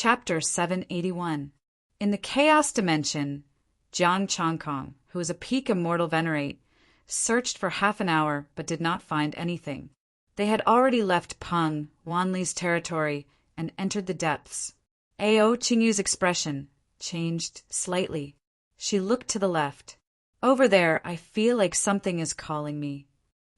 Chapter 781. In the Chaos Dimension, Jiang Changkong, who was a peak immortal venerate, searched for half an hour but did not find anything. They had already left Peng Wanli's territory and entered the depths. Ao Qingyu's expression changed slightly. She looked to the left. Over there, I feel like something is calling me.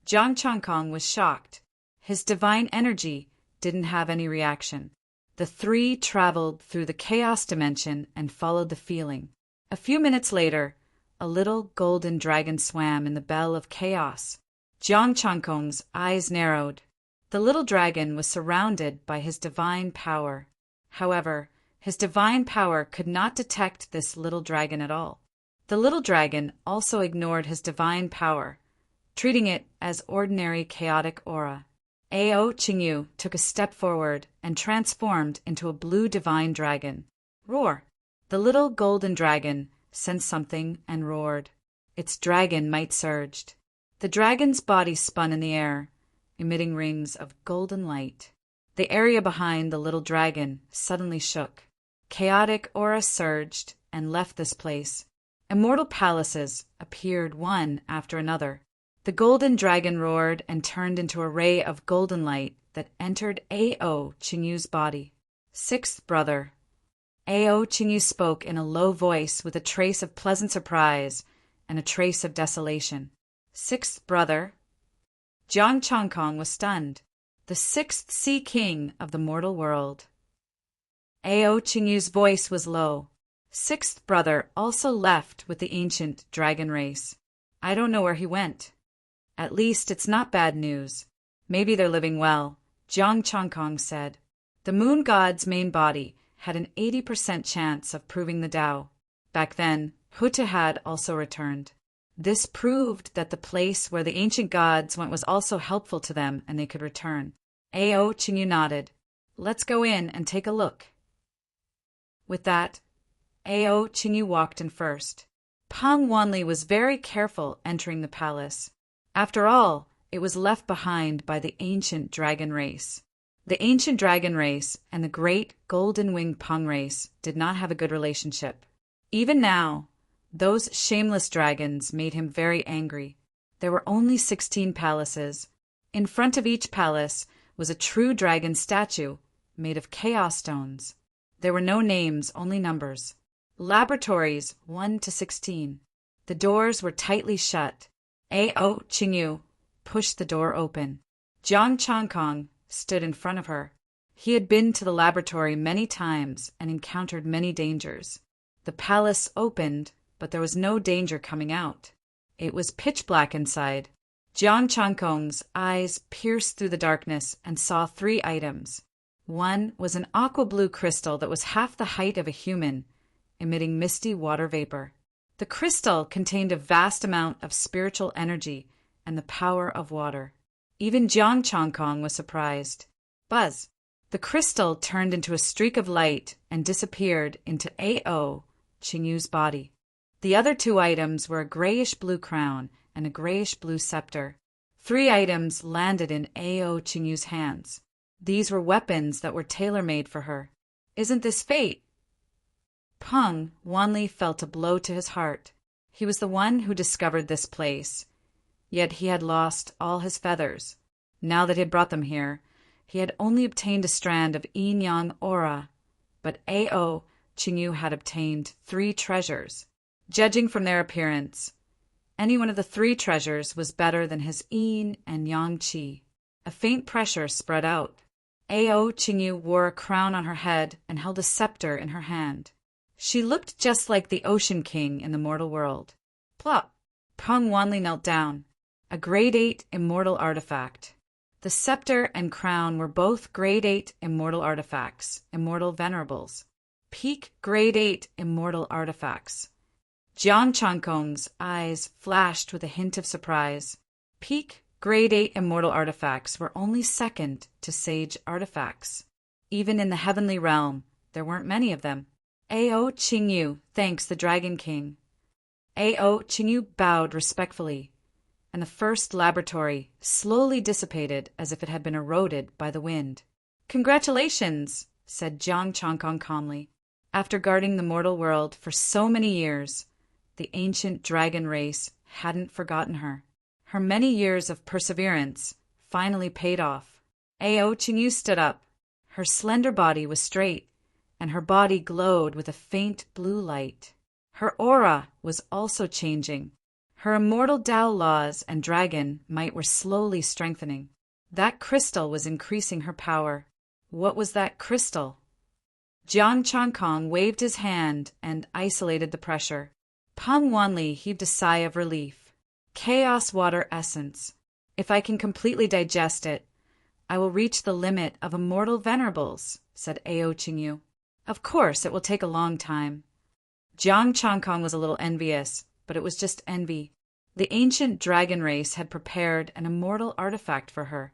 Jiang Changkong was shocked. His divine energy didn't have any reaction. The three traveled through the chaos dimension and followed the feeling. A few minutes later, a little golden dragon swam in the bell of chaos. Jiang Changkong's eyes narrowed. The little dragon was surrounded by his divine power. However, his divine power could not detect this little dragon at all. The little dragon also ignored his divine power, treating it as ordinary chaotic aura. Ao Qingyu took a step forward and transformed into a blue divine dragon. Roar! The little golden dragon sensed something and roared. Its dragon might surged. The dragon's body spun in the air, emitting rings of golden light. The area behind the little dragon suddenly shook. Chaotic aura surged and left this place. Immortal palaces appeared one after another. The golden dragon roared and turned into a ray of golden light that entered Ao Qingyu's body. Sixth brother. Ao Qingyu spoke in a low voice with a trace of pleasant surprise and a trace of desolation. Sixth brother. Jiang Changkong was stunned. The sixth Sea King of the mortal world. Ao Qingyu's voice was low. Sixth brother also left with the ancient dragon race. I don't know where he went. At least it's not bad news. Maybe they're living well, Jiang Changkong said. The moon god's main body had an 80% chance of proving the Tao. Back then, Huta had also returned. This proved that the place where the ancient gods went was also helpful to them and they could return. Ao Qingyu nodded. Let's go in and take a look. With that, Ao Qingyu walked in first. Peng Wanli was very careful entering the palace. After all, it was left behind by the ancient dragon race. The ancient dragon race and the great golden-winged Peng race did not have a good relationship. Even now, those shameless dragons made him very angry. There were only 16 palaces. In front of each palace was a true dragon statue made of chaos stones. There were no names, only numbers. Laboratories 1 to 16. The doors were tightly shut. Ao Qingyu pushed the door open. Jiang Changkong stood in front of her. He had been to the laboratory many times and encountered many dangers. The palace opened, but there was no danger coming out. It was pitch black inside. Jiang Changkong's eyes pierced through the darkness and saw 3 items. One was an aqua blue crystal that was half the height of a human, emitting misty water vapor. The crystal contained a vast amount of spiritual energy and the power of water. Even Jiang Changkong was surprised. Buzz! The crystal turned into a streak of light and disappeared into Ao Qingyu's body. The other 2 items were a grayish-blue crown and a grayish-blue scepter. 3 items landed in Ao Qingyu's hands. These were weapons that were tailor-made for her. Isn't this fate? Peng Wanli felt a blow to his heart. He was the one who discovered this place, yet he had lost all his feathers. Now that he had brought them here, he had only obtained a strand of yin-yang aura, but Ao Qingyu had obtained 3 treasures. Judging from their appearance, any one of the 3 treasures was better than his yin and yang qi. A faint pressure spread out. Ao Qingyu wore a crown on her head and held a scepter in her hand. She looked just like the Ocean King in the mortal world. Plop! Peng Wanli knelt down. A grade 8 immortal artifact. The scepter and crown were both grade 8 immortal artifacts, immortal venerables. Peak grade 8 immortal artifacts. Jiang Changkong's eyes flashed with a hint of surprise. Peak grade 8 immortal artifacts were only second to sage artifacts. Even in the heavenly realm, there weren't many of them. Ao Qingyu thanks the Dragon King. Ao Qingyu bowed respectfully, and the first laboratory slowly dissipated as if it had been eroded by the wind. Congratulations, said Jiang Changkong calmly. After guarding the mortal world for so many years, the ancient dragon race hadn't forgotten her. Her many years of perseverance finally paid off. Ao Qingyu stood up. Her slender body was straight, and her body glowed with a faint blue light. Her aura was also changing. Her immortal Tao laws and dragon might were slowly strengthening. That crystal was increasing her power. What was that crystal? Jiang Changkong waved his hand and isolated the pressure. Peng Wanli heaved a sigh of relief. Chaos water essence. If I can completely digest it, I will reach the limit of immortal venerables, said Ao Qingyu. Of course, it will take a long time. Jiang Changkong was a little envious, but it was just envy. The ancient dragon race had prepared an immortal artifact for her,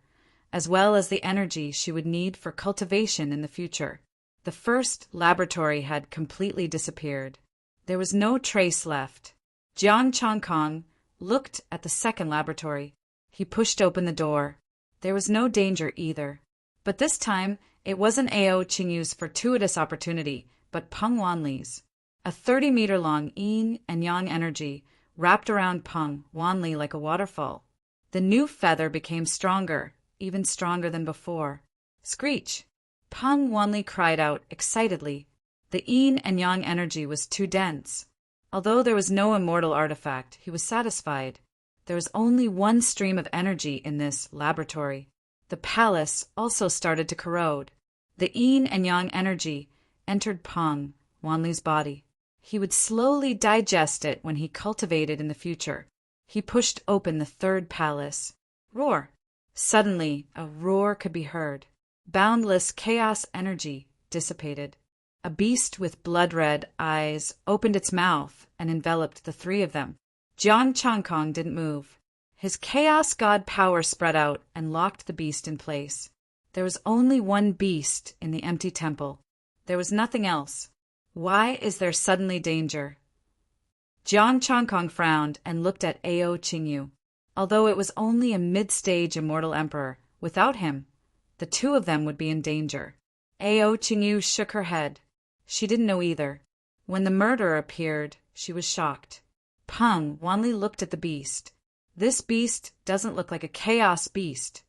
as well as the energy she would need for cultivation in the future. The first laboratory had completely disappeared. There was no trace left. Jiang Changkong looked at the second laboratory. He pushed open the door. There was no danger either. But this time, it wasn't Ao Qingyu's fortuitous opportunity, but Peng Wanli's. A 30-meter-long yin and yang energy wrapped around Peng Wanli like a waterfall. The new feather became stronger, even stronger than before. Screech! Peng Wanli cried out excitedly. The yin and yang energy was too dense. Although there was no immortal artifact, he was satisfied. There was only one stream of energy in this laboratory. The palace also started to corrode. The yin and yang energy entered Peng Wanli's body. He would slowly digest it when he cultivated in the future. He pushed open the third palace. Roar! Suddenly, a roar could be heard. Boundless chaos energy dissipated. A beast with blood-red eyes opened its mouth and enveloped the three of them. Jiang Changkong didn't move. His chaos god power spread out and locked the beast in place. There was only one beast in the empty temple. There was nothing else. Why is there suddenly danger? Jiang Changkong frowned and looked at Ao Qingyu. Although it was only a mid-stage immortal emperor, without him, the two of them would be in danger. Ao Qingyu shook her head. She didn't know either. When the murderer appeared, she was shocked. Peng Wanli looked at the beast. This beast doesn't look like a chaos beast.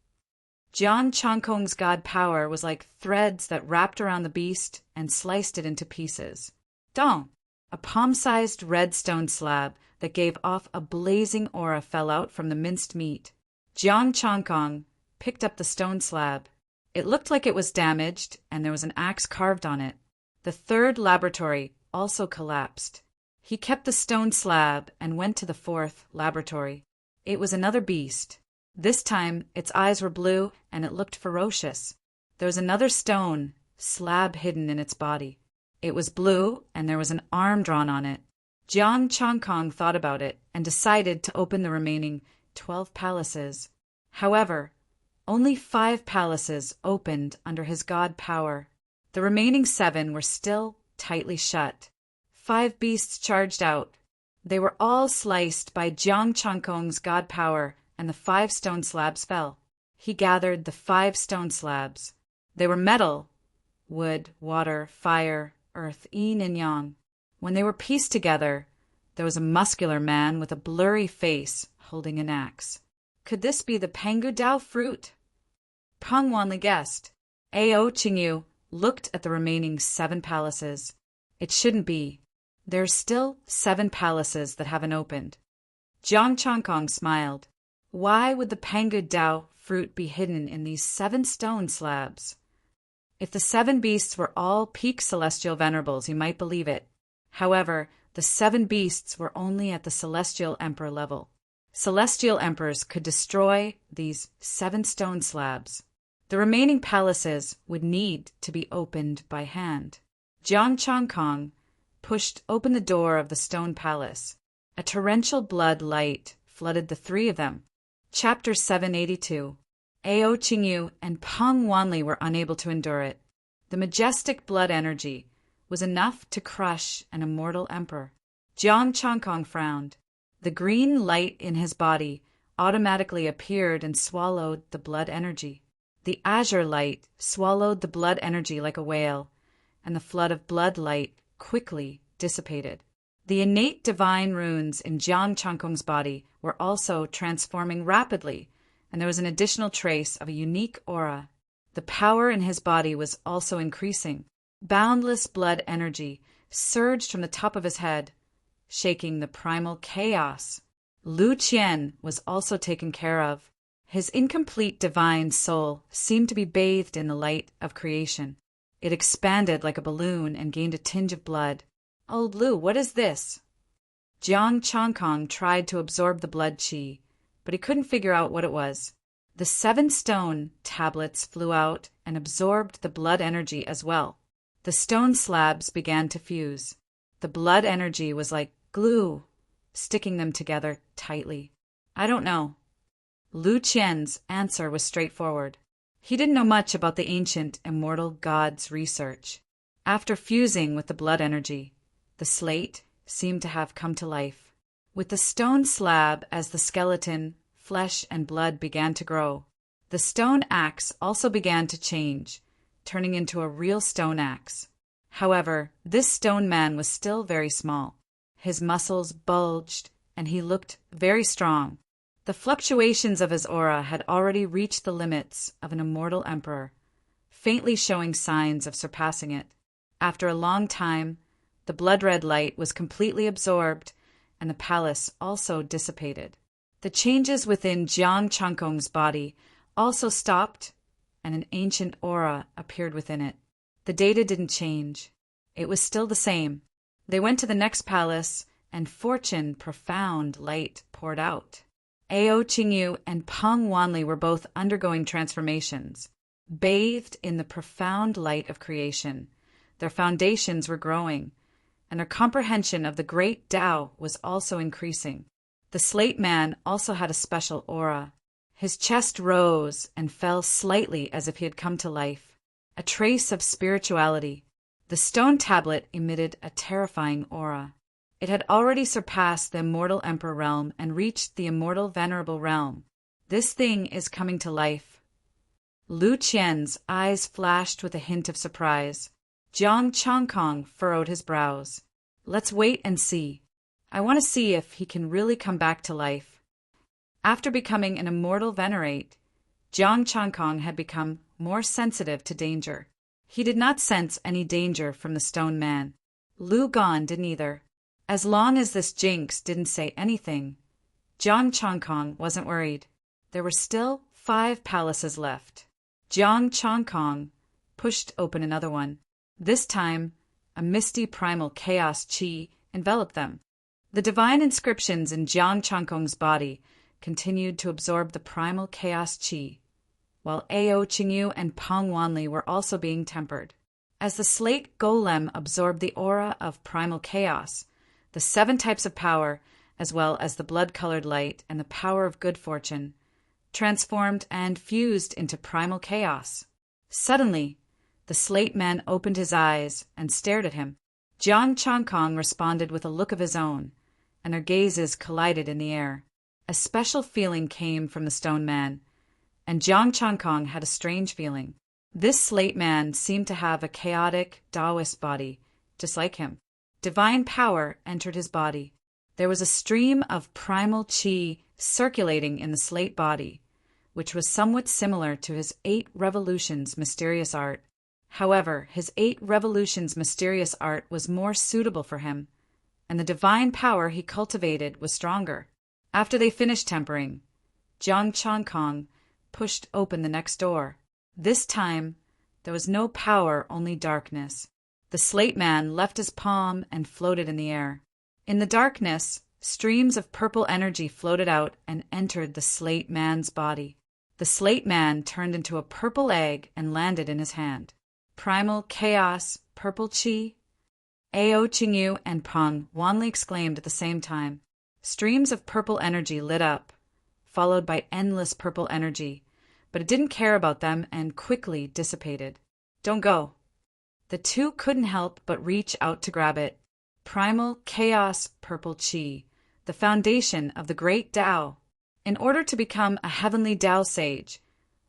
Jiang Changkong's god power was like threads that wrapped around the beast and sliced it into pieces. Dong! A palm-sized red stone slab that gave off a blazing aura fell out from the minced meat. Jiang Changkong picked up the stone slab. It looked like it was damaged, and there was an axe carved on it. The third laboratory also collapsed. He kept the stone slab and went to the fourth laboratory. It was another beast. This time, its eyes were blue, and it looked ferocious. There was another stone slab hidden in its body. It was blue, and there was an arm drawn on it. Jiang Changkong thought about it and decided to open the remaining 12 palaces. However, only 5 palaces opened under his god power. The remaining 7 were still tightly shut. 5 beasts charged out. They were all sliced by Jiang Changkong's god power, and the 5 stone slabs fell. He gathered the 5 stone slabs. They were metal, wood, water, fire, earth, yin and yang. When they were pieced together, there was a muscular man with a blurry face holding an axe. Could this be the Pangu Dao fruit? Peng Wanli guessed. Ao Qingyu looked at the remaining 7 palaces. It shouldn't be. There are still 7 palaces that haven't opened. Jiang Changkong smiled. Why would the Pangu Dao fruit be hidden in these 7 stone slabs? If the 7 beasts were all peak celestial venerables, you might believe it. However, the 7 beasts were only at the celestial emperor level. Celestial emperors could destroy these 7 stone slabs. The remaining palaces would need to be opened by hand. Jiang Changkong pushed open the door of the stone palace. A torrential blood light flooded the 3 of them. Chapter 782. Ao Qingyu and Peng Wanli were unable to endure it. The majestic blood energy was enough to crush an immortal emperor. Jiang Changkong frowned. The green light in his body automatically appeared and swallowed the blood energy. The azure light swallowed the blood energy like a whale, and the flood of blood light quickly dissipated. The innate divine runes in Jiang Changkong's body were also transforming rapidly, and there was an additional trace of a unique aura. The power in his body was also increasing. Boundless blood energy surged from the top of his head, shaking the primal chaos. Lu Qian was also taken care of. His incomplete divine soul seemed to be bathed in the light of creation. It expanded like a balloon and gained a tinge of blood. "Oh, Lu, what is this?" Jiang Changkong tried to absorb the blood qi, but he couldn't figure out what it was. The 7 stone tablets flew out and absorbed the blood energy as well. The stone slabs began to fuse. The blood energy was like glue, sticking them together tightly. "I don't know." Lu Qian's answer was straightforward. He didn't know much about the ancient immortal gods' research. After fusing with the blood energy, the slate seemed to have come to life. With the stone slab as the skeleton, flesh and blood began to grow. The stone axe also began to change, turning into a real stone axe. However, this stone man was still very small. His muscles bulged, and he looked very strong. The fluctuations of his aura had already reached the limits of an immortal emperor, faintly showing signs of surpassing it. After a long time, the blood-red light was completely absorbed, and the palace also dissipated. The changes within Jiang Changkong's body also stopped, and an ancient aura appeared within it. The data didn't change. It was still the same. They went to the next palace, and profound light poured out. Ao Qingyu and Peng Wanli were both undergoing transformations. Bathed in the profound light of creation, their foundations were growing, and their comprehension of the great Tao was also increasing. The slate man also had a special aura. His chest rose and fell slightly as if he had come to life, a trace of spirituality. The stone tablet emitted a terrifying aura. It had already surpassed the immortal emperor realm and reached the immortal venerable realm. "This thing is coming to life." Lu Qian's eyes flashed with a hint of surprise. Jiang Changkong furrowed his brows. "Let's wait and see. I want to see if he can really come back to life." After becoming an immortal venerate, Jiang Changkong had become more sensitive to danger. He did not sense any danger from the stone man. Lu Gan didn't either. As long as this jinx didn't say anything, Jiang Changkong wasn't worried. There were still 5 palaces left. Jiang Changkong pushed open another one. This time, a misty primal chaos qi enveloped them. The divine inscriptions in Jiang Changkong's body continued to absorb the primal chaos qi, while Ao Qingyu and Peng Wanli were also being tempered. As the slate golem absorbed the aura of primal chaos, the 7 types of power, as well as the blood-colored light and the power of good fortune, transformed and fused into primal chaos. Suddenly, the slate man opened his eyes and stared at him. Jiang Changkong responded with a look of his own, and their gazes collided in the air. A special feeling came from the stone man, and Jiang Changkong had a strange feeling. This slate man seemed to have a chaotic Taoist body, just like him. Divine power entered his body. There was a stream of primal qi circulating in the slate body, which was somewhat similar to his 8 revolutions mysterious art. However, his 8 revolutions mysterious art was more suitable for him, and the divine power he cultivated was stronger. After they finished tempering, Jiang Changkong pushed open the next door. This time, there was no power, only darkness. The slate man left his palm and floated in the air. In the darkness, streams of purple energy floated out and entered the slate man's body. The slate man turned into a purple egg and landed in his hand. Primal chaos, purple qi. Ao Qingyu and Peng Wanli exclaimed at the same time. Streams of purple energy lit up, followed by endless purple energy, but it didn't care about them and quickly dissipated. "Don't go." The 2 couldn't help but reach out to grab it. Primal chaos purple qi, the foundation of the great Tao. In order to become a heavenly Tao sage,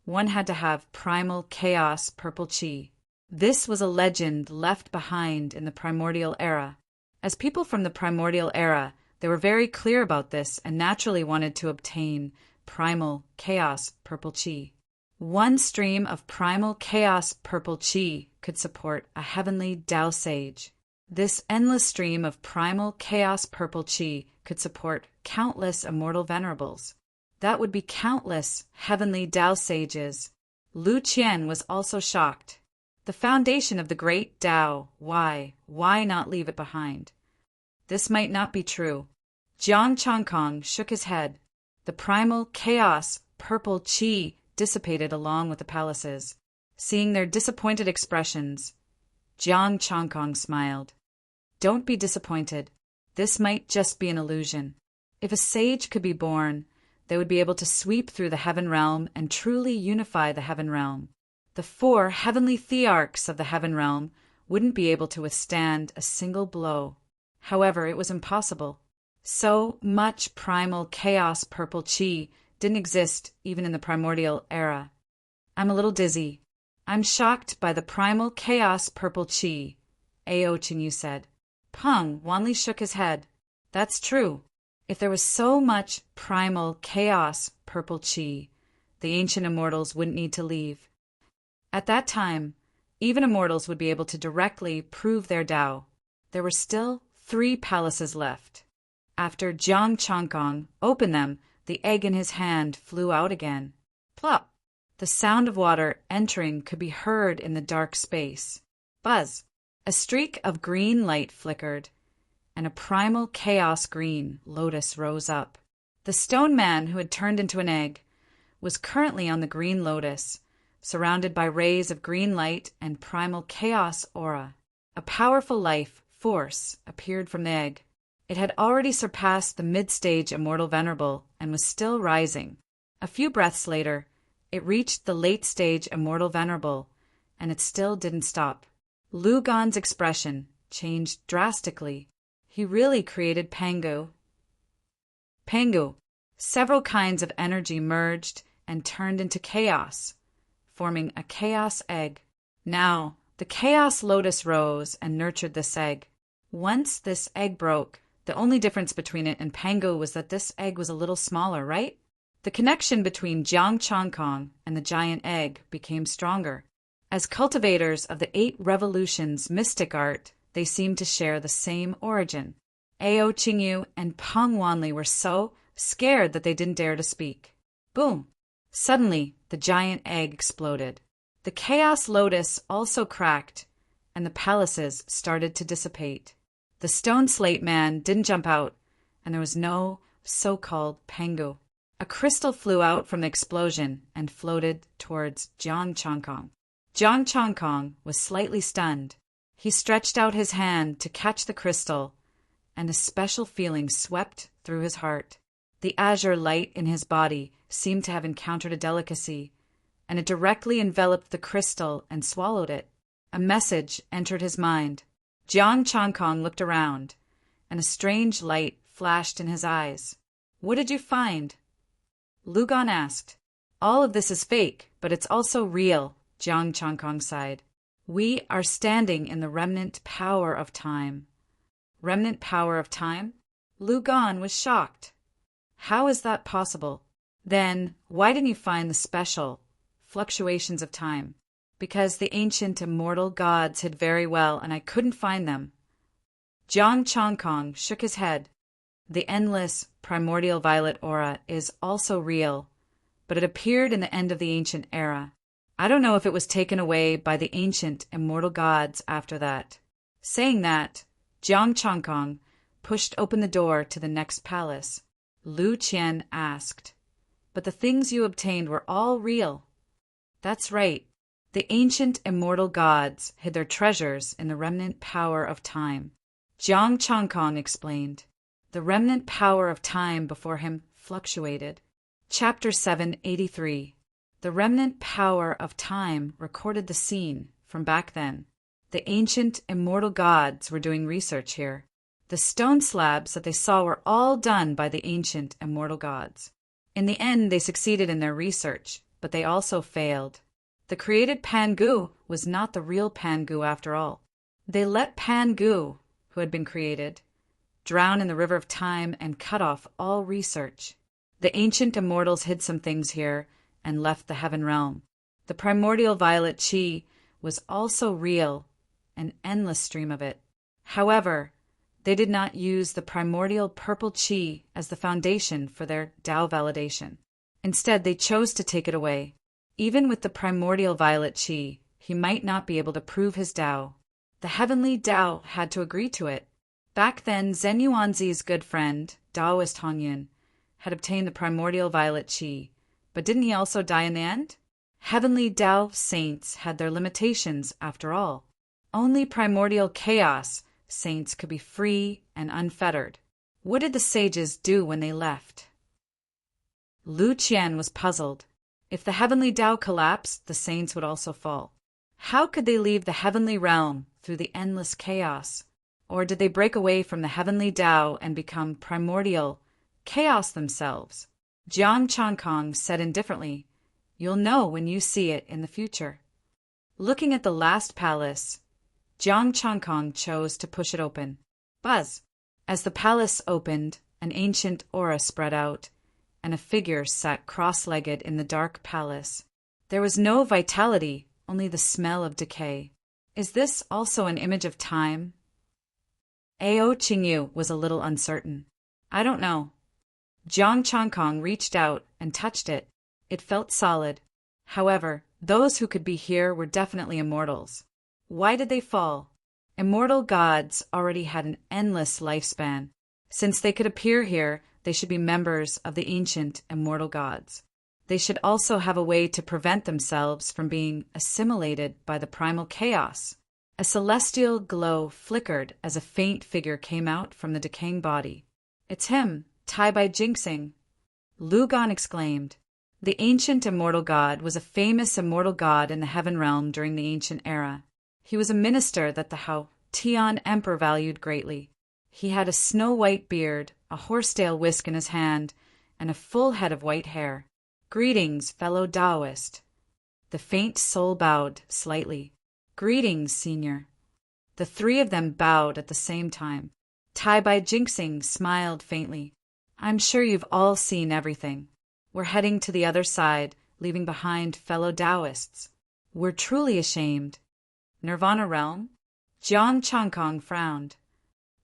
one had to have primal chaos purple chi. This was a legend left behind in the primordial era. As people from the primordial era, they were very clear about this and naturally wanted to obtain primal chaos purple chi. One stream of primal chaos purple chi could support a heavenly Tao sage. This endless stream of primal chaos purple chi could support countless immortal venerables. That would be countless heavenly Tao sages. Lu Qian was also shocked. The foundation of the great Tao, why not leave it behind? This might not be true. Jiang Changkong shook his head. The primal chaos purple chi dissipated along with the palaces. Seeing their disappointed expressions, Jiang Changkong smiled. Don't be disappointed. This might just be an illusion. If a sage could be born, they would be able to sweep through the heaven realm and truly unify the heaven realm. The 4 heavenly thearchs of the heaven realm wouldn't be able to withstand a single blow. However, it was impossible. So much primal chaos purple chi didn't exist even in the primordial era. I'm a little dizzy. I'm shocked by the primal chaos purple chi, Ao Qingyu said. Peng Wanli shook his head. That's true. If there was so much primal chaos purple chi, the ancient immortals wouldn't need to leave. At that time, even immortals would be able to directly prove their Tao. There were still 3 palaces left. After Jiang Changkong opened them, the egg in his hand flew out again. Plop! The sound of water entering could be heard in the dark space. Buzz! A streak of green light flickered, and a primal chaos green lotus rose up. The stone man who had turned into an egg was currently on the green lotus, surrounded by rays of green light and primal chaos aura. A powerful life force appeared from the egg. It had already surpassed the mid-stage immortal venerable and was still rising. A few breaths later, it reached the late-stage immortal venerable, and it still didn't stop. Lu Gan's expression changed drastically. He really created Pangu. Several kinds of energy merged and turned into chaos, forming a chaos egg. Now, the chaos lotus rose and nurtured this egg. Once this egg broke, the only difference between it and Pangu was that this egg was a little smaller, right? The connection between Jiang Changkong and the giant egg became stronger. As cultivators of the 8 revolutions mystic art, they seemed to share the same origin. Ao Qingyu and Peng Wanli were so scared that they didn't dare to speak. Boom! Suddenly, the giant egg exploded. The chaos lotus also cracked, and the palaces started to dissipate. The stone slate man didn't jump out, and there was no so-called Pangu. A crystal flew out from the explosion and floated towards Jiang Changkong. Jiang Changkong was slightly stunned. He stretched out his hand to catch the crystal, and a special feeling swept through his heart. The azure light in his body seemed to have encountered a delicacy, and it directly enveloped the crystal and swallowed it. A message entered his mind. Jiang Changkong looked around, and a strange light flashed in his eyes. What did you find? Lu Gan asked. All of this is fake, but it's also real, Jiang Changkong sighed. We are standing in the remnant power of time. Remnant power of time? Lu Gan was shocked. How is that possible? Then, why didn't you find the special fluctuations of time? Because the ancient immortal gods hid very well, and I couldn't find them. Jiang Changkong shook his head. The endless primordial violet aura is also real, but it appeared in the end of the ancient era. I don't know if it was taken away by the ancient immortal gods after that. Saying that, Jiang Changkong pushed open the door to the next palace. Lu Qian asked, "But the things you obtained were all real?" "That's right. The ancient immortal gods hid their treasures in the remnant power of time." Jiang Changkong explained. The remnant power of time before him fluctuated. Chapter 783. The remnant power of time recorded the scene from back then. The ancient immortal gods were doing research here. The stone slabs that they saw were all done by the ancient immortal gods. In the end, they succeeded in their research, but they also failed. The created Pangu was not the real Pangu after all. They let Pangu, who had been created, drown in the river of time and cut off all research. The ancient immortals hid some things here and left the heaven realm. The primordial violet chi was also real, an endless stream of it. However, they did not use the primordial purple chi as the foundation for their Tao validation. Instead, they chose to take it away. Even with the primordial violet chi, he might not be able to prove his Tao. The heavenly Tao had to agree to it. Back then, Zhen Yuanzi's good friend, Taoist Hongyun, had obtained the primordial violet chi, but didn't he also die in the end? Heavenly Tao saints had their limitations after all. Only primordial chaos saints could be free and unfettered. What did the sages do when they left? Lu Qian was puzzled. If the heavenly Tao collapsed, the saints would also fall. How could they leave the heavenly realm through the endless chaos? Or did they break away from the heavenly Tao and become primordial chaos themselves? Jiang Chankong said indifferently, "You'll know when you see it in the future." Looking at the last palace, Jiang Chankong chose to push it open. Buzz! As the palace opened, an ancient aura spread out, and a figure sat cross-legged in the dark palace. There was no vitality, only the smell of decay. Is this also an image of time? Ao Qingyu was a little uncertain. I don't know. Jiang Chankong reached out and touched it. It felt solid. However, those who could be here were definitely immortals. Why did they fall? Immortal gods already had an endless lifespan. Since they could appear here, they should be members of the ancient immortal gods. They should also have a way to prevent themselves from being assimilated by the primal chaos. A celestial glow flickered as a faint figure came out from the decaying body. It's him, Tai Bai Jinxing, Lu Gan exclaimed. The ancient immortal god was a famous immortal god in the heaven realm during the ancient era. He was a minister that the Hao Tian Emperor valued greatly. He had a snow-white beard, a horsetail whisk in his hand, and a full head of white hair. Greetings, fellow Taoist. The faint soul bowed slightly. Greetings, senior. The three of them bowed at the same time. Tai Bai Jinxing smiled faintly. I'm sure you've all seen everything. We're heading to the other side, leaving behind fellow Taoists. We're truly ashamed. Nirvana realm? Jiang Chankong frowned.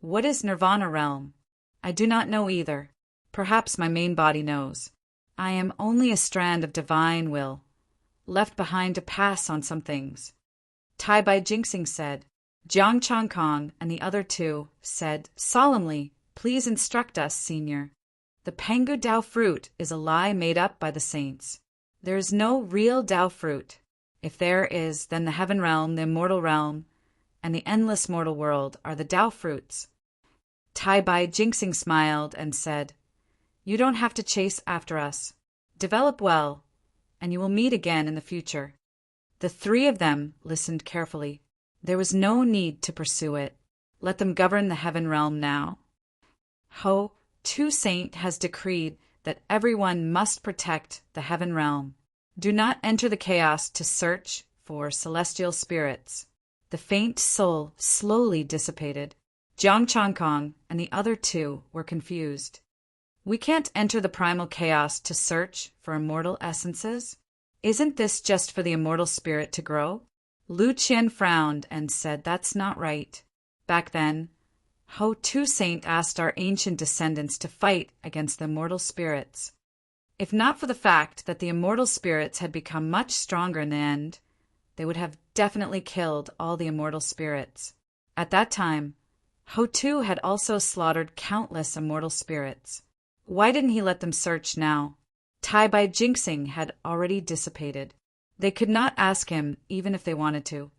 What is Nirvana realm? I do not know either. Perhaps my main body knows. I am only a strand of divine will, left behind to pass on some things. Tai Bai Jinxing said. Jiang Chankong and the other two said solemnly, Please instruct us, senior. The Pangu Dao fruit is a lie made up by the saints. There is no real Dao fruit. If there is, then the heaven realm, the immortal realm, and the endless mortal world are the Dao fruits. Tai Bai Jinxing smiled and said, You don't have to chase after us. Develop well, and you will meet again in the future. The three of them listened carefully. There was no need to pursue it. Let them govern the heaven realm now. Ho, Tu Saint has decreed that everyone must protect the heaven realm. Do not enter the chaos to search for celestial spirits. The faint soul slowly dissipated. Jiang Chankong and the other two were confused. We can't enter the primal chaos to search for immortal essences? Isn't this just for the immortal spirit to grow? Lu Qian frowned and said that's not right. Back then, Ho Tu Saint asked our ancient descendants to fight against the immortal spirits. If not for the fact that the immortal spirits had become much stronger in the end, they would have definitely killed all the immortal spirits. At that time, Ho Tu had also slaughtered countless immortal spirits. Why didn't he let them search now? Tai Bai Jinxing had already dissipated. They could not ask him even if they wanted to.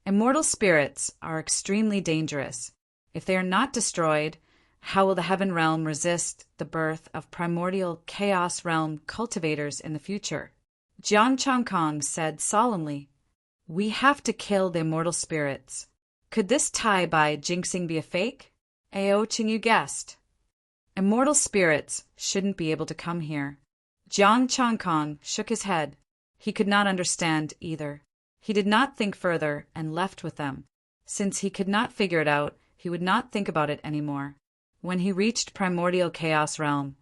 Immortal spirits are extremely dangerous. If they are not destroyed, how will the heaven realm resist the birth of primordial chaos realm cultivators in the future? Jiang Chankong said solemnly, We have to kill the immortal spirits. Could this Tai Bai Jinxing be a fake? Ao Qingyu guessed. Immortal spirits shouldn't be able to come here. Jiang Changkong shook his head. He could not understand either. He did not think further and left with them. Since he could not figure it out, he would not think about it anymore. When he reached primordial chaos realm,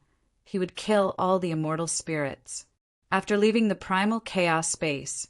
he would kill all the immortal spirits. After leaving the primal chaos space,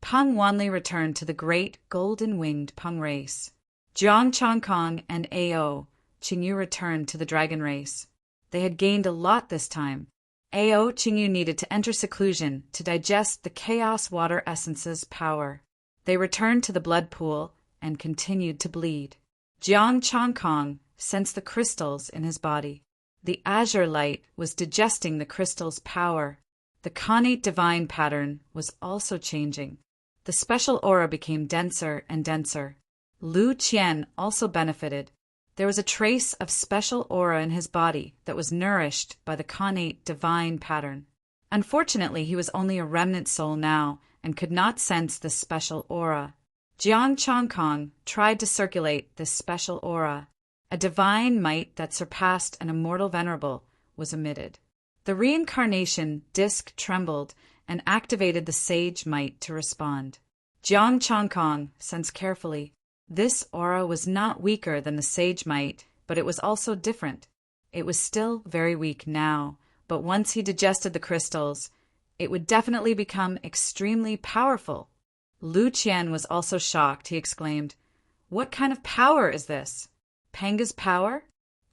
Peng Wanli returned to the great golden-winged Peng race. Jiang Changkong and Ao Qingyu returned to the dragon race. They had gained a lot this time. Ao Qingyu needed to enter seclusion to digest the chaos water essence's power. They returned to the blood pool and continued to bleed. Jiang Changkong sensed the crystals in his body. The azure light was digesting the crystal's power. The connate divine pattern was also changing. The special aura became denser and denser. Lu Qian also benefited. There was a trace of special aura in his body that was nourished by the connate divine pattern. Unfortunately, he was only a remnant soul now and could not sense this special aura. Jiang Changkong tried to circulate this special aura. A divine might that surpassed an immortal venerable was emitted. The reincarnation disc trembled and activated the sage might to respond. Jiang Changkong sensed carefully. This aura was not weaker than the sage might, but it was also different. It was still very weak now, but once he digested the crystals, it would definitely become extremely powerful. Lu Qian was also shocked. He exclaimed, "What kind of power is this?" Panga's power?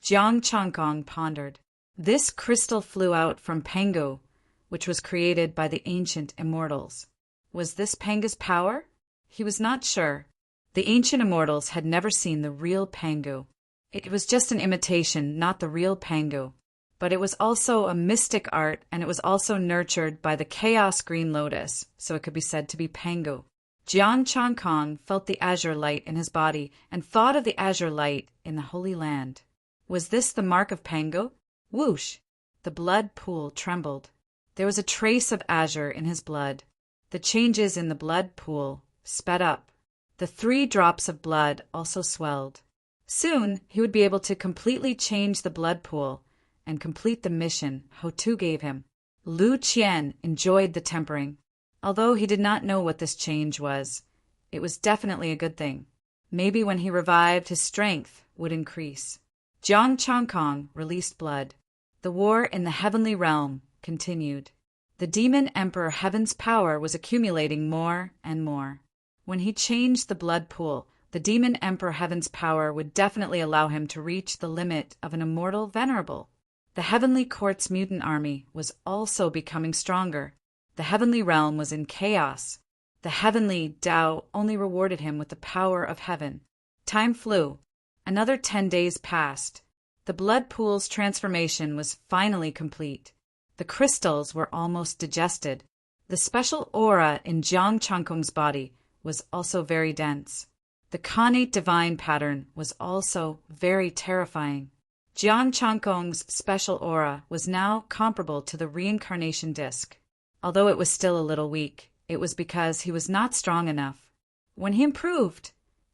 Jiang Changkong pondered. This crystal flew out from Pangu, which was created by the ancient immortals. Was this Panga's power? He was not sure. The ancient immortals had never seen the real Pangu. It was just an imitation, not the real Pangu. But it was also a mystic art, and it was also nurtured by the chaos green lotus, so it could be said to be Pangu. Jiang Changkong felt the azure light in his body and thought of the azure light in the Holy Land. Was this the mark of Pangu? Whoosh! The blood pool trembled. There was a trace of azure in his blood. The changes in the blood pool sped up. The 3 drops of blood also swelled. Soon he would be able to completely change the blood pool and complete the mission Hotu gave him. Lu Qian enjoyed the tempering. Although he did not know what this change was, it was definitely a good thing. Maybe when he revived, his strength would increase. Jiang Changkong released blood. The war in the heavenly realm continued. The demon emperor Heaven's power was accumulating more and more. When he changed the blood pool, the demon emperor Heaven's power would definitely allow him to reach the limit of an immortal venerable. The heavenly court's mutant army was also becoming stronger. The heavenly realm was in chaos. The heavenly Tao only rewarded him with the power of heaven. Time flew. Another 10 days passed. The blood pool's transformation was finally complete. The crystals were almost digested. The special aura in Jiang Changkong's body was also very dense. The connate divine pattern was also very terrifying. Jiang Changkong's special aura was now comparable to the reincarnation disc. Although it was still a little weak, it was because he was not strong enough. When he improved,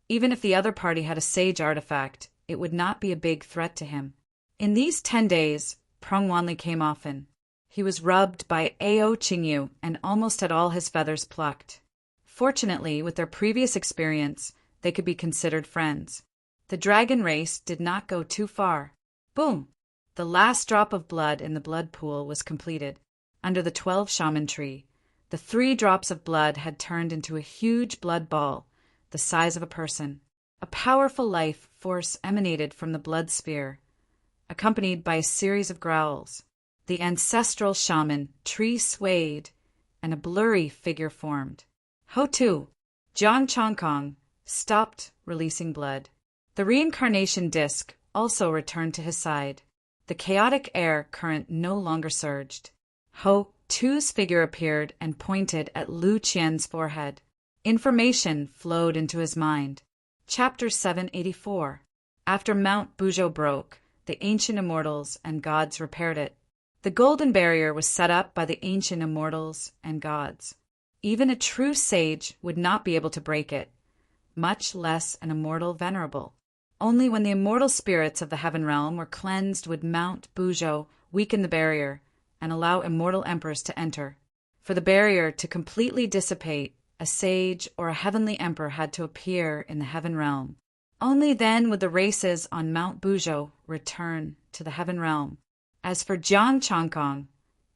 even if the other party had a sage artifact, it would not be a big threat to him. In these 10 days, Peng Wanli came often. He was rubbed by Ao Qingyu and almost had all his feathers plucked. Fortunately, with their previous experience, they could be considered friends. The dragon race did not go too far. Boom! The last drop of blood in the blood pool was completed. Under the 12 shaman tree, the 3 drops of blood had turned into a huge blood ball, the size of a person. A powerful life force emanated from the blood sphere, accompanied by a series of growls. The ancestral shaman tree swayed, and a blurry figure formed. Hotu! Jiang Changkong stopped releasing blood. The reincarnation disc also returned to his side. The chaotic air current no longer surged. Ho-Tu's figure appeared and pointed at Lu Qian's forehead. Information flowed into his mind. Chapter 784. After Mount Buzhou broke, the ancient immortals and gods repaired it. The golden barrier was set up by the ancient immortals and gods. Even a true sage would not be able to break it, much less an immortal venerable. Only when the immortal spirits of the heaven realm were cleansed would Mount Buzhou weaken the barrier and allow immortal emperors to enter. For the barrier to completely dissipate, a sage or a heavenly emperor had to appear in the heaven realm. Only then would the races on Mount Buzhou return to the heaven realm. As for Jiang Changkong,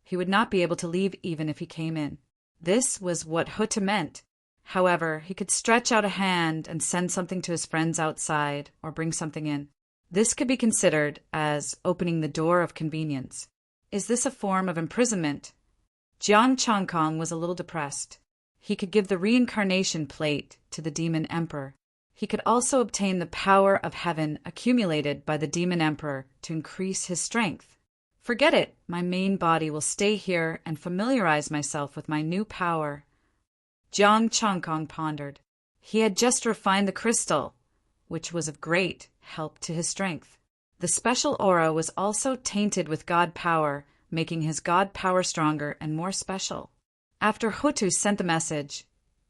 he would not be able to leave even if he came in. This was what Huta meant. However, he could stretch out a hand and send something to his friends outside or bring something in. This could be considered as opening the door of convenience. Is this a form of imprisonment? Jiang Changkong was a little depressed. He could give the reincarnation plate to the demon emperor. He could also obtain the power of heaven accumulated by the demon emperor to increase his strength. Forget it, my main body will stay here and familiarize myself with my new power. Jiang Changkong pondered. He had just refined the crystal, which was of great help to his strength. The special aura was also tainted with god power, making his god power stronger and more special. After Hutu sent the message,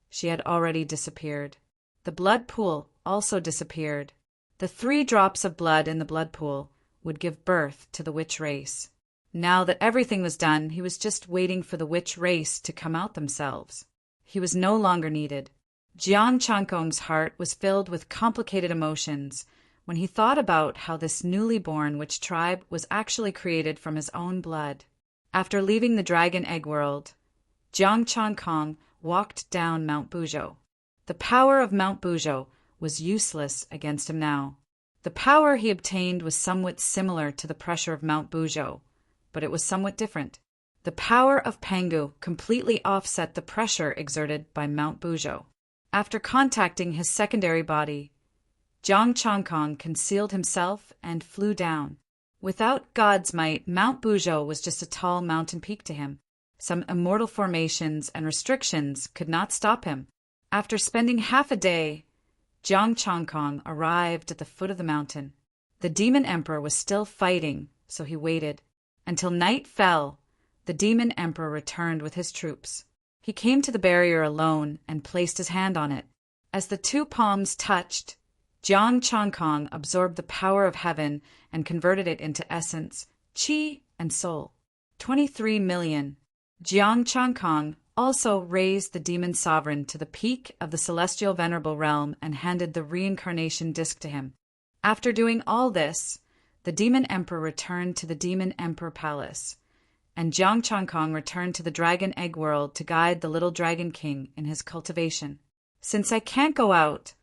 she had already disappeared. The blood pool also disappeared. The 3 drops of blood in the blood pool would give birth to the witch race. Now that everything was done, he was just waiting for the witch race to come out themselves. He was no longer needed. Jiang Changkong's heart was filled with complicated emotions when he thought about how this newly born witch tribe was actually created from his own blood. After leaving the dragon egg world, Jiang Changkong walked down Mount Buzhou. The power of Mount Buzhou was useless against him now. The power he obtained was somewhat similar to the pressure of Mount Buzhou, but it was somewhat different. The power of Pangu completely offset the pressure exerted by Mount Buzhou. After contacting his secondary body, Jiang Changkong concealed himself and flew down. Without God's might, Mount Buzhou was just a tall mountain peak to him. Some immortal formations and restrictions could not stop him. After spending half a day, Jiang Changkong arrived at the foot of the mountain. The demon emperor was still fighting, so he waited. Until night fell, the demon emperor returned with his troops. He came to the barrier alone and placed his hand on it. As the 2 palms touched, Jiang Changkong absorbed the power of heaven and converted it into essence, qi, and soul. 23 million. Jiang Changkong also raised the demon sovereign to the peak of the celestial venerable realm and handed the reincarnation disc to him. After doing all this, the demon emperor returned to the demon emperor palace, and Jiang Changkong returned to the dragon egg world to guide the little dragon king in his cultivation. Since I can't go out,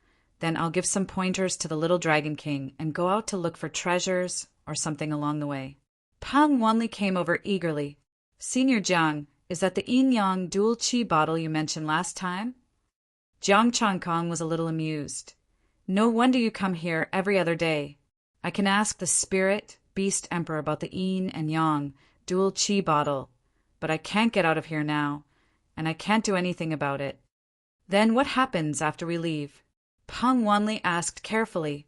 then I'll give some pointers to the little dragon king and go out to look for treasures or something along the way. Pang Wanli came over eagerly. Senior Jiang, is that the yin-yang dual qi bottle you mentioned last time? Jiang Changkong was a little amused. No wonder you come here every other day. I can ask the spirit beast emperor about the yin and yang dual qi bottle, but I can't get out of here now, and I can't do anything about it. Then what happens after we leave? Pang Wanli asked carefully.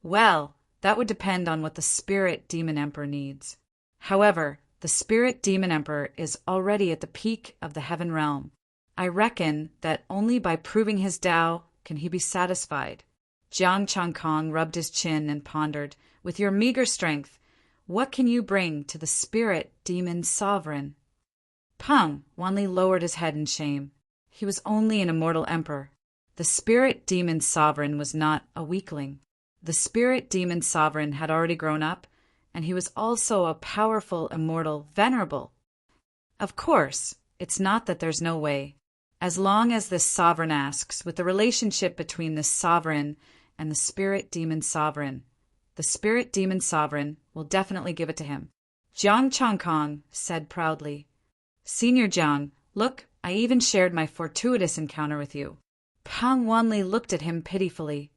Well, that would depend on what the spirit demon emperor needs. However, the spirit demon emperor is already at the peak of the heaven realm. I reckon that only by proving his Tao can he be satisfied. Jiang Changkong rubbed his chin and pondered, with your meager strength, what can you bring to the spirit demon sovereign? Pang Wanli lowered his head in shame. He was only an immortal emperor. The spirit demon sovereign was not a weakling. The spirit demon sovereign had already grown up, and he was also a powerful, immortal, venerable. Of course, it's not that there's no way. As long as this sovereign asks, with the relationship between this sovereign and the spirit demon sovereign, the spirit demon sovereign will definitely give it to him. Jiang Changkong said proudly, Senior Jiang, look, I even shared my fortuitous encounter with you. Pang Wanli looked at him pitifully.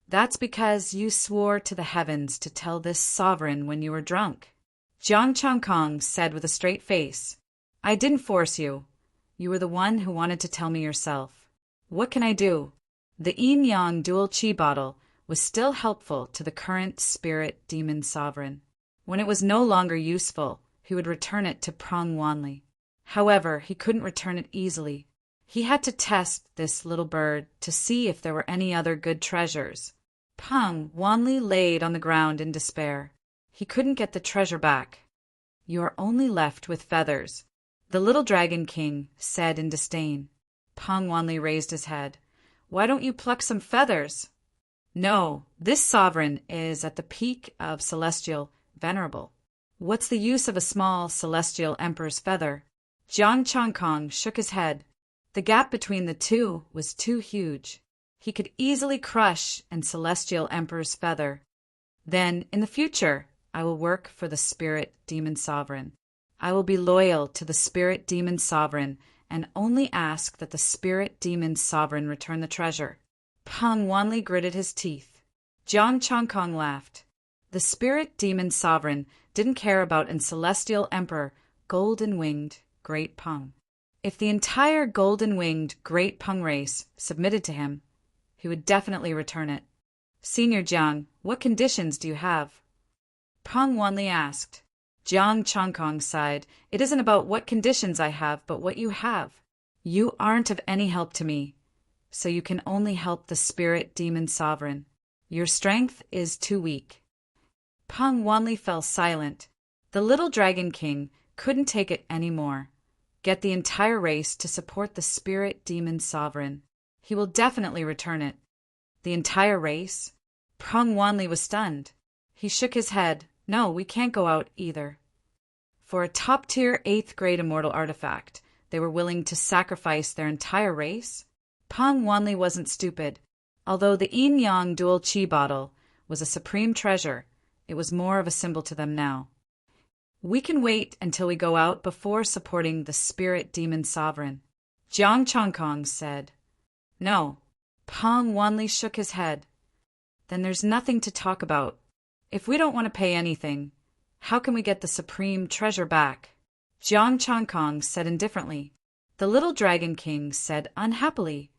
That's because you swore to the heavens to tell this sovereign when you were drunk. Jiang Changkong said with a straight face, I didn't force you. You were the one who wanted to tell me yourself. What can I do? The yin-yang dual qi bottle was still helpful to the current spirit demon sovereign. When it was no longer useful, he would return it to Pang Wanli. However, he couldn't return it easily. He had to test this little bird to see if there were any other good treasures. Pang Wanli laid on the ground in despair. He couldn't get the treasure back. You are only left with feathers," the little Dragon King said in disdain. Pang Wanli raised his head. "Why don't you pluck some feathers?" "No, this sovereign is at the peak of celestial venerable. What's the use of a small celestial emperor's feather?" Jiang Changkong shook his head. The gap between the two was too huge. He could easily crush an celestial emperor's feather. "Then, in the future, I will work for the spirit demon sovereign. I will be loyal to the spirit demon sovereign and only ask that the spirit demon sovereign return the treasure." Pang Wanli gritted his teeth. Jiang Changkong laughed. The spirit demon sovereign didn't care about an celestial emperor, golden-winged Great Peng. If the entire golden-winged Great Peng race submitted to him, he would definitely return it. "Senior Jiang, what conditions do you have?" Pang Wanli asked. Jiang Changkong sighed. "It isn't about what conditions I have, but what you have. You aren't of any help to me, so you can only help the spirit demon sovereign. Your strength is too weak." Pang Wanli fell silent. The little Dragon King couldn't take it any more. Get the entire race to support the spirit demon sovereign. He will definitely return it. The entire race? Pang Wanli was stunned. He shook his head. "No, we can't go out either." For a top-tier 8th grade immortal artifact, they were willing to sacrifice their entire race? Pang Wanli wasn't stupid. Although the yin-yang dual chi bottle was a supreme treasure, it was more of a symbol to them now. "We can wait until we go out before supporting the spirit demon sovereign," Jiang Changkong said. "No." Pang Wanli shook his head. "Then there's nothing to talk about. If we don't want to pay anything, how can we get the supreme treasure back?" Jiang Changkong said indifferently. The little Dragon King said unhappily,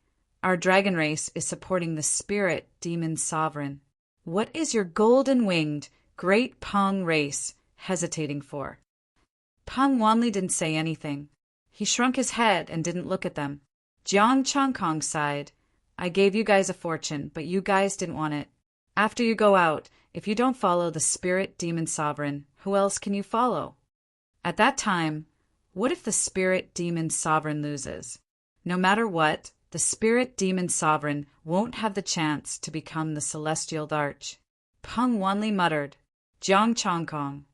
"Our dragon race is supporting the spirit demon sovereign. What is your golden-winged Great Peng race hesitating for?" Pang Wanli didn't say anything. He shrunk his head and didn't look at them. Jiang Changkong sighed. "I gave you guys a fortune, but you guys didn't want it. After you go out, if you don't follow the spirit demon sovereign, who else can you follow? At that time, what if the spirit demon sovereign loses? No matter what, the spirit demon sovereign won't have the chance to become the celestial Darch." Pang Wanli muttered. Jiang Changkong.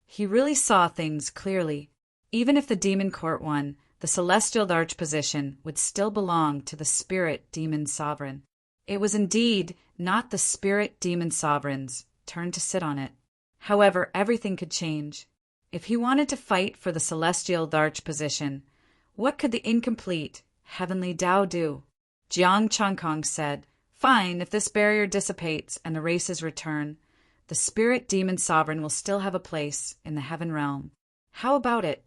He really saw things clearly. Even if the demon court won, the celestial Darch position would still belong to the spirit demon sovereign. It was indeed not the spirit demon sovereign's turn to sit on it. However, everything could change. If he wanted to fight for the celestial Darch position, what could the incomplete heavenly Tao do? Jiang Changkong said, "Fine, if this barrier dissipates and the races return, the spirit demon sovereign will still have a place in the heaven realm. How about it?"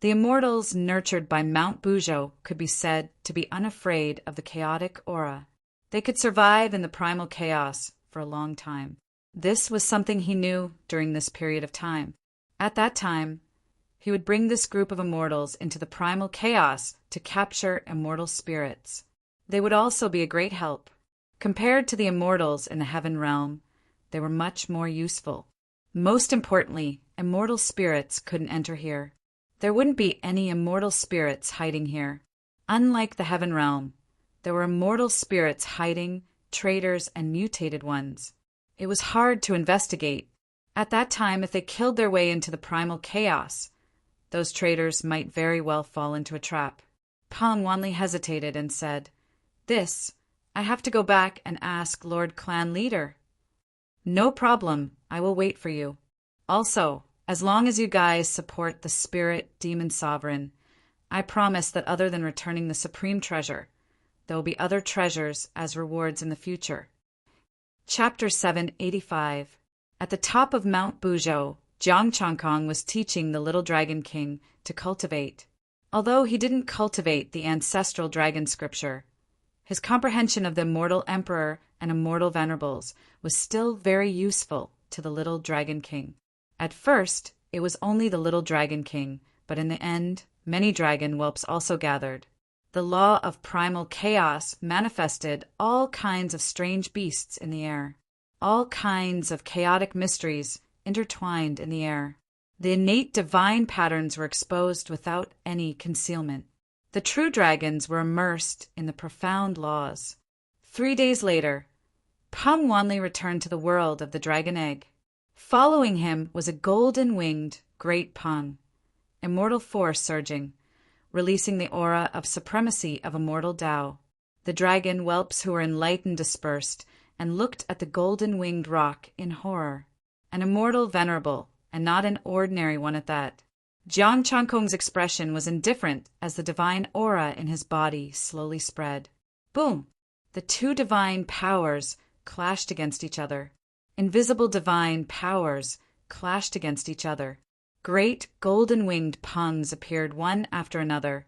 The immortals nurtured by Mount Buzhou could be said to be unafraid of the chaotic aura. They could survive in the primal chaos for a long time. This was something he knew during this period of time. At that time, he would bring this group of immortals into the primal chaos to capture immortal spirits. They would also be a great help. Compared to the immortals in the heaven realm, they were much more useful. Most importantly, immortal spirits couldn't enter here. There wouldn't be any immortal spirits hiding here. Unlike the heaven realm, there were immortal spirits hiding, traitors, and mutated ones. It was hard to investigate. At that time, if they killed their way into the primal chaos, those traitors might very well fall into a trap. Pang Wanli hesitated and said, I have to go back and ask Lord Clan Leader." "No problem. I will wait for you. Also, as long as you guys support the spirit demon sovereign, I promise that other than returning the supreme treasure, there will be other treasures as rewards in the future." Chapter 785. At the top of Mount Buzhou, Jiang Changkong was teaching the little Dragon King to cultivate. Although he didn't cultivate the ancestral dragon scripture, his comprehension of the immortal emperor and immortal venerables was still very useful to the little Dragon King. At first, it was only the little Dragon King, but in the end, many dragon whelps also gathered. The law of primal chaos manifested all kinds of strange beasts in the air. All kinds of chaotic mysteries intertwined in the air. The innate divine patterns were exposed without any concealment. The true dragons were immersed in the profound laws. 3 days later, Peng Wanli returned to the world of the dragon egg. Following him was a golden-winged great Peng, immortal force surging, releasing the aura of supremacy of immortal Tao. The dragon whelps who were enlightened dispersed and looked at the golden-winged rock in horror. An immortal venerable, and not an ordinary one at that. Jiang Changkong's expression was indifferent as the divine aura in his body slowly spread. Boom! The two divine powers clashed against each other. Invisible divine powers clashed against each other. Great golden-winged Pengs appeared one after another,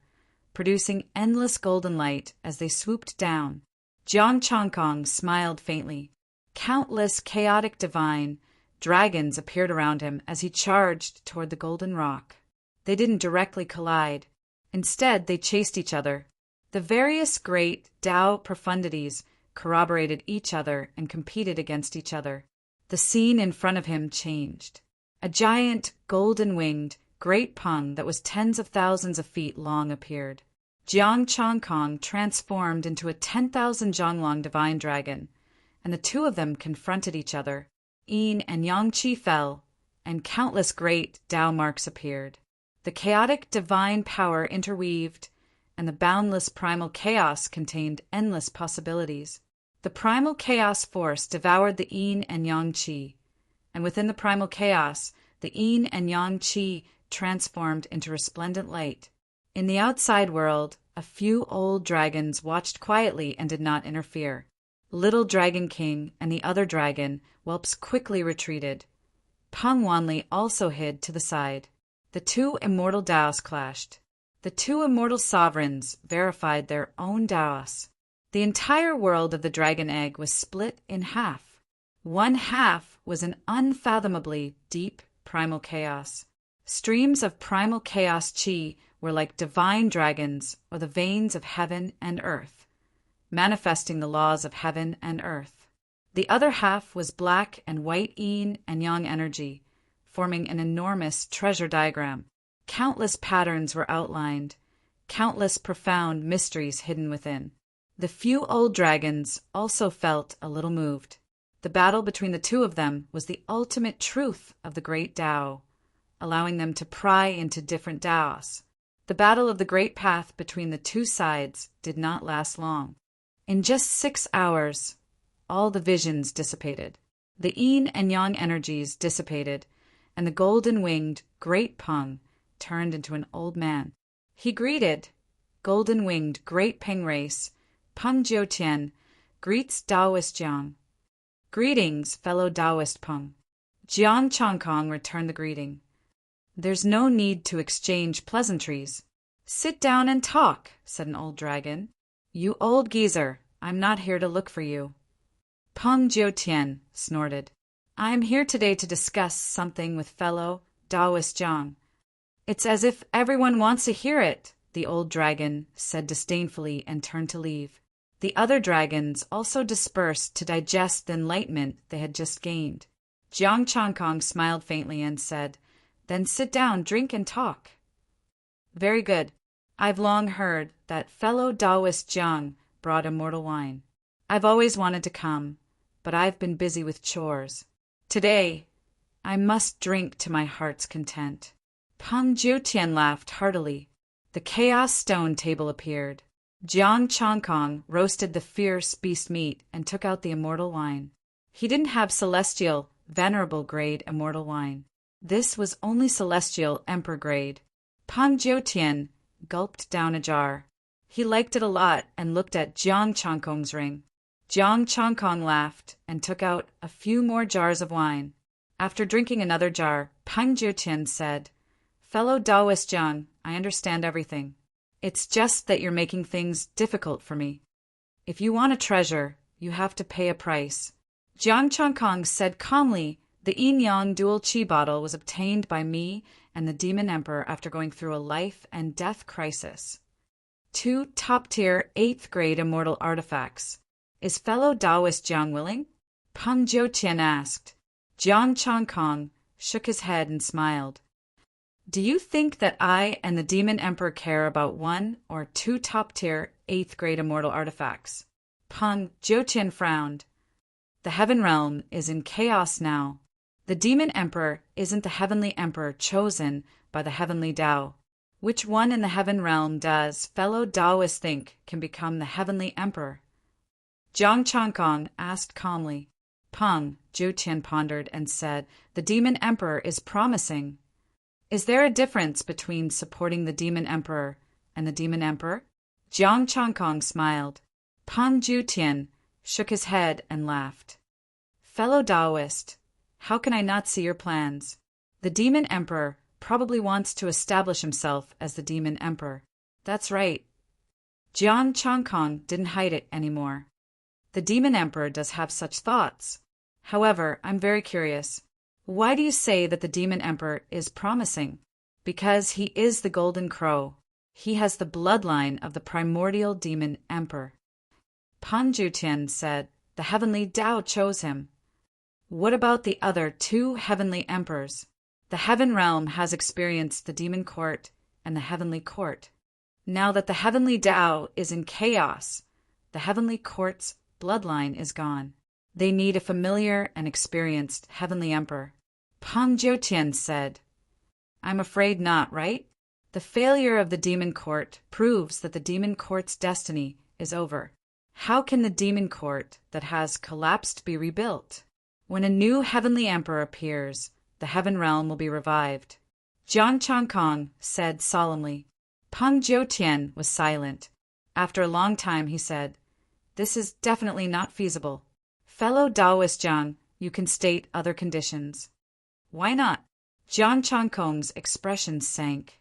producing endless golden light as they swooped down. Jiang Changkong smiled faintly. Countless chaotic divine dragons appeared around him as he charged toward the golden rock. They didn't directly collide. Instead, they chased each other. The various great Tao profundities corroborated each other and competed against each other. The scene in front of him changed. A giant, golden-winged, great Peng that was tens of thousands of feet long appeared. Jiang Changkong transformed into a 10,000 Zhonglong divine dragon, and the two of them confronted each other. Yin and Yang Qi fell, and countless great Tao marks appeared. The chaotic divine power interweaved, and the boundless primal chaos contained endless possibilities. The primal chaos force devoured the Yin and Yang Qi, and within the primal chaos, the Yin and Yang Qi transformed into resplendent light. In the outside world, a few old dragons watched quietly and did not interfere. Little Dragon King and the other dragon, whelps, quickly retreated. Peng Wanli also hid to the side. The two immortal Daos clashed. The two immortal sovereigns verified their own Daos. The entire world of the dragon egg was split in half. One half was an unfathomably deep primal chaos. Streams of primal chaos chi were like divine dragons or the veins of heaven and earth, manifesting the laws of heaven and earth. The other half was black and white yin and yang energy, forming an enormous treasure diagram. Countless patterns were outlined, countless profound mysteries hidden within. The few old dragons also felt a little moved. The battle between the two of them was the ultimate truth of the great Tao, allowing them to pry into different Taos. The battle of the great path between the two sides did not last long. In just 6 hours, all the visions dissipated. The yin and yang energies dissipated, and the golden-winged great Peng turned into an old man. He greeted, golden-winged great Peng race, Peng Jiutian, greets Taoist Jiang. Greetings, fellow Taoist Peng. Jiang Changkong returned the greeting. There's no need to exchange pleasantries. Sit down and talk, said an old dragon. You old geezer, I'm not here to look for you. Peng Jiutian snorted. I'm here today to discuss something with fellow Taoist Jiang. It's as if everyone wants to hear it, the old dragon said disdainfully and turned to leave. The other dragons also dispersed to digest the enlightenment they had just gained. Jiang Changkong smiled faintly and said, Then sit down, drink and talk. Very good. I've long heard that fellow Taoist Jiang brought immortal wine. I've always wanted to come, but I've been busy with chores. Today, I must drink to my heart's content. Peng Jiutian laughed heartily. The chaos stone table appeared. Jiang Changkong roasted the fierce beast meat and took out the immortal wine. He didn't have celestial, venerable grade immortal wine. This was only celestial emperor grade. Peng Jiutian gulped down a jar. He liked it a lot and looked at Jiang Changkong's ring. Jiang Changkong laughed and took out a few more jars of wine. After drinking another jar, Peng Jiutian said, Fellow Taoist Jiang, I understand everything. It's just that you're making things difficult for me. If you want a treasure, you have to pay a price. Jiang Changkong said calmly, the yin-yang dual qi bottle was obtained by me and the demon emperor after going through a life and death crisis. 2 top-tier 8th grade immortal artifacts. Is fellow Taoist Jiang willing? Peng Jiutian asked. Jiang Changkong shook his head and smiled. Do you think that I and the Demon Emperor care about 1 or 2 top-tier 8th-grade immortal artifacts? Peng Jiutian frowned. The Heaven Realm is in chaos now. The Demon Emperor isn't the Heavenly Emperor chosen by the Heavenly Tao. Which one in the Heaven Realm does fellow Taoists think can become the Heavenly Emperor? Zhang Changkong asked calmly. Peng Jiutian pondered and said, The Demon Emperor is promising. Is there a difference between supporting the Demon Emperor and the Demon Emperor? Zhang Changkong smiled. Peng Jiutian shook his head and laughed. Fellow Taoist, how can I not see your plans? The Demon Emperor probably wants to establish himself as the Demon Emperor. That's right. Zhang Changkong didn't hide it anymore. The Demon Emperor does have such thoughts. However, I'm very curious. Why do you say that the Demon Emperor is promising? Because he is the Golden Crow. He has the bloodline of the primordial Demon Emperor. Pan Jiutian said, The Heavenly Tao chose him. What about the other 2 Heavenly Emperors? The Heaven Realm has experienced the Demon Court and the Heavenly Court. Now that the Heavenly Tao is in chaos, the Heavenly Court's bloodline is gone. They need a familiar and experienced Heavenly Emperor. Peng Jiutian said, I'm afraid not, right? The failure of the Demon Court proves that the Demon Court's destiny is over. How can the Demon Court that has collapsed be rebuilt? When a new Heavenly Emperor appears, the Heaven Realm will be revived. Zhang Changkong said solemnly. Peng Jiutian was silent. After a long time, he said, This is definitely not feasible. Fellow Taoist Zhang, you can state other conditions. Why not? Zhang Changkong's expression sank.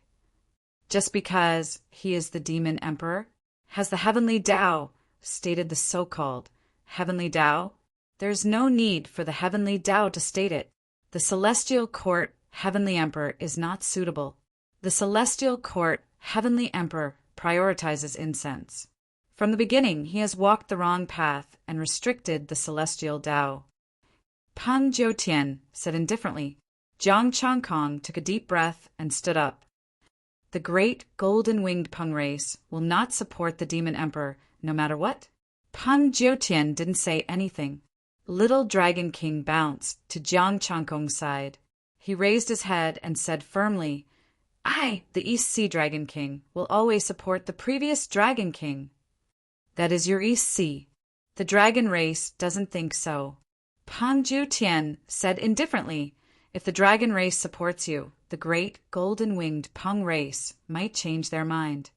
Just because he is the Demon Emperor? Has the Heavenly Tao stated the so-called Heavenly Tao? There's no need for the Heavenly Tao to state it. The Celestial Court Heavenly Emperor is not suitable. The Celestial Court Heavenly Emperor prioritizes incense. From the beginning, he has walked the wrong path and restricted the Celestial Tao. Peng Jiutian said indifferently. Zhang Changkong took a deep breath and stood up. The great golden-winged Peng race will not support the Demon Emperor no matter what. Peng Jiutian didn't say anything. Little Dragon King bounced to Zhang Changkong's side. He raised his head and said firmly, I, the East Sea Dragon King, will always support the previous Dragon King. That is your East Sea. The dragon race doesn't think so. Peng Jiutian said indifferently, If the dragon race supports you, the great golden-winged Peng race might change their mind.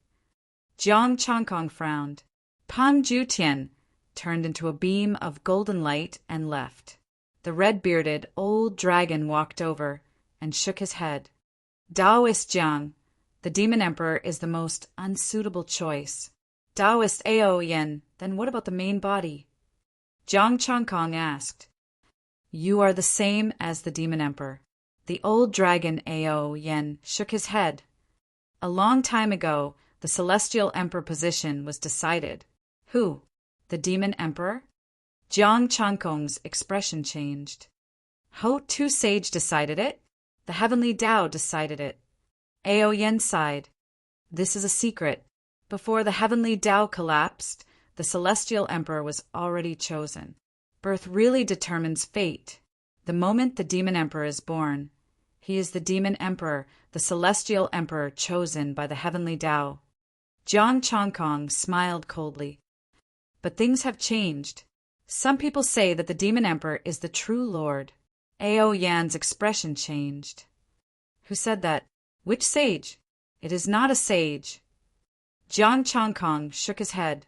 Zhang Changkong frowned. Peng Jiutian turned into a beam of golden light and left. The red-bearded old dragon walked over and shook his head. Taoist Zhang, the Demon Emperor is the most unsuitable choice. Taoist Ao Yen, then what about the main body? Zhang Changkong asked. You are the same as the Demon Emperor. The old dragon Ao Yen shook his head. A long time ago, the Celestial Emperor position was decided. Who? The Demon Emperor? Zhang Changkong's expression changed. Ho Tu Sage decided it. The Heavenly Tao decided it. Ao Yen sighed. This is a secret. Before the Heavenly Tao collapsed, the Celestial Emperor was already chosen. Birth really determines fate. The moment the Demon Emperor is born, he is the Demon Emperor, the Celestial Emperor chosen by the Heavenly Tao. Zhang Changkong smiled coldly. But things have changed. Some people say that the Demon Emperor is the true Lord. Ao Yan's expression changed. Who said that? Which sage? It is not a sage. Zhang Changkong shook his head.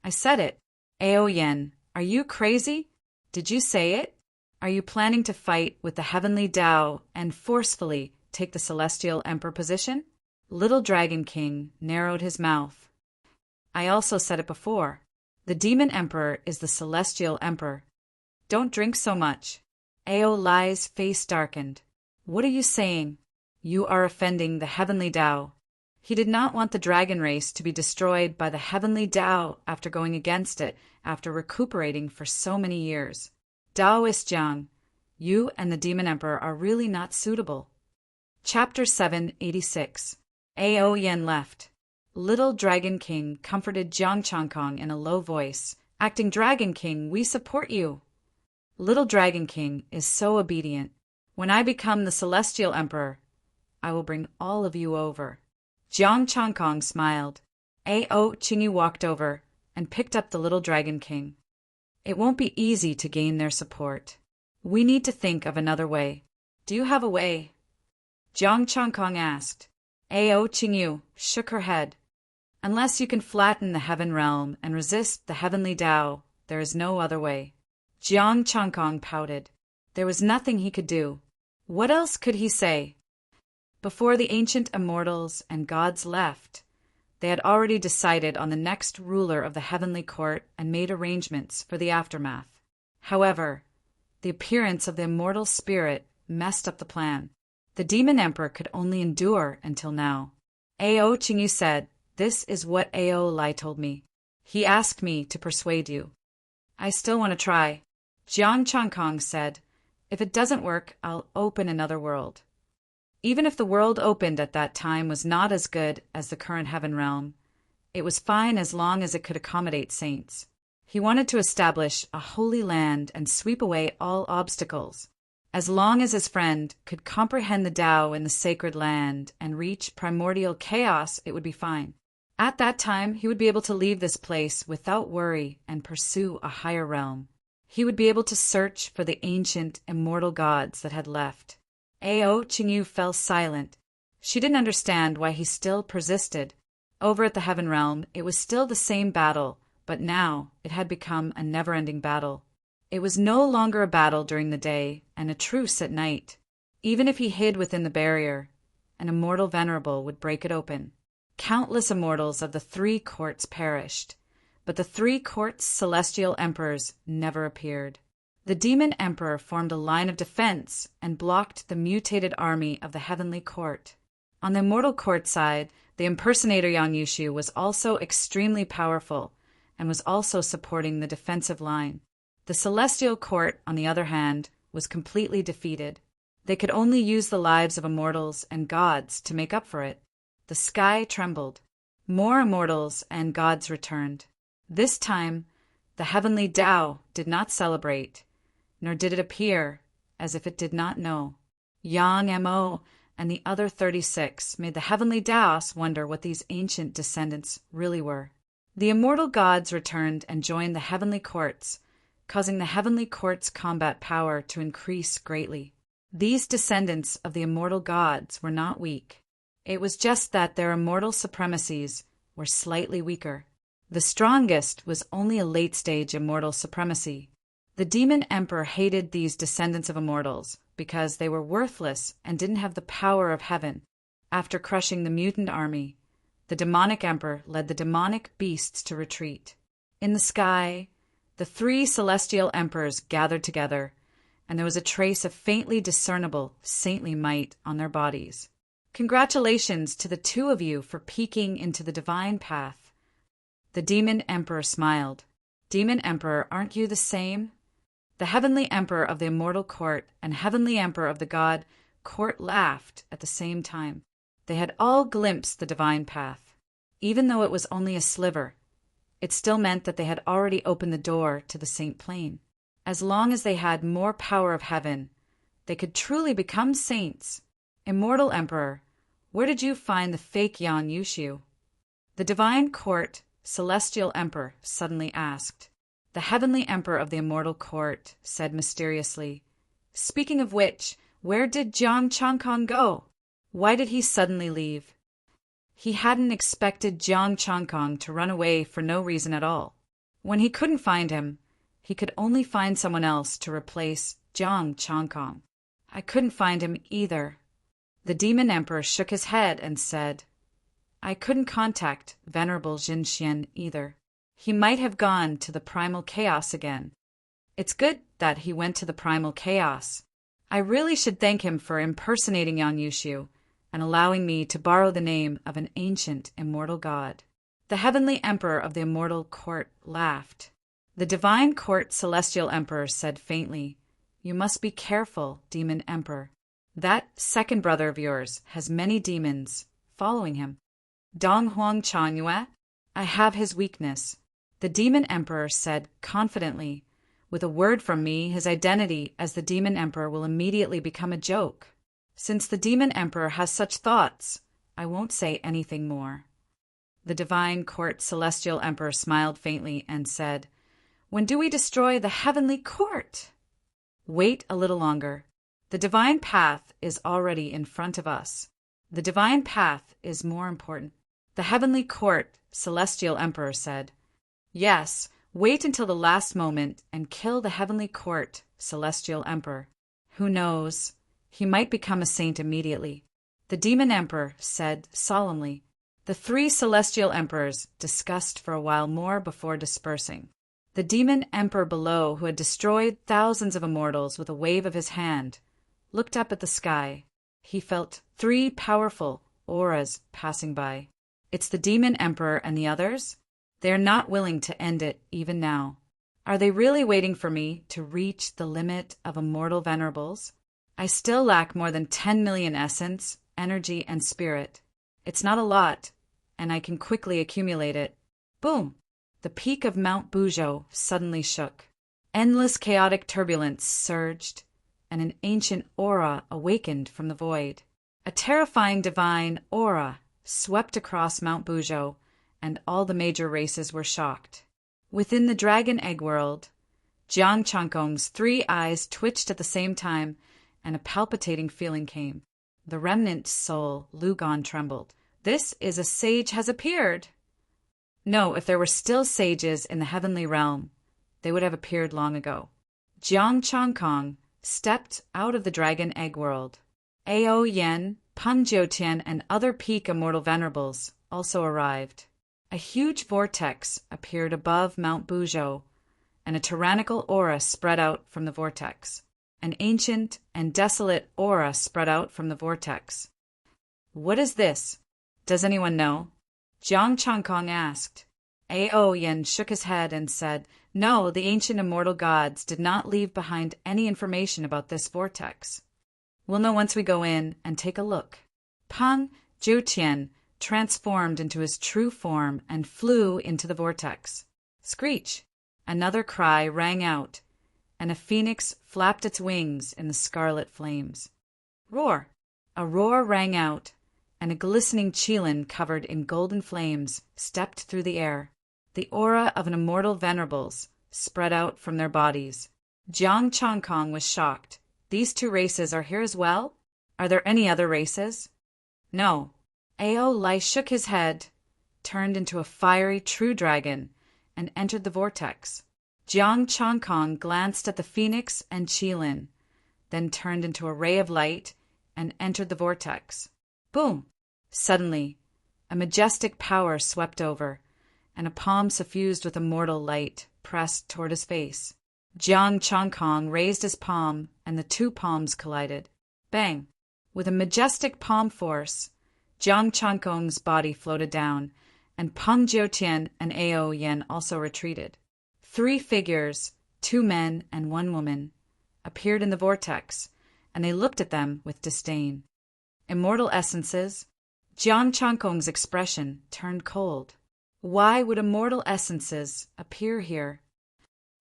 I said it. Ao Yan, are you crazy? Did you say it? Are you planning to fight with the Heavenly Tao and forcefully take the Celestial Emperor position? Little Dragon King narrowed his mouth. I also said it before. The Demon Emperor is the Celestial Emperor. Don't drink so much. Ao Lai's face darkened. What are you saying? You are offending the Heavenly Tao. He did not want the dragon race to be destroyed by the Heavenly Tao after going against it after recuperating for so many years. Taoist Zhang, you and the Demon Emperor are really not suitable. Chapter 786. Ao Yen left. Little Dragon King comforted Jiang Changkong in a low voice. Acting Dragon King, we support you. Little Dragon King is so obedient. When I become the Celestial Emperor, I will bring all of you over. Jiang Changkong smiled. Ao Qingyu walked over and picked up the Little Dragon King. It won't be easy to gain their support. We need to think of another way. Do you have a way? Jiang Changkong asked. Ao Qingyu shook her head. Unless you can flatten the heaven realm and resist the heavenly Tao, there is no other way. Jiang Changkong pouted. There was nothing he could do. What else could he say? Before the ancient immortals and gods left, they had already decided on the next ruler of the heavenly court and made arrangements for the aftermath. However, the appearance of the immortal spirit messed up the plan. The demon emperor could only endure until now. Ao Qingyu said, "This is what Ao Lai told me. He asked me to persuade you." "I still want to try." Jiang Changkong said, "If it doesn't work, I'll open another world." Even if the world opened at that time was not as good as the current heaven realm, it was fine as long as it could accommodate saints. He wanted to establish a holy land and sweep away all obstacles. As long as his friend could comprehend the Tao in the sacred land and reach primordial chaos, it would be fine. At that time, he would be able to leave this place without worry and pursue a higher realm. He would be able to search for the ancient, immortal gods that had left. Ao Qingyu fell silent. She didn't understand why he still persisted. Over at the heaven realm, it was still the same battle, but now it had become a never-ending battle. It was no longer a battle during the day and a truce at night. Even if he hid within the barrier, an immortal venerable would break it open. Countless immortals of the three courts perished, but the three courts' celestial emperors never appeared. The demon emperor formed a line of defense and blocked the mutated army of the heavenly court. On the immortal court side, the impersonator Yang Yushu was also extremely powerful and was also supporting the defensive line. The celestial court, on the other hand, was completely defeated. They could only use the lives of immortals and gods to make up for it. The sky trembled. More immortals and gods returned. This time, the heavenly Tao did not celebrate, nor did it appear as if it did not know. Yang Mo and the other 36 made the heavenly Taos wonder what these ancient descendants really were. The immortal gods returned and joined the heavenly courts, causing the heavenly court's combat power to increase greatly. These descendants of the immortal gods were not weak. It was just that their immortal supremacies were slightly weaker. The strongest was only a late-stage immortal supremacy. The demon emperor hated these descendants of immortals because they were worthless and didn't have the power of heaven. After crushing the mutant army, the demonic emperor led the demonic beasts to retreat. In the sky, the three celestial emperors gathered together, and there was a trace of faintly discernible saintly might on their bodies. Congratulations to the two of you for peeking into the divine path. The demon emperor smiled. Demon emperor, aren't you the same? The heavenly emperor of the immortal court and heavenly emperor of the god court laughed at the same time. They had all glimpsed the divine path. Even though it was only a sliver, it still meant that they had already opened the door to the saint plane. As long as they had more power of heaven, they could truly become saints. Immortal emperor, where did you find the fake Yan Yushu? The divine court celestial emperor suddenly asked. The heavenly emperor of the immortal court said mysteriously, "Speaking of which, where did Jiang Changkong go? Why did he suddenly leave?" He hadn't expected Jiang Changkong to run away for no reason at all. When he couldn't find him, he could only find someone else to replace Jiang Changkong. I couldn't find him either. The demon emperor shook his head and said, I couldn't contact Venerable Jin Xian either. He might have gone to the primal chaos again. It's good that he went to the primal chaos. I really should thank him for impersonating Yang Yushu and allowing me to borrow the name of an ancient immortal god. The heavenly emperor of the immortal court laughed. The divine court celestial emperor said faintly, You must be careful, demon emperor. That second brother of yours has many demons following him. Dong Huang Changyue, I have his weakness. The demon emperor said confidently, with a word from me, his identity as the demon emperor will immediately become a joke. Since the demon emperor has such thoughts, I won't say anything more. The divine court celestial emperor smiled faintly and said, When do we destroy the heavenly court? Wait a little longer. The divine path is already in front of us. The divine path is more important. The heavenly court celestial emperor said, Yes, wait until the last moment and kill the heavenly court celestial emperor. Who knows? He might become a saint immediately. The demon emperor said solemnly. The three celestial emperors discussed for a while more before dispersing. The demon emperor below, who had destroyed thousands of immortals with a wave of his hand, looked up at the sky. He felt 3 powerful auras passing by. It's the demon emperor and the others? They are not willing to end it even now. Are they really waiting for me to reach the limit of immortal venerables? I still lack more than 10 million essence, energy, and spirit. It's not a lot, and I can quickly accumulate it. Boom! The peak of Mount Buzhou suddenly shook. Endless chaotic turbulence surged, and an ancient aura awakened from the void. A terrifying divine aura swept across Mount Buzhou, and all the major races were shocked. Within the dragon egg world, Jiang Changkong's 3 eyes twitched at the same time, and a palpitating feeling came. The remnant soul, Lugon, trembled. This is a sage has appeared. No, if there were still sages in the heavenly realm, they would have appeared long ago. Jiang Changkong stepped out of the dragon egg world. Ao Yen, Peng Jiutian, and other peak immortal venerables also arrived. A huge vortex appeared above Mount Buzhou, and a tyrannical aura spread out from the vortex. An ancient and desolate aura spread out from the vortex. What is this? Does anyone know? Jiang Changkong asked. Ao Yen shook his head and said, No, the ancient immortal gods did not leave behind any information about this vortex. We'll know once we go in and take a look. Peng Jiutian transformed into his true form and flew into the vortex. Screech! Another cry rang out, and a phoenix flapped its wings in the scarlet flames. Roar! A roar rang out, and a glistening qilin covered in golden flames stepped through the air. The aura of an immortal venerables spread out from their bodies. Jiang Changkong was shocked. These 2 races are here as well? Are there any other races? No. Ao Lai shook his head, turned into a fiery true dragon, and entered the vortex. Jiang Changkong glanced at the phoenix and qilin, then turned into a ray of light and entered the vortex. Boom! Suddenly, a majestic power swept over, and a palm suffused with immortal light pressed toward his face. Jiang Changkong raised his palm, and the 2 palms collided. Bang! With a majestic palm force, Jiang Changkong's body floated down, and Peng Jiutian and Ao Yen also retreated. 3 figures, 2 men and 1 woman, appeared in the vortex, and they looked at them with disdain. Immortal essences. Jiang Changkong's expression turned cold. Why would immortal essences appear here?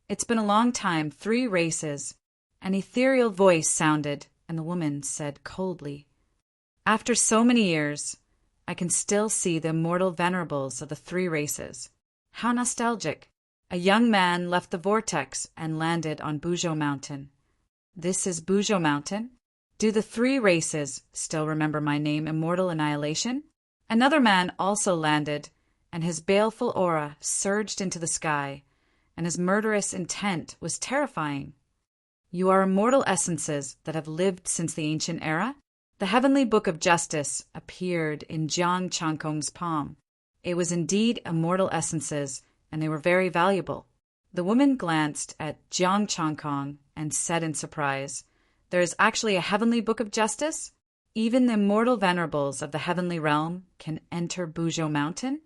It's been a long time, 3 races. An ethereal voice sounded, and the woman said coldly, After so many years, I can still see the immortal venerables of the 3 races. How nostalgic. A young man left the vortex and landed on Buzhou Mountain. This is Buzhou Mountain? Do the 3 races still remember my name, Immortal Annihilation? Another man also landed, and his baleful aura surged into the sky, and his murderous intent was terrifying. You are immortal essences that have lived since the ancient era? The heavenly book of justice appeared in Jiang Changkong's palm. It was indeed immortal essences, and they were very valuable. The woman glanced at Jiang Changkong and said in surprise, There is actually a heavenly book of justice? Even the immortal venerables of the heavenly realm can enter Buzhou Mountain?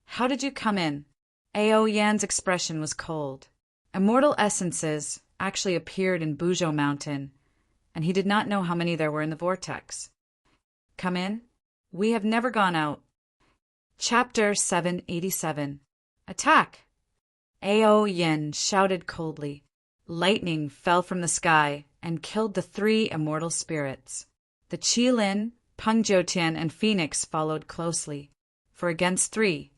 How did you come in? Ao Yan's expression was cold. Immortal essences actually appeared in Buzhou Mountain, and he did not know how many there were in the vortex. Come in. We have never gone out. Chapter 787. Attack! Ao Yin shouted coldly. Lightning fell from the sky and killed the 3 immortal spirits. The Qilin, Peng Jiutian, and Phoenix followed closely. For against 3,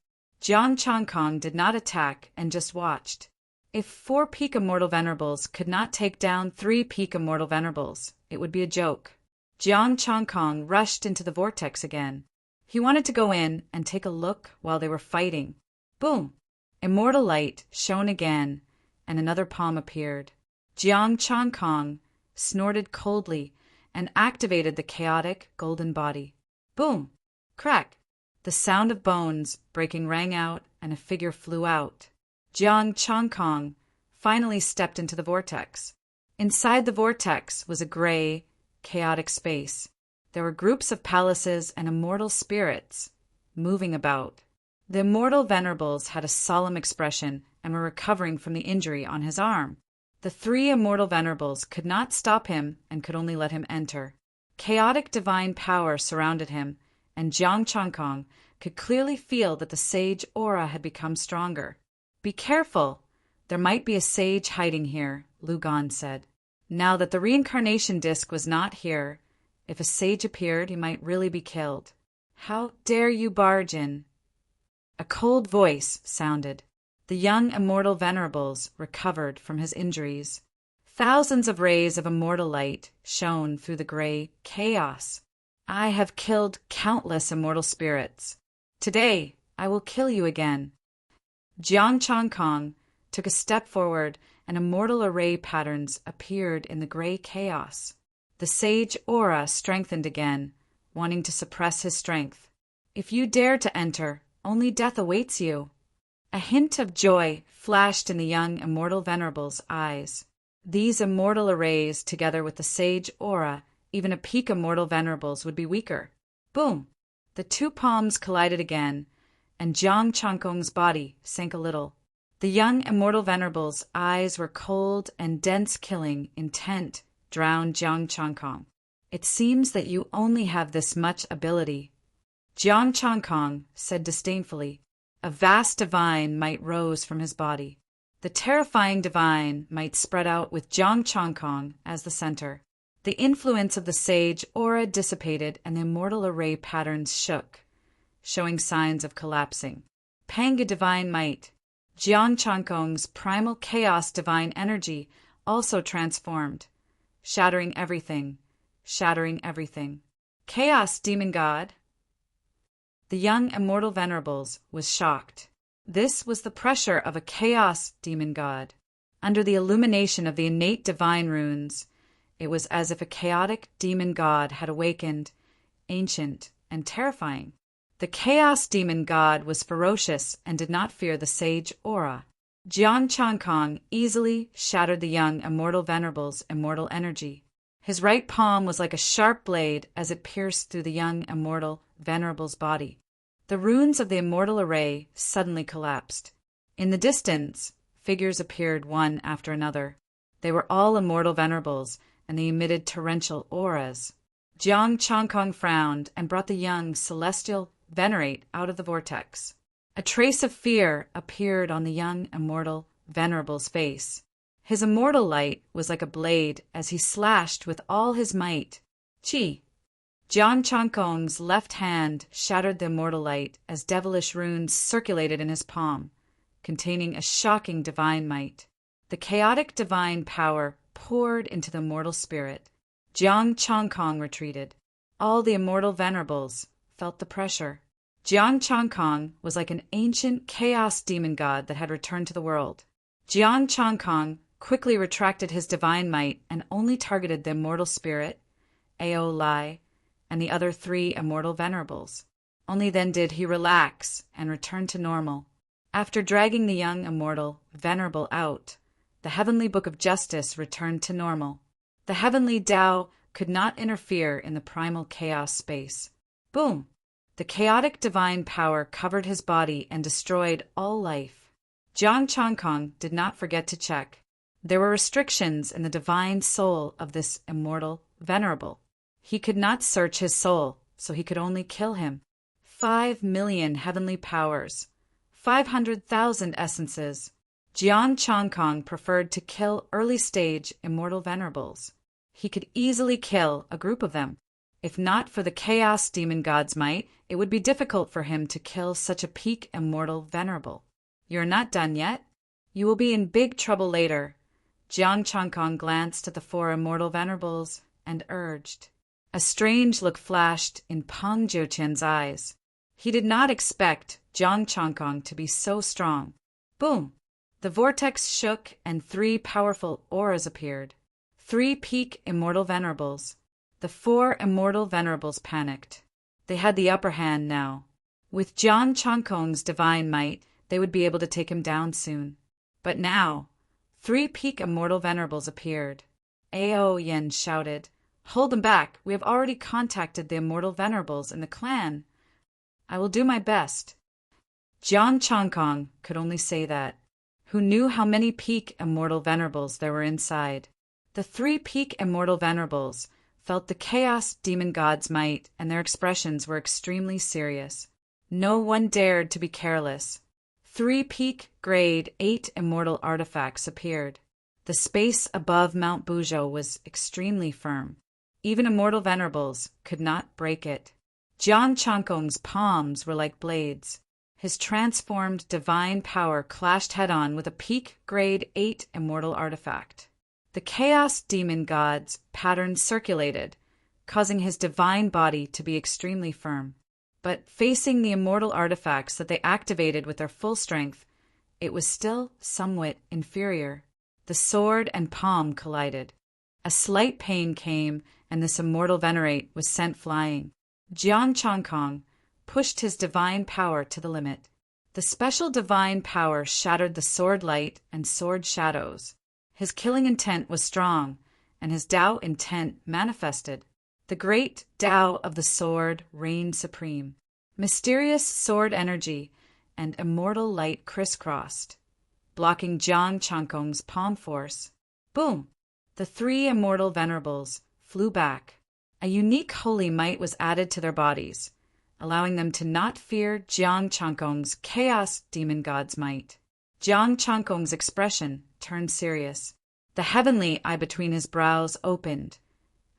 Jiang Changkong did not attack and just watched. If 4 peak immortal venerables could not take down 3 peak immortal venerables, it would be a joke. Jiang Changkong rushed into the vortex again. He wanted to go in and take a look while they were fighting. Boom! Immortal light shone again, and another palm appeared. Jiang Changkong snorted coldly and activated the chaotic golden body. Boom! Crack! The sound of bones breaking rang out, and a figure flew out. Jiang Changkong finally stepped into the vortex. Inside the vortex was a gray, chaotic space. There were groups of palaces and immortal spirits moving about. The immortal venerables had a solemn expression and were recovering from the injury on his arm. The 3 immortal venerables could not stop him and could only let him enter. Chaotic divine power surrounded him, and Jiang Changkong could clearly feel that the sage aura had become stronger. Be careful. There might be a sage hiding here, Lu Gan said. Now that the reincarnation disc was not here, if a sage appeared, he might really be killed. How dare you barge in? A cold voice sounded. The young immortal venerables recovered from his injuries. Thousands of rays of immortal light shone through the gray chaos. I have killed countless immortal spirits. Today, I will kill you again. Jiang Changkong took a step forward, and immortal array patterns appeared in the gray chaos. The sage aura strengthened again, wanting to suppress his strength. If you dare to enter, only death awaits you. A hint of joy flashed in the young immortal venerable's eyes. These immortal arrays, together with the sage aura, even a peak immortal venerables would be weaker. Boom! The 2 palms collided again, and Jiang Changkong's body sank a little. The young immortal venerable's eyes were cold and dense, killing intent drowned Jiang Changkong. It seems that you only have this much ability. Jiang Changkong said disdainfully. A vast divine might rose from his body. The terrifying divine might spread out with Jiang Changkong as the center. The influence of the sage aura dissipated and the immortal array patterns shook, showing signs of collapsing. Panga divine might. Jiang Changkong's primal chaos divine energy also transformed, shattering everything, shattering everything. Chaos demon god. The young immortal venerables was shocked. This was the pressure of a chaos demon god. Under the illumination of the innate divine runes, it was as if a chaotic demon god had awakened, ancient and terrifying. The chaos demon god was ferocious and did not fear the sage aura. Jiang Changkong easily shattered the young immortal venerable's immortal energy. His right palm was like a sharp blade as it pierced through the young immortal venerable's body. The runes of the immortal array suddenly collapsed. In the distance, figures appeared one after another. They were all immortal venerables, and they emitted torrential auras. Jiang Changkong frowned and brought the young celestial venerate out of the vortex. A trace of fear appeared on the young immortal venerable's face. His immortal light was like a blade as he slashed with all his might. Chi! Jiang Changkong's left hand shattered the immortal light as devilish runes circulated in his palm, containing a shocking divine might. The chaotic divine power poured into the immortal spirit. Jiang Changkong retreated. All the immortal venerables felt the pressure. Jiang Changkong was like an ancient chaos demon god that had returned to the world. Jiang Changkong quickly retracted his divine might and only targeted the immortal spirit, Ao Lai, and the other 3 immortal venerables. Only then did he relax and return to normal. After dragging the young immortal venerable out, the heavenly book of justice returned to normal. The heavenly Tao could not interfere in the primal chaos space. Boom! The chaotic divine power covered his body and destroyed all life. Jiang Changkong did not forget to check. There were restrictions in the divine soul of this immortal venerable. He could not search his soul, so he could only kill him. 5,000,000 heavenly powers, 500,000 essences. Jiang Changkong preferred to kill early-stage immortal venerables. He could easily kill a group of them. If not for the chaos demon god's might, it would be difficult for him to kill such a peak immortal venerable. You're not done yet? You will be in big trouble later. Jiang Changkong glanced at the 4 immortal venerables and urged. A strange look flashed in Peng Jiutian's eyes. He did not expect Jiang Changkong to be so strong. Boom! The vortex shook and 3 powerful auras appeared. 3 peak immortal venerables. The 4 immortal venerables panicked. They had the upper hand now. With Jiang Changkong's divine might, they would be able to take him down soon. But now, 3 peak immortal venerables appeared. Ao Yen shouted, "Hold them back! We have already contacted the immortal venerables in the clan. I will do my best." Jiang Changkong could only say that. Who knew how many peak immortal venerables there were inside? The 3 peak immortal venerables felt the chaos demon god's might, and their expressions were extremely serious. No one dared to be careless. 3 peak grade 8 immortal artifacts appeared. The space above Mount Buzhou was extremely firm. Even immortal venerables could not break it. Jiang Changkong's palms were like blades. His transformed divine power clashed head-on with a peak grade 8 immortal artifact. The chaos demon god's pattern circulated, causing his divine body to be extremely firm. But facing the immortal artifacts that they activated with their full strength, it was still somewhat inferior. The sword and palm collided. A slight pain came, and this immortal venerate was sent flying. Jiang Changkong pushed his divine power to the limit. The special divine power shattered the sword light and sword shadows. His killing intent was strong, and his Tao intent manifested. The great Tao of the sword reigned supreme. Mysterious sword energy and immortal light crisscrossed, blocking Jiang Changkong's palm force. Boom! The 3 immortal venerables flew back. A unique holy might was added to their bodies, allowing them to not fear Jiang Changkong's chaos demon god's might. Jiang Changkong's expression turned serious. The heavenly eye between his brows opened,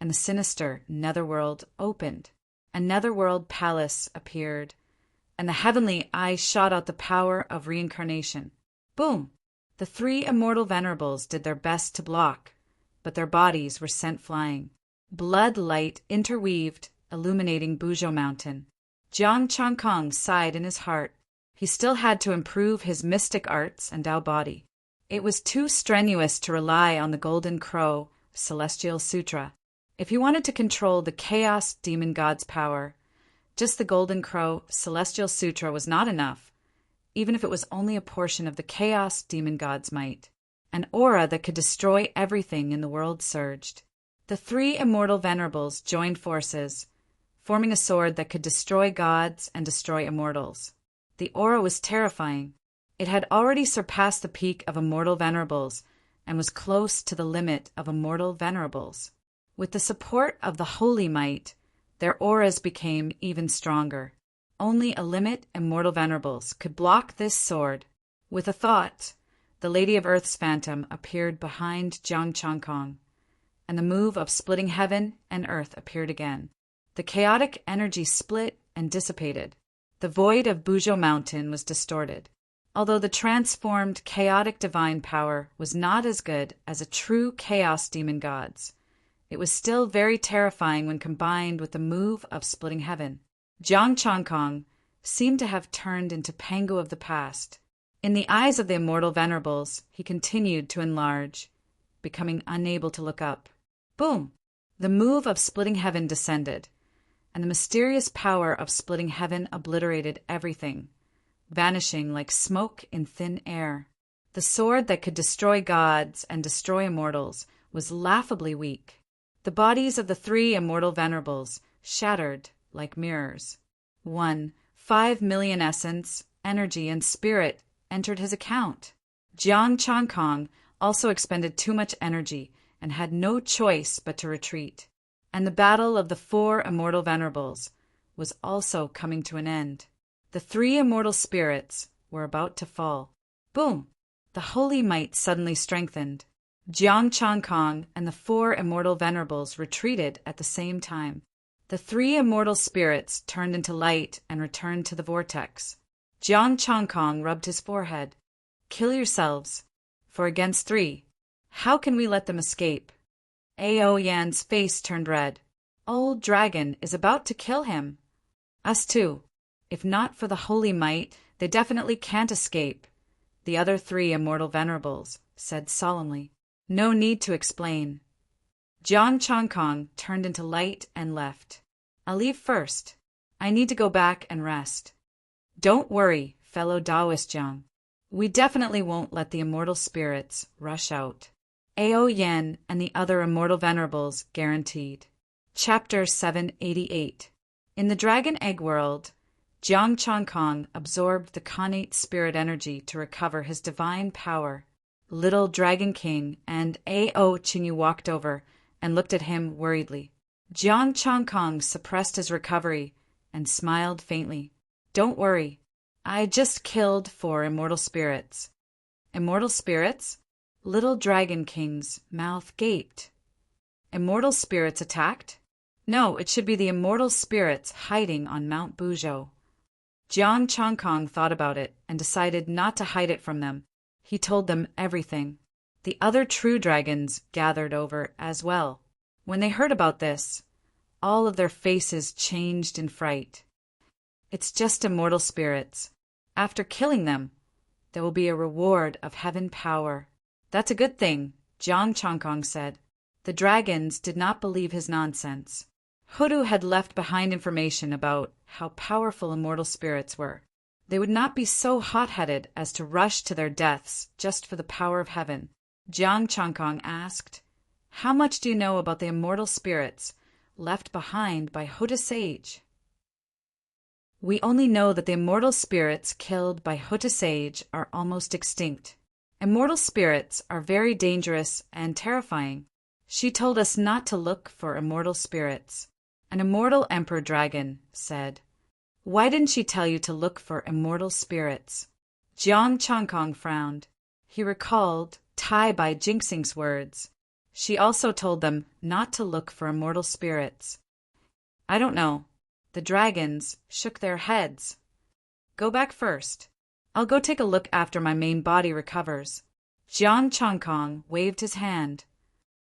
and the sinister netherworld opened. A netherworld palace appeared, and the heavenly eye shot out the power of reincarnation. Boom! The 3 immortal venerables did their best to block, but their bodies were sent flying. Blood light interweaved, illuminating Buzhou Mountain. Jiang Changkong sighed in his heart. He still had to improve his mystic arts and Tao body. It was too strenuous to rely on the Golden Crow Celestial Sutra. If he wanted to control the chaos demon god's power, just the Golden Crow Celestial Sutra was not enough, even if it was only a portion of the chaos demon god's might. An aura that could destroy everything in the world surged. The 3 immortal venerables joined forces, forming a sword that could destroy gods and destroy immortals. The aura was terrifying. It had already surpassed the peak of immortal venerables and was close to the limit of immortal venerables. With the support of the holy might, their auras became even stronger. Only a limit immortal venerables could block this sword. With a thought, the Lady of Earth's phantom appeared behind Jiang Changkong, and the move of splitting heaven and earth appeared again. The chaotic energy split and dissipated. The void of Buzhou Mountain was distorted. Although the transformed chaotic divine power was not as good as a true chaos demon god's, it was still very terrifying when combined with the move of splitting heaven. Jiang Changkong seemed to have turned into Pangu of the past. In the eyes of the immortal venerables, he continued to enlarge, becoming unable to look up. Boom! The move of splitting heaven descended, and the mysterious power of splitting heaven obliterated everything, vanishing like smoke in thin air. The sword that could destroy gods and destroy immortals was laughably weak. The bodies of the 3 immortal venerables shattered like mirrors. 5,000,000 essence, energy, and spirit entered his account. Jiang Changkong also expended too much energy and had no choice but to retreat. And the battle of the 4 immortal venerables was also coming to an end. The 3 immortal spirits were about to fall. Boom! The holy might suddenly strengthened. Jiang Changkong and the 4 immortal venerables retreated at the same time. The 3 immortal spirits turned into light and returned to the vortex. Jiang Changkong rubbed his forehead. Kill yourselves, for against 3, how can we let them escape? Ao Yan's face turned red. Old Dragon is about to kill him. Us too. If not for the holy might, they definitely can't escape, the other 3 immortal venerables said solemnly. No need to explain. Jiang Changkong turned into light and left. I'll leave first. I need to go back and rest. Don't worry, fellow Taoist Jiang. We definitely won't let the immortal spirits rush out. Ao Yan and the other immortal venerables guaranteed. Chapter 788. In the Dragon Egg World, Jiang Changkong absorbed the connate spirit energy to recover his divine power. Little Dragon King and Ao Qingyu walked over and looked at him worriedly. Jiang Changkong suppressed his recovery and smiled faintly. Don't worry, I just killed 4 immortal spirits. Immortal spirits? Little Dragon King's mouth gaped. Immortal spirits attacked? No, it should be the immortal spirits hiding on Mount Buzhou. Jiang Changkong thought about it and decided not to hide it from them. He told them everything. The other true dragons gathered over as well. When they heard about this, all of their faces changed in fright. It's just immortal spirits. After killing them, there will be a reward of heaven power. That's a good thing, Jiang Changkong said. The dragons did not believe his nonsense. Hoodoo had left behind information about how powerful immortal spirits were. They would not be so hot-headed as to rush to their deaths just for the power of heaven. Jiang Changkong asked, How much do you know about the immortal spirits left behind by Hoodoo Sage? We only know that the immortal spirits killed by Hoodoo Sage are almost extinct. Immortal spirits are very dangerous and terrifying. She told us not to look for immortal spirits. An immortal emperor dragon said, Why didn't she tell you to look for immortal spirits? Jiang Changkong frowned. He recalled Tai Bai Jinxing's words. She also told them not to look for immortal spirits. I don't know. The dragons shook their heads. Go back first. I'll go take a look after my main body recovers. Jiang Changkong waved his hand.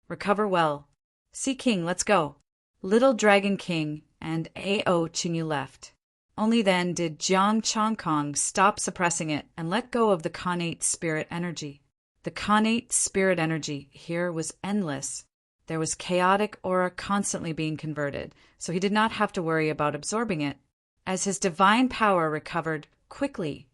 Recover well. Sea King, let's go. Little Dragon King and Ao Qingyu left. Only then did Jiang Changkong stop suppressing it and let go of the connate spirit energy. The connate spirit energy here was endless. There was chaotic aura constantly being converted, so he did not have to worry about absorbing it. As his divine power recovered quickly,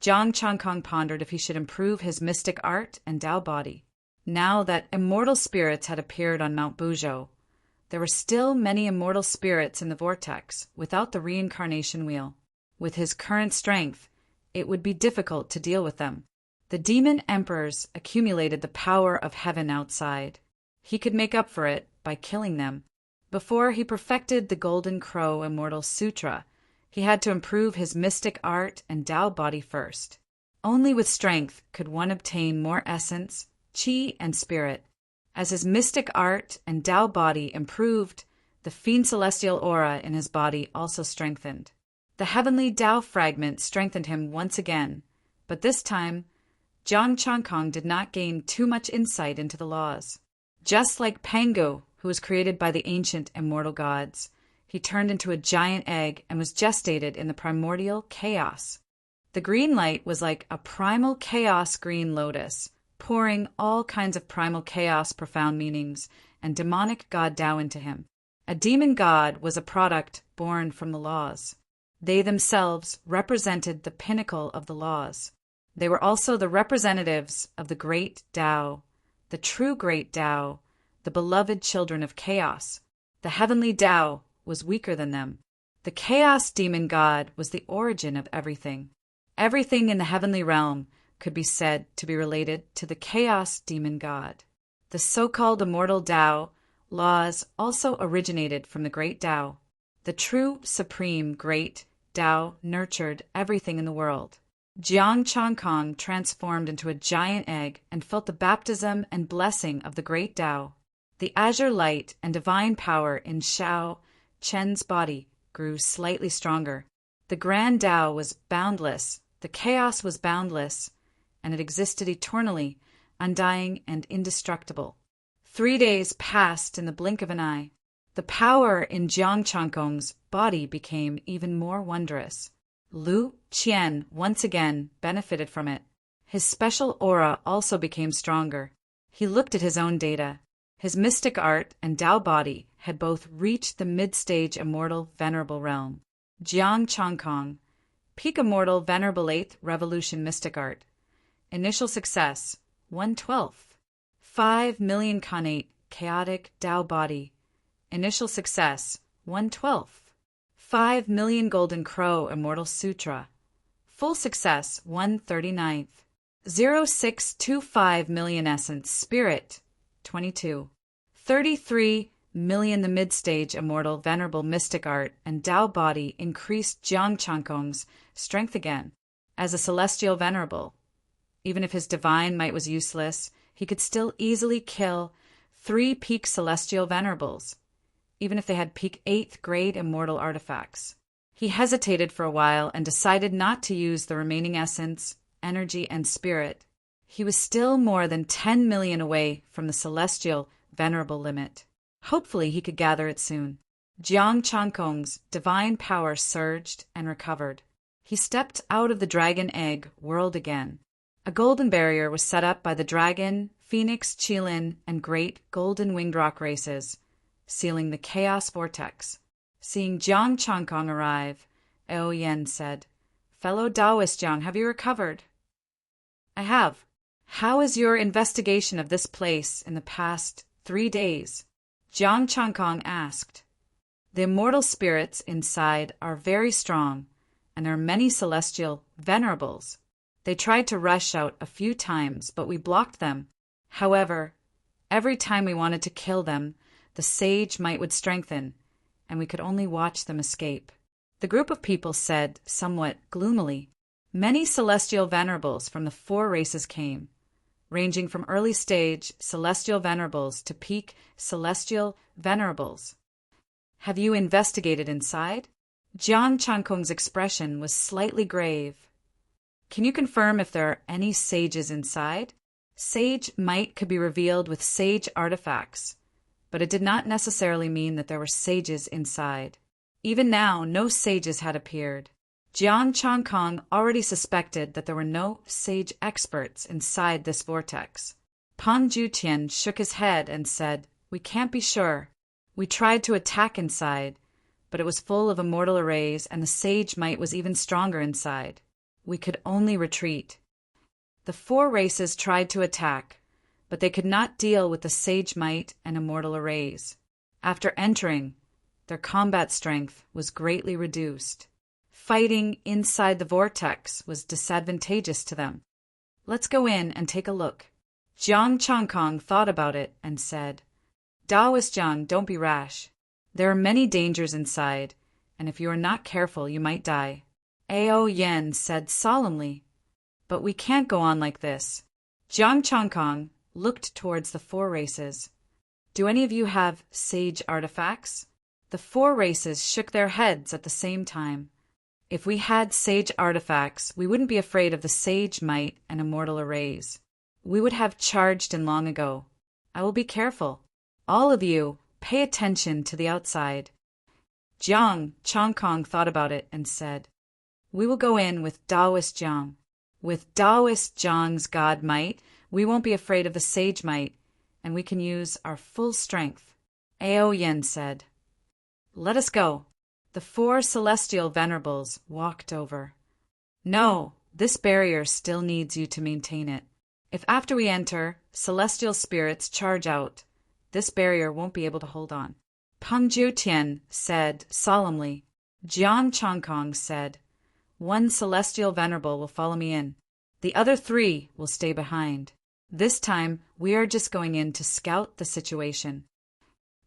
Jiang Changkong pondered if he should improve his mystic art and Tao body. Now that immortal spirits had appeared on Mount Buzhou, there were still many immortal spirits in the vortex without the reincarnation wheel. With his current strength, it would be difficult to deal with them. The demon emperors accumulated the power of heaven outside. He could make up for it by killing them. Before he perfected the Golden Crow Immortal Sutra, he had to improve his mystic art and Tao body first. Only with strength could one obtain more essence, qi, and spirit. As his mystic art and Tao body improved, the fiend celestial aura in his body also strengthened. The heavenly Tao fragment strengthened him once again, but this time, Jiang Changkong did not gain too much insight into the laws. Just like Pangu, who was created by the ancient immortal gods, he turned into a giant egg and was gestated in the primordial chaos. The green light was like a primal chaos green lotus, pouring all kinds of primal chaos profound meanings and demonic god Tao into him. A demon god was a product born from the laws. They themselves represented the pinnacle of the laws. They were also the representatives of the great Tao, the true great Tao, the beloved children of chaos. The heavenly Tao was weaker than them. The chaos demon god was the origin of everything. Everything in the heavenly realm could be said to be related to the chaos demon god. The so-called immortal Tao laws also originated from the great Tao. The true, supreme, great Tao nurtured everything in the world. Jiang Changkong transformed into a giant egg and felt the baptism and blessing of the great Tao. The azure light and divine power in Xiao Chen's body grew slightly stronger. The grand Tao was boundless, the chaos was boundless, and it existed eternally, undying and indestructible. 3 days passed in the blink of an eye. The power in Jiang Changkong's body became even more wondrous. Lu Qian once again benefited from it. His special aura also became stronger. He looked at his own data. His mystic art and Tao body had both reached the mid-stage immortal venerable realm. Jiang Changkong, peak immortal venerable 8th revolution mystic art. Initial success, 1/12. 5 million connate chaotic Tao body. Initial success, 1/12. 5 million golden crow immortal sutra. Full success, 1/39. 0625 million essence spirit, 22. 33 million the mid-stage immortal venerable mystic art and Tao body increased Jiang Changkong's strength again. As a celestial venerable, even if his divine might was useless, he could still easily kill 3 peak celestial venerables, even if they had peak 8th grade immortal artifacts. He hesitated for a while and decided not to use the remaining essence, energy, and spirit. He was still more than 10 million away from the celestial venerable limit. Hopefully he could gather it soon. Jiang Changkong's divine power surged and recovered. He stepped out of the dragon egg world again. A golden barrier was set up by the dragon, phoenix, qilin, and great golden winged rock races, sealing the chaos vortex. Seeing Jiang Changkong arrive, Eo Yen said, "Fellow Taoist Jiang, have you recovered?" "I have. How is your investigation of this place in the past 3 days?" Jiang Changkong asked. "The immortal spirits inside are very strong, and there are many celestial venerables. They tried to rush out a few times, but we blocked them. However, every time we wanted to kill them, the sage might would strengthen, and we could only watch them escape." The group of people said, somewhat gloomily, "Many celestial venerables from the 4 races came, ranging from early stage celestial venerables to peak celestial venerables. Have you investigated inside?" Jiang Changkong's expression was slightly grave. "Can you confirm if there are any sages inside?" Sage might could be revealed with sage artifacts, but it did not necessarily mean that there were sages inside. Even now, no sages had appeared. Jiang Changkong already suspected that there were no sage experts inside this vortex. Pan Jutian shook his head and said, "We can't be sure. We tried to attack inside, but it was full of immortal arrays and the sage might was even stronger inside. We could only retreat." The 4 races tried to attack, but they could not deal with the sage might and immortal arrays. After entering, their combat strength was greatly reduced. Fighting inside the vortex was disadvantageous to them. "Let's go in and take a look." Jiang Changkong thought about it and said, "Taoist Jiang, don't be rash. There are many dangers inside, and if you are not careful, you might die." Eo Yen said solemnly, "But we can't go on like this." Jiang Changkong looked towards the 4 races. "Do any of you have sage artifacts?" The 4 races shook their heads at the same time. "If we had sage artifacts, we wouldn't be afraid of the sage might and immortal arrays. We would have charged in long ago. I will be careful. All of you, pay attention to the outside." Jiang Changkong thought about it and said, "We will go in with Taoist Jiang. With Taoist Jiang's god might, we won't be afraid of the sage might, and we can use our full strength." Eo Yen said, "Let us go." The 4 celestial venerables walked over. "No, this barrier still needs you to maintain it. If after we enter, celestial spirits charge out, this barrier won't be able to hold on." Peng Jiutian said solemnly. Jiang Changkong said, "One celestial venerable will follow me in." The other 3 will stay behind. This time, we are just going in to scout the situation."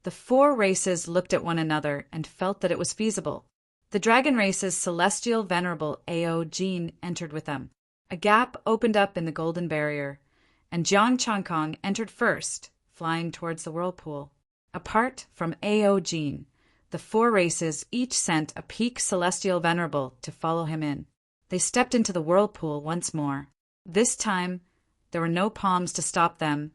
The 4 races looked at one another and felt that it was feasible. The dragon race's celestial venerable Ao Jin entered with them. A gap opened up in the golden barrier, and Jiang Changkong entered first, flying towards the whirlpool. Apart from Ao Jin, the 4 races each sent a peak celestial venerable to follow him in. They stepped into the whirlpool once more. This time, there were no palms to stop them,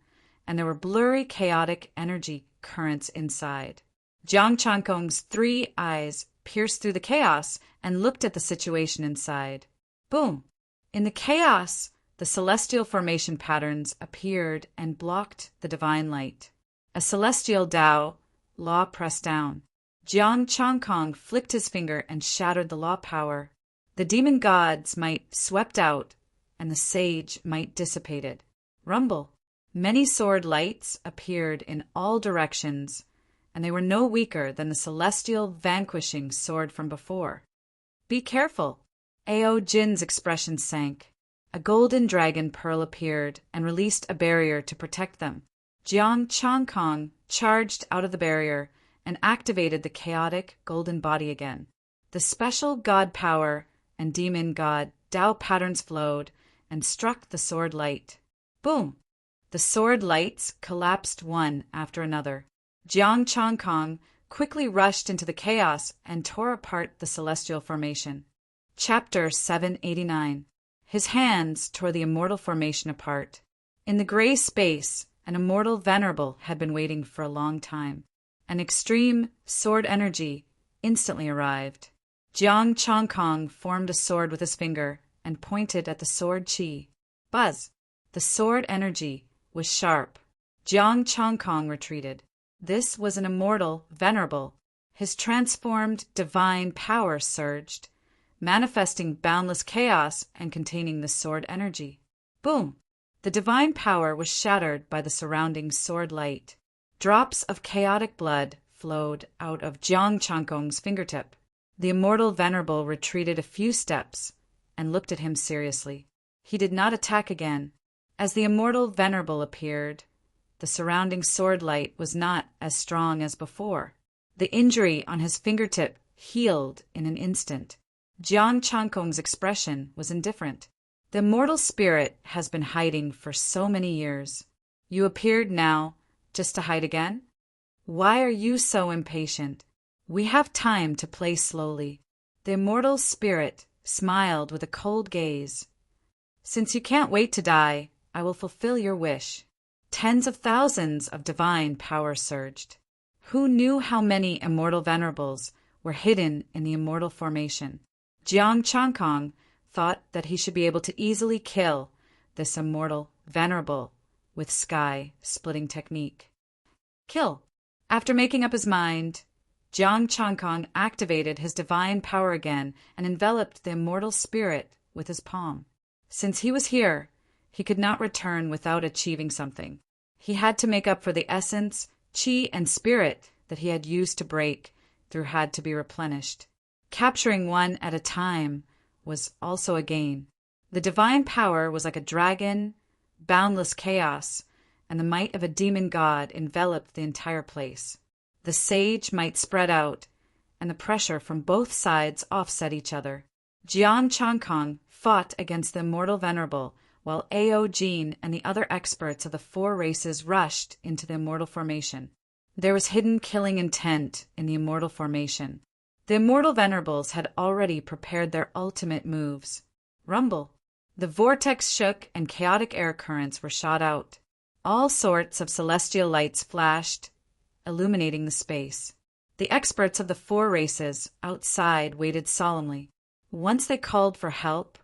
and there were blurry, chaotic energy currents inside. Jiang Changkong's 3 eyes pierced through the chaos and looked at the situation inside. Boom! In the chaos, the celestial formation patterns appeared and blocked the divine light. A celestial Tao law pressed down. Jiang Changkong flicked his finger and shattered the law power. The demon god's might swept out, and the sage might dissipated. Rumble. Many sword lights appeared in all directions, and they were no weaker than the celestial vanquishing sword from before. "Be careful." Ao Jin's expression sank. A golden dragon pearl appeared and released a barrier to protect them. Jiang Changkong charged out of the barrier and activated the chaotic golden body again. The special god power and demon god Tao patterns flowed and struck the sword light. Boom! The sword lights collapsed one after another. Jiang Changkong quickly rushed into the chaos and tore apart the celestial formation. Chapter 789. His hands tore the immortal formation apart. In the gray space, an immortal venerable had been waiting for a long time. An extreme sword energy instantly arrived. Jiang Changkong formed a sword with his finger and pointed at the sword chi. Buzz! The sword energy was sharp. Jiang Changkong retreated. This was an immortal venerable. His transformed divine power surged, manifesting boundless chaos and containing the sword energy. Boom! The divine power was shattered by the surrounding sword light. Drops of chaotic blood flowed out of Jiang Changkong's fingertip. The immortal venerable retreated a few steps and looked at him seriously. He did not attack again. As the immortal venerable appeared, the surrounding sword light was not as strong as before. The injury on his fingertip healed in an instant. Jiang Changkong's expression was indifferent. The immortal spirit has been hiding for so many years. You appeared now just to hide again? Why are you so impatient? We have time to play slowly. The immortal spirit smiled with a cold gaze. Since you can't wait to die, I will fulfill your wish. Tens of thousands of divine power surged. Who knew how many immortal venerables were hidden in the immortal formation? Jiang Changkong thought that he should be able to easily kill this immortal venerable with sky-splitting technique. Kill. After making up his mind, Jiang Changkong activated his divine power again and enveloped the immortal spirit with his palm. Since he was here, he could not return without achieving something. He had to make up for the essence, chi, and spirit that he had used to break through had to be replenished. Capturing one at a time was also a gain. The divine power was like a dragon, boundless chaos, and the might of a demon god enveloped the entire place. The sage might spread out, and the pressure from both sides offset each other. Jiang Changkong fought against the immortal venerable, while Ao Jin and the other experts of the 4 races rushed into the immortal formation. There was hidden killing intent in the immortal formation. The immortal venerables had already prepared their ultimate moves. Rumble. The vortex shook and chaotic air currents were shot out. All sorts of celestial lights flashed, illuminating the space. The experts of the 4 races outside waited solemnly. Once they called for help,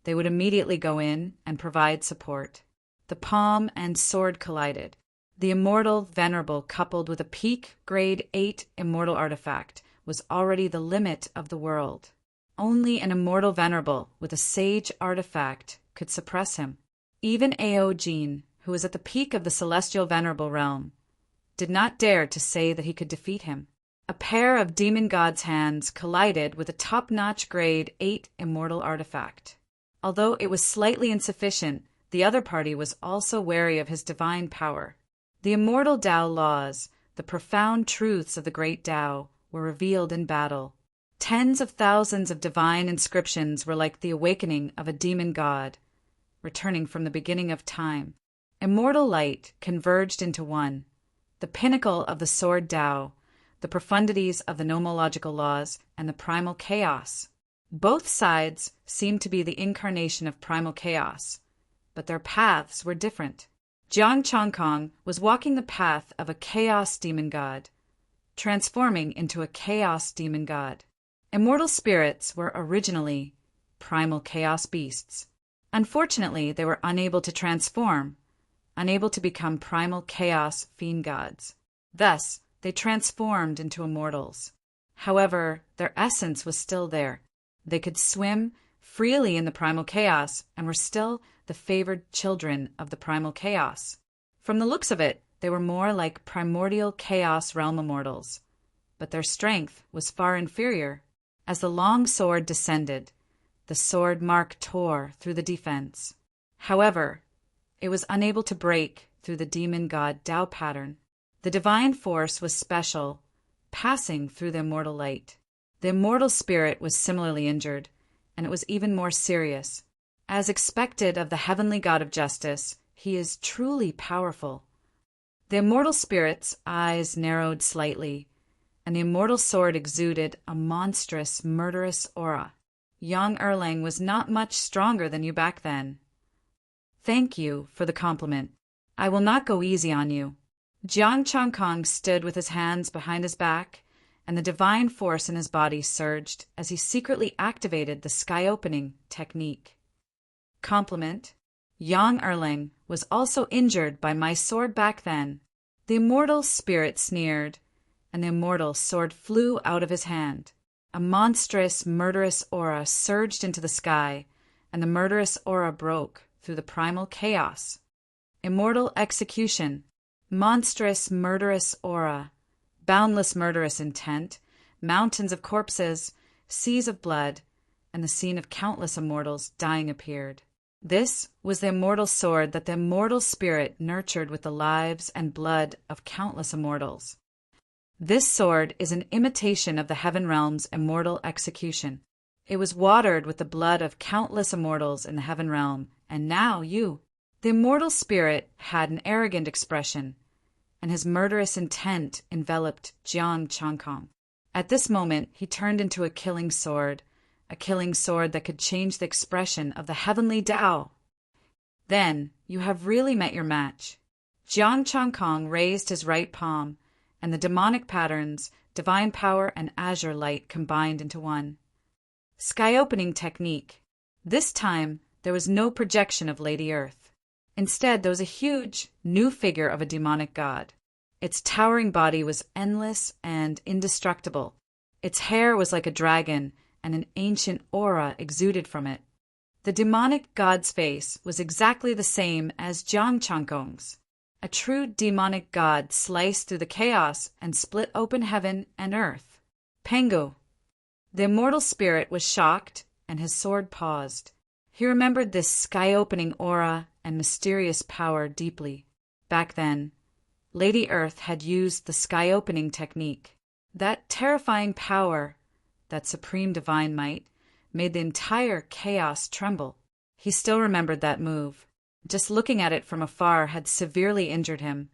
they would immediately go in and provide support. The palm and sword collided. The immortal venerable coupled with a peak grade 8 immortal artifact was already the limit of the world. Only an immortal venerable with a sage artifact could suppress him. Even Ao Jin, who was at the peak of the celestial venerable realm, did not dare to say that he could defeat him. A pair of demon god's hands collided with a top-notch grade 8 immortal artifact. Although it was slightly insufficient, the other party was also wary of his divine power. The immortal Tao laws, the profound truths of the great Tao, were revealed in battle. Tens of thousands of divine inscriptions were like the awakening of a demon god, returning from the beginning of time. Immortal light converged into one, the pinnacle of the sword Tao, the profundities of the nomological laws, and the primal chaos. Both sides seemed to be the incarnation of primal chaos, but their paths were different. Jiang Chongkong was walking the path of a chaos demon god, transforming into a chaos demon god. Immortal spirits were originally primal chaos beasts. Unfortunately, they were unable to transform, unable to become primal chaos fiend gods. Thus, they transformed into immortals. However, their essence was still there. They could swim freely in the primal chaos and were still the favored children of the primal chaos. From the looks of it, they were more like primordial chaos realm immortals, but their strength was far inferior. As the long sword descended, the sword mark tore through the defense. However, it was unable to break through the demon god Tao pattern. The divine force was special, passing through the immortal light. The immortal spirit was similarly injured, and it was even more serious. As expected of the heavenly god of justice, he is truly powerful. The immortal spirit's eyes narrowed slightly, and the immortal sword exuded a monstrous, murderous aura. Young Erlang was not much stronger than you back then. Thank you for the compliment. I will not go easy on you. Jiang Chongkong stood with his hands behind his back, and the divine force in his body surged as he secretly activated the sky-opening technique. Compliment. Yang Erlang was also injured by my sword back then. The immortal spirit sneered, and the immortal sword flew out of his hand. A monstrous, murderous aura surged into the sky, and the murderous aura broke through the primal chaos. Immortal execution. Monstrous, murderous aura. Boundless, murderous intent. Mountains of corpses, seas of blood, and the scene of countless immortals dying appeared. This was the immortal sword that the immortal spirit nurtured with the lives and blood of countless immortals. This sword is an imitation of the heaven realm's immortal execution. It was watered with the blood of countless immortals in the heaven realm, and now you. The immortal spirit had an arrogant expression, and his murderous intent enveloped Jiang Chongkong. At this moment, he turned into a killing sword that could change the expression of the heavenly Tao. Then you have really met your match. Jiang Chongkong raised his right palm, and the demonic patterns, divine power, and azure light combined into one. Sky-opening technique. This time, there was no projection of Lady Earth. Instead, there was a huge, new figure of a demonic god. Its towering body was endless and indestructible. Its hair was like a dragon, and an ancient aura exuded from it. The demonic god's face was exactly the same as Jiang Chongkong's. A true demonic god sliced through the chaos and split open heaven and earth. Pengu. The immortal spirit was shocked, and his sword paused. He remembered this sky-opening aura and mysterious power deeply. Back then, Lady Earth had used the sky-opening technique. That terrifying power, that supreme divine might, made the entire chaos tremble. He still remembered that move. Just looking at it from afar had severely injured him,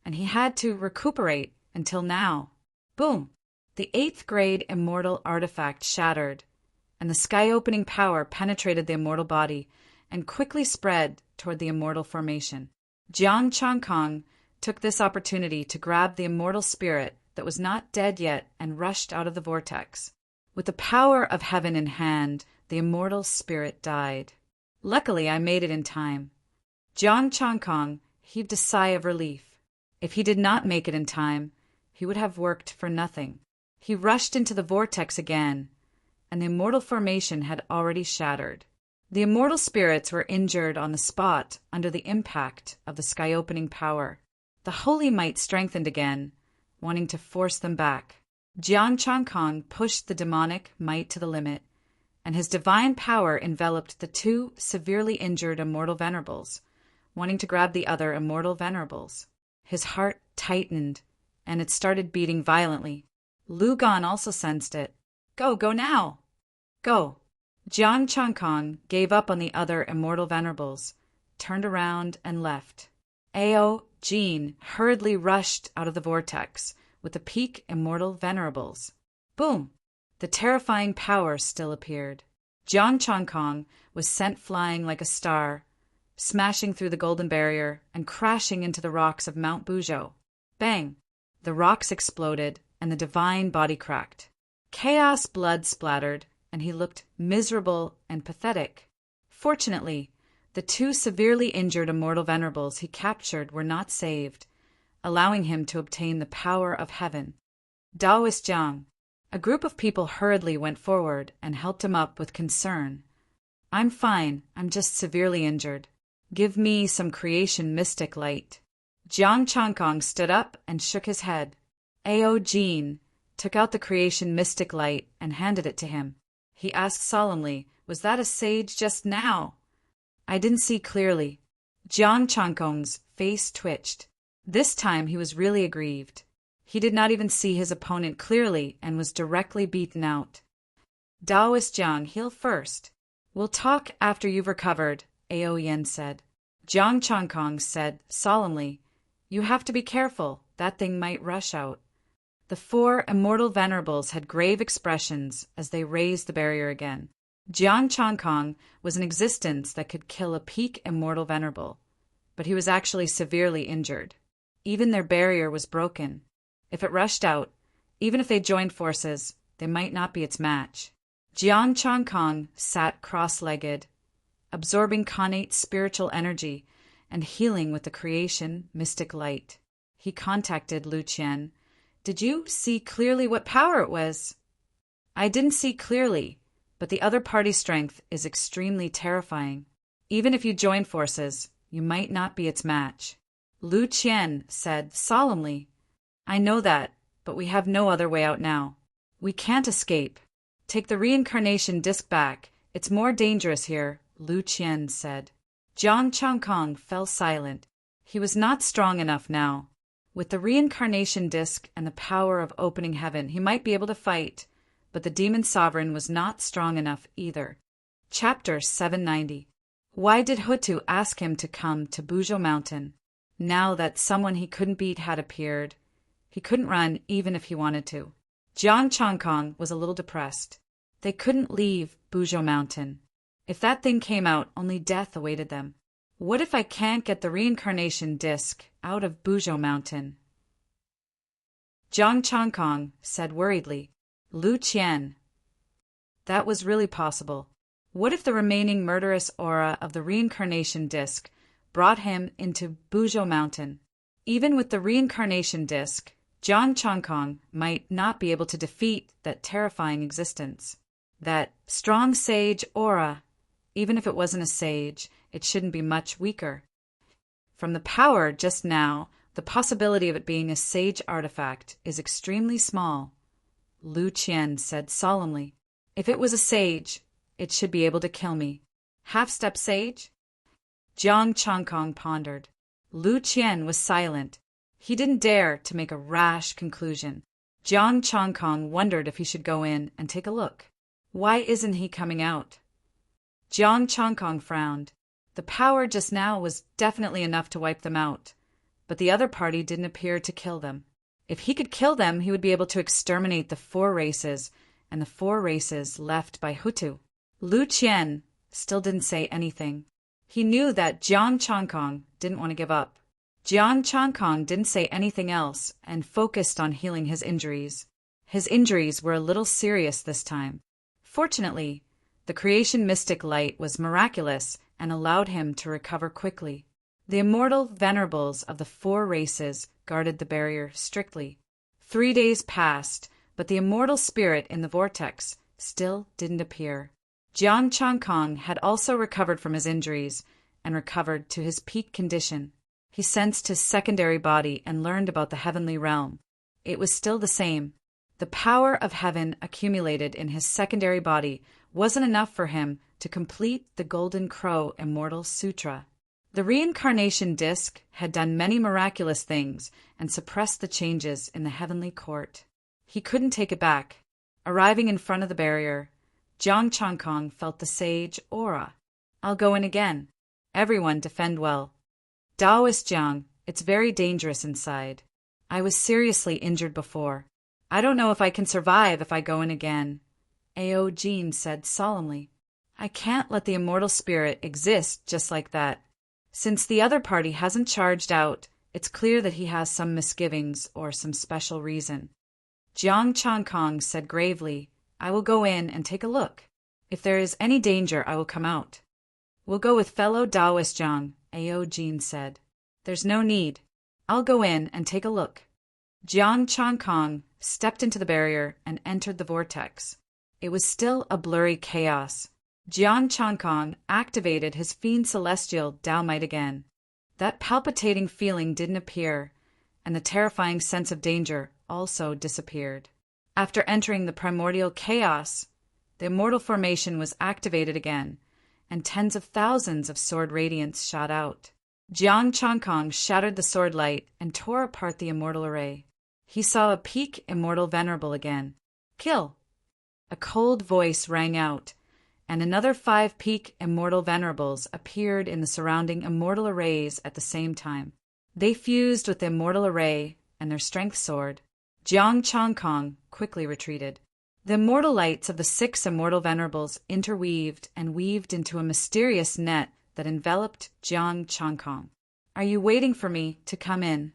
and he had to recuperate until now. Boom! The 8th grade immortal artifact shattered, and the sky-opening power penetrated the immortal body and quickly spread toward the immortal formation. Jiang Chongkong took this opportunity to grab the immortal spirit that was not dead yet and rushed out of the vortex. With the power of heaven in hand, the immortal spirit died. Luckily, I made it in time. Jiang Chongkong heaved a sigh of relief. If he did not make it in time, he would have worked for nothing. He rushed into the vortex again, and the immortal formation had already shattered. The immortal spirits were injured on the spot under the impact of the sky-opening power. The holy might strengthened again, wanting to force them back. Jiang Chongkong pushed the demonic might to the limit, and his divine power enveloped the two severely injured immortal venerables, wanting to grab the other immortal venerables. His heart tightened, and it started beating violently. Lu Gan also sensed it. Go now! Go! Jiang Changkong gave up on the other immortal venerables, turned around and left. Ao Jin hurriedly rushed out of the vortex with the peak immortal venerables. Boom! The terrifying power still appeared. Jiang Changkong was sent flying like a star, smashing through the golden barrier and crashing into the rocks of Mount Buzhou. Bang! The rocks exploded and the divine body cracked. Chaos blood splattered, and he looked miserable and pathetic. Fortunately, the two severely injured immortal venerables he captured were not saved, allowing him to obtain the power of heaven. Daoist Jiang. A group of people hurriedly went forward and helped him up with concern. I'm fine, I'm just severely injured. Give me some creation mystic light. Jiang Changkong stood up and shook his head. Ao Jin took out the creation mystic light and handed it to him. He asked solemnly, was that a sage just now? I didn't see clearly. Jiang Changkong's face twitched. This time he was really aggrieved. He did not even see his opponent clearly and was directly beaten out. Daoist Jiang, heal first. We'll talk after you've recovered, Ao Yen said. Jiang Changkong said solemnly, you have to be careful, that thing might rush out. The four immortal venerables had grave expressions as they raised the barrier again. Jiang Changkong was an existence that could kill a peak immortal venerable, but he was actually severely injured. Even their barrier was broken. If it rushed out, even if they joined forces, they might not be its match. Jiang Changkong sat cross-legged, absorbing connate spiritual energy and healing with the creation mystic light. He contacted Lu Qian. Did you see clearly what power it was? I didn't see clearly, but the other party's strength is extremely terrifying. Even if you join forces, you might not be its match. Lu Qian said solemnly, I know that, but we have no other way out now. We can't escape. Take the reincarnation disc back. It's more dangerous here, Lu Qian said. Jiang Changkong fell silent. He was not strong enough now. With the reincarnation disc and the power of opening heaven, he might be able to fight, but the demon sovereign was not strong enough either. Chapter 790. Why did Hutu ask him to come to Buzhou Mountain? Now that someone he couldn't beat had appeared, he couldn't run even if he wanted to. Jiang Changkong was a little depressed. They couldn't leave Buzhou Mountain. If that thing came out, only death awaited them. What if I can't get the reincarnation disc out of Buzhou Mountain? Jiang Changkong said worriedly. Lu Qian. That was really possible. What if the remaining murderous aura of the reincarnation disc brought him into Buzhou Mountain? Even with the reincarnation disc, Jiang Changkong might not be able to defeat that terrifying existence. That strong sage aura, even if it wasn't a sage, it shouldn't be much weaker. From the power just now, the possibility of it being a sage artifact is extremely small. Lu Qian said solemnly, if it was a sage, it should be able to kill me. Half-step sage? Jiang Changkong pondered. Lu Qian was silent. He didn't dare to make a rash conclusion. Jiang Changkong wondered if he should go in and take a look. Why isn't he coming out? Jiang Changkong frowned. The power just now was definitely enough to wipe them out, but the other party didn't appear to kill them. If he could kill them, he would be able to exterminate the 4 races and the 4 races left by Hutu. Lu Qian still didn't say anything. He knew that Jiang Changkong didn't want to give up. Jiang Changkong didn't say anything else and focused on healing his injuries. His injuries were a little serious this time. Fortunately, the creation mystic light was miraculous and allowed him to recover quickly. The immortal venerables of the 4 races guarded the barrier strictly. 3 days passed, but the immortal spirit in the vortex still didn't appear. Jiang Changkong had also recovered from his injuries and recovered to his peak condition. He sensed his secondary body and learned about the heavenly realm. It was still the same. The power of heaven accumulated in his secondary body wasn't enough for him to complete the Golden Crow Immortal Sutra. The reincarnation disc had done many miraculous things and suppressed the changes in the heavenly court. He couldn't take it back. Arriving in front of the barrier, Jiang Changkong felt the sage aura. I'll go in again. Everyone defend well. Taoist Jiang, it's very dangerous inside. I was seriously injured before. I don't know if I can survive if I go in again. Ao Jin said solemnly. I can't let the immortal spirit exist just like that. Since the other party hasn't charged out, it's clear that he has some misgivings or some special reason. Jiang Changkong said gravely, I will go in and take a look. If there is any danger, I will come out. We'll go with fellow Taoist Jiang, Ao Jin said. There's no need. I'll go in and take a look. Jiang Changkong stepped into the barrier and entered the vortex. It was still a blurry chaos. Jiang Changkong activated his Fiend Celestial Tao Might again. That palpitating feeling didn't appear, and the terrifying sense of danger also disappeared. After entering the primordial chaos, the immortal formation was activated again, and tens of thousands of sword radiance shot out. Jiang Changkong shattered the sword light and tore apart the immortal array. He saw a peak immortal venerable again. Kill! A cold voice rang out, and another 5 peak immortal venerables appeared in the surrounding immortal arrays at the same time. They fused with the immortal array and their strength soared. Jiang Changkong quickly retreated. The immortal lights of the 6 immortal venerables interweaved and weaved into a mysterious net that enveloped Jiang Changkong. Are you waiting for me to come in?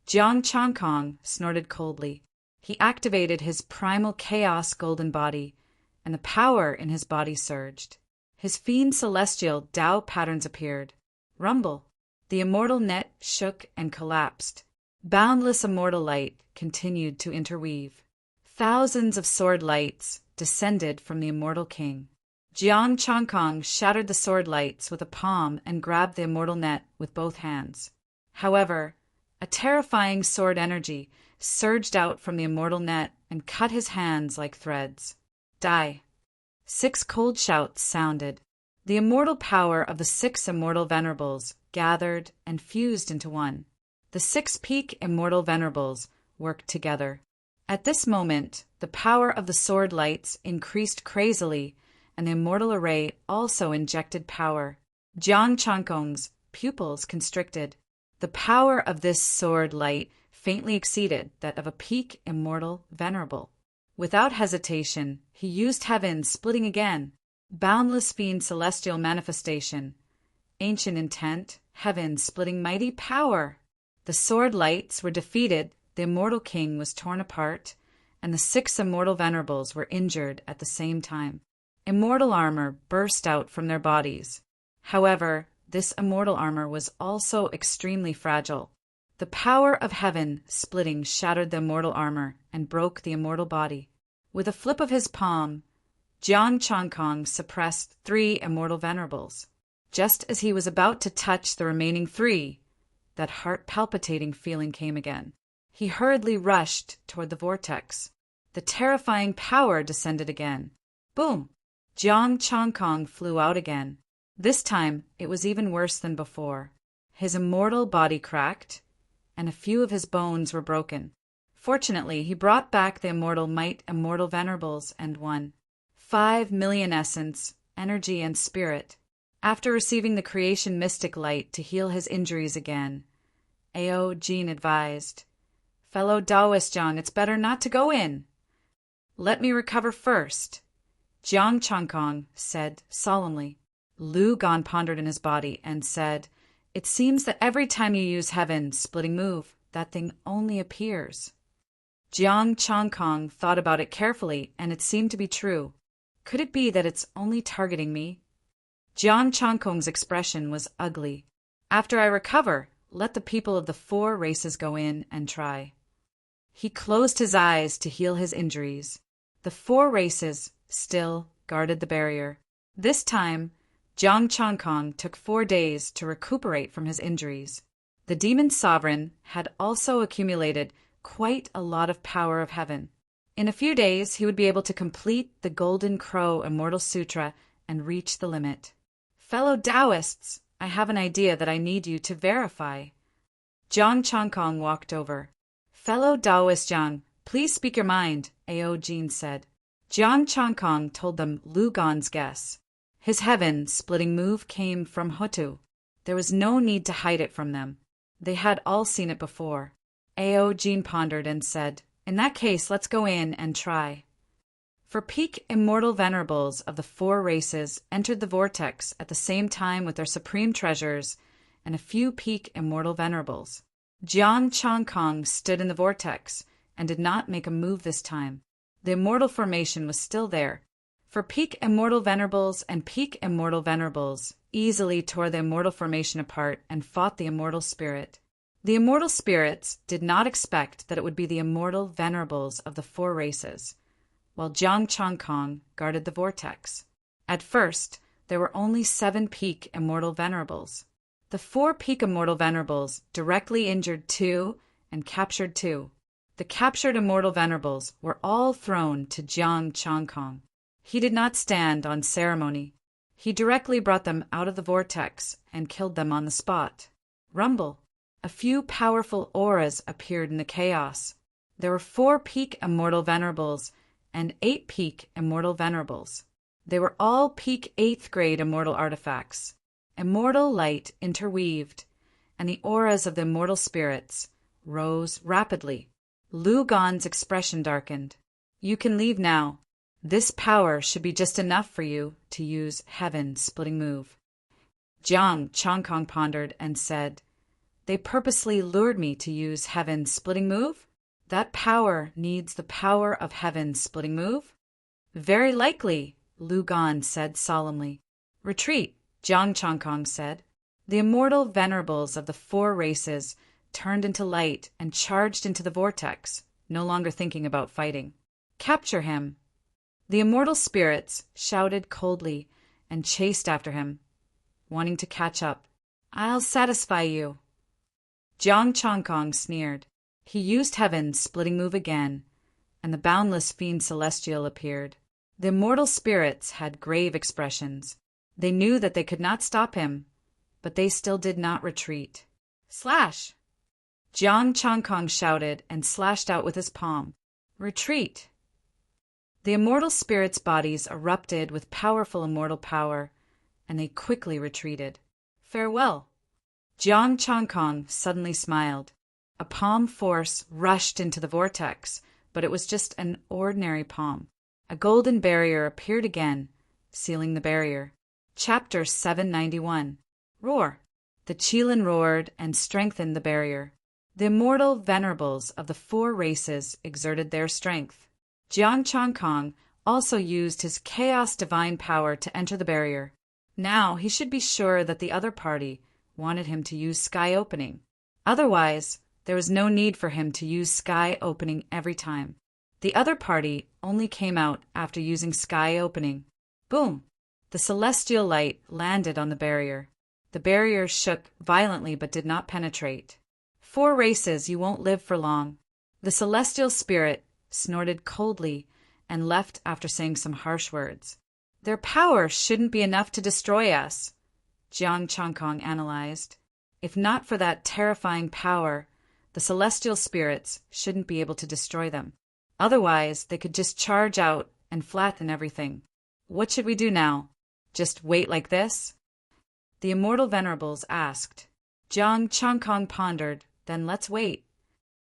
Jiang Changkong snorted coldly. He activated his primal chaos golden body, and the power in his body surged. His Fiend Celestial Tao patterns appeared. Rumble. The immortal net shook and collapsed. Boundless immortal light continued to interweave. Thousands of sword lights descended from the immortal king. Jiang Changkong shattered the sword lights with a palm and grabbed the immortal net with both hands. However, a terrifying sword energy surged out from the immortal net and cut his hands like threads. Die! 6 cold shouts sounded. The immortal power of the 6 immortal venerables gathered and fused into one. The 6 peak immortal venerables worked together. At this moment, the power of the sword lights increased crazily, and the immortal array also injected power. Jiang Changkong's pupils constricted. The power of this sword light faintly exceeded that of a peak immortal venerable. Without hesitation, he used heaven splitting again. Boundless Fiend Celestial Manifestation. Ancient intent, heaven splitting mighty power. The sword lights were defeated, the immortal king was torn apart, and the 6 immortal venerables were injured at the same time. Immortal armor burst out from their bodies. However, this immortal armor was also extremely fragile. The power of heaven splitting shattered the immortal armor and broke the immortal body. With a flip of his palm, Jiang Changkong suppressed 3 immortal venerables. Just as he was about to touch the remaining 3, that heart-palpitating feeling came again. He hurriedly rushed toward the vortex. The terrifying power descended again. Boom! Jiang Changkong flew out again. This time, it was even worse than before. His immortal body cracked, and a few of his bones were broken. Fortunately, he brought back the immortal might immortal venerables and won 5 million essence, energy, and spirit. After receiving the creation mystic light to heal his injuries again, Ao Jin advised, Fellow Taoist Jiang, it's better not to go in. Let me recover first. Jiang Changkong said solemnly. Lu Gan pondered in his body and said, It seems that every time you use heaven splitting move, that thing only appears. Jiang Changkong thought about it carefully, and it seemed to be true. Could it be that it's only targeting me? Jiang Changkong's expression was ugly. After I recover, let the people of the 4 races go in and try. He closed his eyes to heal his injuries. The 4 races still guarded the barrier. This time, Jiang Changkong took 4 days to recuperate from his injuries. The demon sovereign had also accumulated quite a lot of power of heaven. In a few days, he would be able to complete the Golden Crow Immortal Sutra and reach the limit. Fellow Taoists, I have an idea that I need you to verify. Jiang Changkong walked over. Fellow Taoist Jiang, please speak your mind, Ao Jin said. Jiang Changkong told them Lu Gan's guess. His heaven-splitting move came from Hutu. There was no need to hide it from them. They had all seen it before. Ao Jin pondered and said, in that case, let's go in and try. For peak immortal venerables of the four races entered the vortex at the same time with their supreme treasures and a few peak immortal venerables. Jiang Changkong stood in the vortex and did not make a move this time. The immortal formation was still there. For peak immortal venerables and peak immortal venerables easily tore the immortal formation apart and fought the immortal spirit. The immortal spirits did not expect that it would be the immortal venerables of the four races, while Jiang Changkong guarded the vortex. At first, there were only 7 peak immortal venerables. The 4 peak immortal venerables directly injured 2 and captured 2. The captured immortal venerables were all thrown to Jiang Changkong. He did not stand on ceremony. He directly brought them out of the vortex and killed them on the spot. Rumble. A few powerful auras appeared in the chaos. There were 4 peak immortal venerables and 8 peak immortal venerables. They were all peak 8th grade immortal artifacts. Immortal light interweaved, and the auras of the immortal spirits rose rapidly. Lu Gan's expression darkened. You can leave now. This power should be just enough for you to use heaven-splitting move. Jiang Changkong pondered and said, they purposely lured me to use heaven-splitting move? That power needs the power of heaven-splitting move? Very likely, Lu Gan said solemnly. Retreat, Jiang Changkong said. The immortal venerables of the 4 races turned into light and charged into the vortex, no longer thinking about fighting. Capture him. The immortal spirits shouted coldly and chased after him, wanting to catch up. I'll satisfy you. Jiang Changkong sneered. He used heaven-splitting move again, and the Boundless Fiend Celestial appeared. The immortal spirits had grave expressions. They knew that they could not stop him, but they still did not retreat. Slash! Jiang Changkong shouted and slashed out with his palm. Retreat! The immortal spirits' bodies erupted with powerful immortal power, and they quickly retreated. Farewell! Jiang Changkong suddenly smiled. A palm force rushed into the vortex, but it was just an ordinary palm. A golden barrier appeared again, sealing the barrier. Chapter 791. Roar. The Qilin roared and strengthened the barrier. The immortal venerables of the 4 races exerted their strength. Jiang Changkong also used his chaos divine power to enter the barrier. Now he should be sure that the other party wanted him to use sky opening. Otherwise, there was no need for him to use sky opening every time. The other party only came out after using sky opening. Boom! The celestial light landed on the barrier. The barrier shook violently but did not penetrate. 4 races, you won't live for long. The celestial spirit snorted coldly and left after saying some harsh words. Their power shouldn't be enough to destroy us, Jiang Changkong analyzed. If not for that terrifying power, the celestial spirits shouldn't be able to destroy them. Otherwise, they could just charge out and flatten everything. What should we do now? Just wait like this? The immortal venerables asked. Jiang Changkong pondered, then let's wait.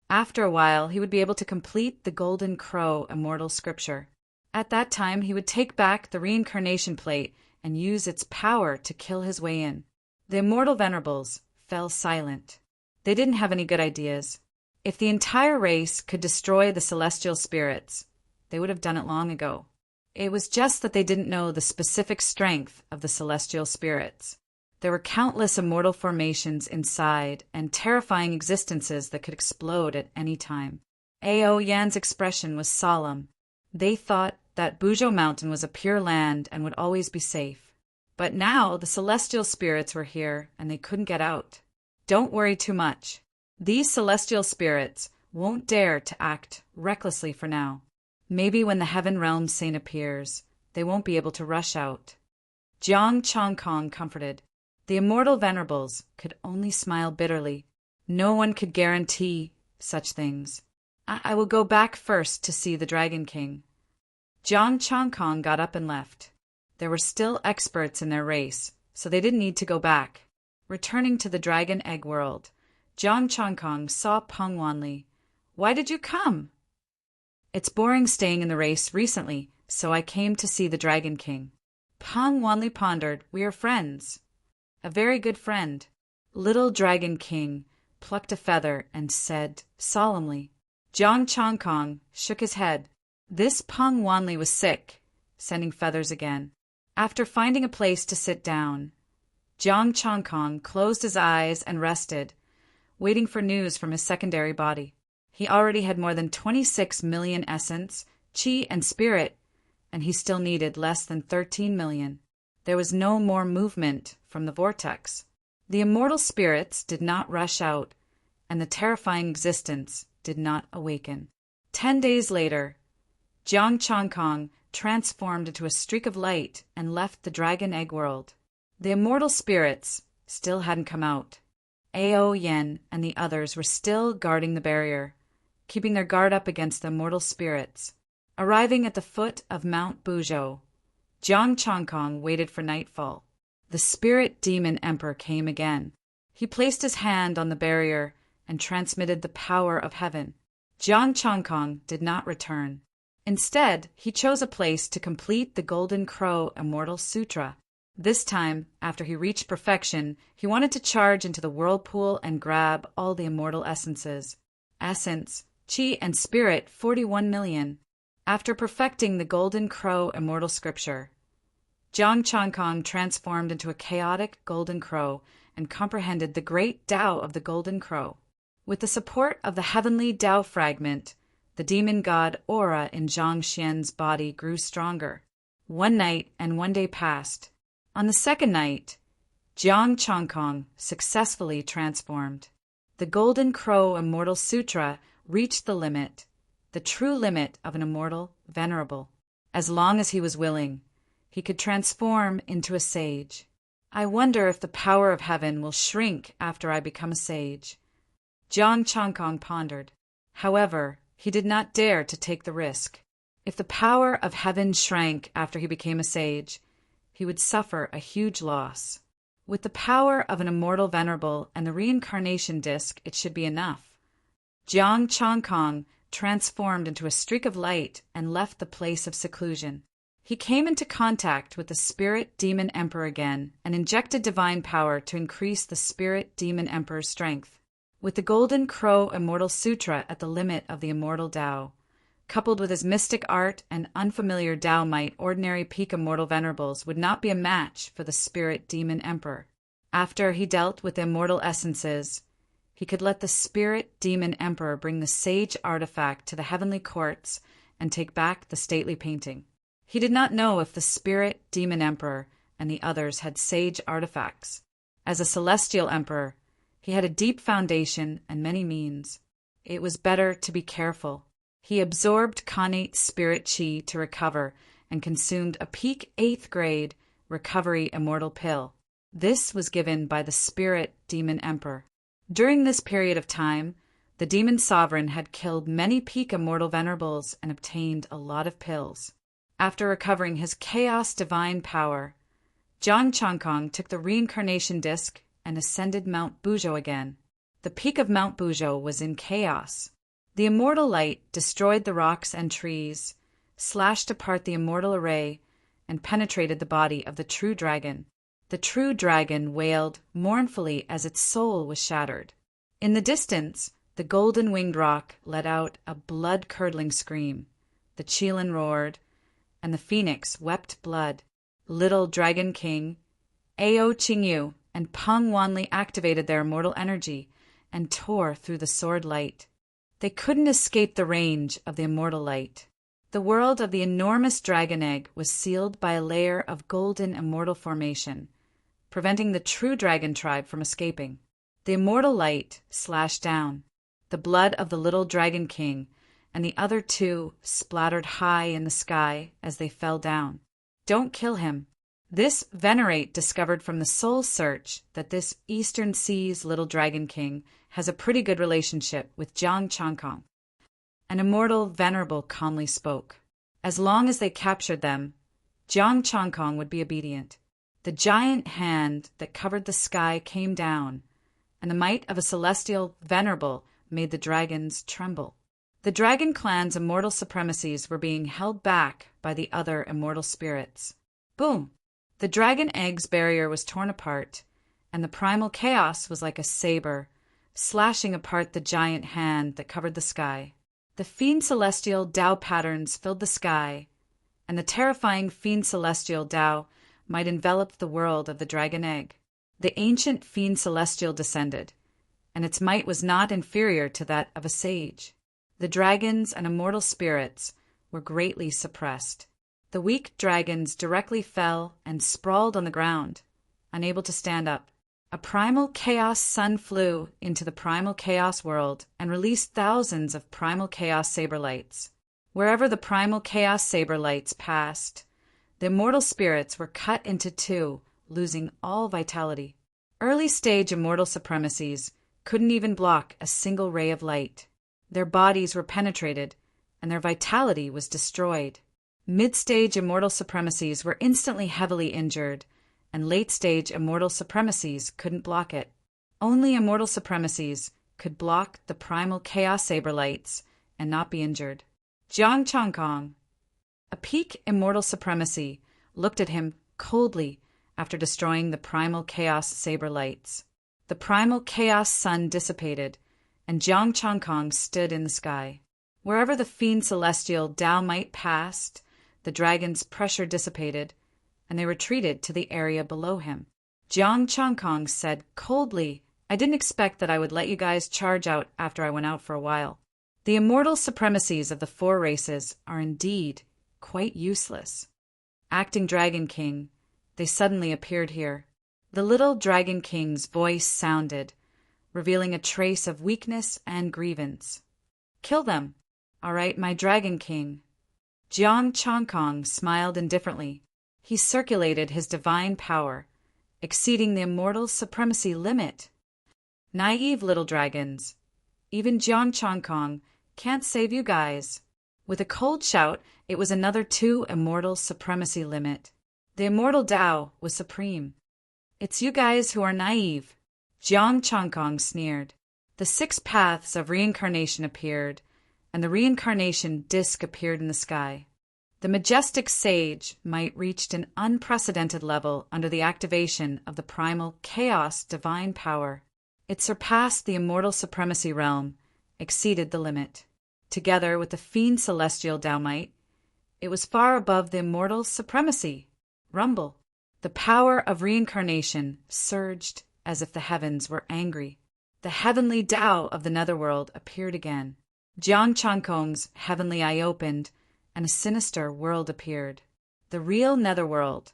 After a while, he would be able to complete the Golden Crow immortal scripture. At that time, he would take back the reincarnation plate and use its power to kill his way in. The immortal venerables fell silent. They didn't have any good ideas. If the entire race could destroy the celestial spirits, they would have done it long ago. It was just that they didn't know the specific strength of the celestial spirits. There were countless immortal formations inside and terrifying existences that could explode at any time. Ao Yan's expression was solemn. They thought that Buzhou Mountain was a pure land and would always be safe. But now the celestial spirits were here and they couldn't get out. Don't worry too much. These celestial spirits won't dare to act recklessly for now. Maybe when the Heaven Realm Saint appears, they won't be able to rush out. Jiang Chongkong comforted. The immortal venerables could only smile bitterly. No one could guarantee such things. I will go back first to see the Dragon King. Jiang Chongkong got up and left. There were still experts in their race, so they didn't need to go back. Returning to the Dragon Egg World, Jiang Chongkong saw Peng Wanli. Why did you come? It's boring staying in the race recently, so I came to see the Dragon King. Peng Wanli pondered. We are friends. A very good friend. Little Dragon King plucked a feather and said solemnly. Jiang Chongkong shook his head. This Peng Wanli was sick, sending feathers again. After finding a place to sit down, Jiang Chongkong closed his eyes and rested, waiting for news from his secondary body. He already had more than 26 million essence, qi, and spirit, and he still needed less than 13 million. There was no more movement from the vortex. The immortal spirits did not rush out, and the terrifying existence did not awaken. 10 days later, Jiang Chongkong transformed into a streak of light and left the Dragon Egg World. The immortal spirits still hadn't come out. Ao Yen and the others were still guarding the barrier, keeping their guard up against the immortal spirits. Arriving at the foot of Mount Buzhou, Jiang Chongkong waited for nightfall. The spirit demon emperor came again. He placed his hand on the barrier and transmitted the power of heaven. Jiang Chongkong did not return. Instead, he chose a place to complete the Golden Crow Immortal Sutra. This time, after he reached perfection, he wanted to charge into the whirlpool and grab all the immortal essences. Essence, Qi, and Spirit 41 million. After perfecting the Golden Crow Immortal Scripture, Jiang Chongkong transformed into a chaotic Golden Crow and comprehended the great Tao of the Golden Crow. With the support of the heavenly Tao fragment, the demon god aura in Zhang Xian's body grew stronger. 1 night and 1 day passed. On the second night, Jiang Chongkong successfully transformed. The Golden Crow Immortal Sutra reached the limit, the true limit of an immortal venerable. As long as he was willing, he could transform into a sage. I wonder if the power of heaven will shrink after I become a sage. Jiang Chongkong pondered. However, he did not dare to take the risk. If the power of heaven shrank after he became a sage, he would suffer a huge loss. With the power of an immortal venerable and the reincarnation disc, it should be enough. Jiang Chongkong transformed into a streak of light and left the place of seclusion. He came into contact with the Spirit Demon Emperor again and injected divine power to increase the Spirit Demon Emperor's strength. With the Golden Crow Immortal Sutra at the limit of the immortal Tao, coupled with his mystic art and unfamiliar Tao might, ordinary peak immortal venerables would not be a match for the Spirit Demon Emperor. After he dealt with the immortal essences, he could let the Spirit Demon Emperor bring the sage artifact to the heavenly courts and take back the stately painting. He did not know if the Spirit Demon Emperor and the others had sage artifacts. As a celestial emperor, he had a deep foundation and many means. It was better to be careful. He absorbed connate spirit chi to recover and consumed a peak 8th grade recovery immortal pill. This was given by the Spirit Demon Emperor. During this period of time, the Demon Sovereign had killed many peak immortal venerables and obtained a lot of pills. After recovering his chaos divine power, Jiang Chongkong took the reincarnation disc and ascended Mount Buzhou again. The peak of Mount Buzhou was in chaos. The immortal light destroyed the rocks and trees, slashed apart the immortal array, and penetrated the body of the true dragon. The true dragon wailed mournfully as its soul was shattered. In the distance, the golden-winged rock let out a blood-curdling scream. The Qilin roared, and the phoenix wept blood. Little Dragon King, Ao Qingyu, and Peng Wanli activated their immortal energy and tore through the sword light. They couldn't escape the range of the immortal light. The world of the enormous dragon egg was sealed by a layer of golden immortal formation, preventing the true dragon tribe from escaping. The immortal light slashed down. The the blood of the little dragon king, and the other two splattered high in the sky as they fell down. Don't kill him. This venerate discovered from the soul search that this Eastern Sea's little dragon king has a pretty good relationship with Jiang Changkong. An immortal venerable calmly spoke. As long as they captured them, Jiang Changkong would be obedient. The giant hand that covered the sky came down, and the might of a celestial venerable made the dragons tremble. The dragon clan's immortal supremacies were being held back by the other immortal spirits. Boom! The dragon egg's barrier was torn apart, and the primal chaos was like a saber, slashing apart the giant hand that covered the sky. The fiend celestial Tao patterns filled the sky, and the terrifying fiend celestial Tao might envelop the world of the dragon egg. The ancient fiend celestial descended, and its might was not inferior to that of a sage. The dragons and immortal spirits were greatly suppressed. The weak dragons directly fell and sprawled on the ground, unable to stand up. A primal chaos sun flew into the primal chaos world and released thousands of primal chaos saber lights. Wherever the primal chaos saber lights passed, the immortal spirits were cut into two, losing all vitality. Early stage immortal supremacies couldn't even block a single ray of light. Their bodies were penetrated, and their vitality was destroyed. Mid-stage immortal supremacies were instantly heavily injured, and late-stage immortal supremacies couldn't block it. Only immortal supremacies could block the primal chaos saber lights and not be injured. Jiang Changkong, a peak immortal supremacy, looked at him coldly after destroying the primal chaos saber lights. The primal chaos sun dissipated, and Jiang Changkong stood in the sky. Wherever the fiend celestial Tao might passed, the dragon's pressure dissipated, and they retreated to the area below him. Jiang Changkong said coldly, "I didn't expect that I would let you guys charge out after I went out for a while. The immortal supremacies of the four races are indeed quite useless." Acting Dragon King, they suddenly appeared here. The little Dragon King's voice sounded, revealing a trace of weakness and grievance. "Kill them. All right, my Dragon King." Jiang Changkong smiled indifferently. He circulated his divine power, exceeding the immortal supremacy limit. Naive little dragons. Even Jiang Changkong can't save you guys. With a cold shout, it was another 2 immortal supremacy limit. The immortal Tao was supreme. "It's you guys who are naive." Jiang Changkong sneered. The 6 paths of reincarnation appeared, and the reincarnation disk appeared in the sky. The majestic sage might reached an unprecedented level under the activation of the primal chaos divine power. It surpassed the immortal supremacy realm, exceeded the limit. Together with the fiend celestial Tao might, it was far above the immortal supremacy. Rumble. The power of reincarnation surged as if the heavens were angry. The heavenly Tao of the netherworld appeared again. Jiang Changkong's heavenly eye opened, and a sinister world appeared. The real netherworld.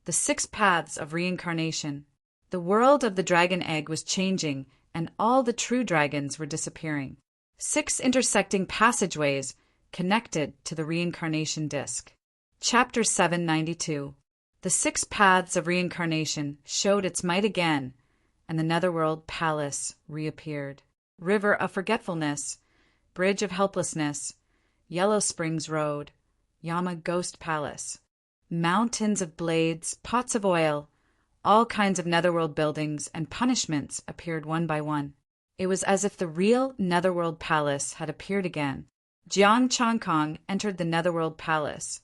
The 6 paths of reincarnation. The world of the dragon egg was changing, and all the true dragons were disappearing. 6 intersecting passageways connected to the reincarnation disk. Chapter 792. The 6 paths of reincarnation showed its might again, and the netherworld palace reappeared. River of forgetfulness, bridge of helplessness, Yellow Springs Road, Yama Ghost Palace. Mountains of blades, pots of oil, all kinds of netherworld buildings and punishments appeared one by one. It was as if the real netherworld palace had appeared again. Jiang Changkong entered the netherworld palace,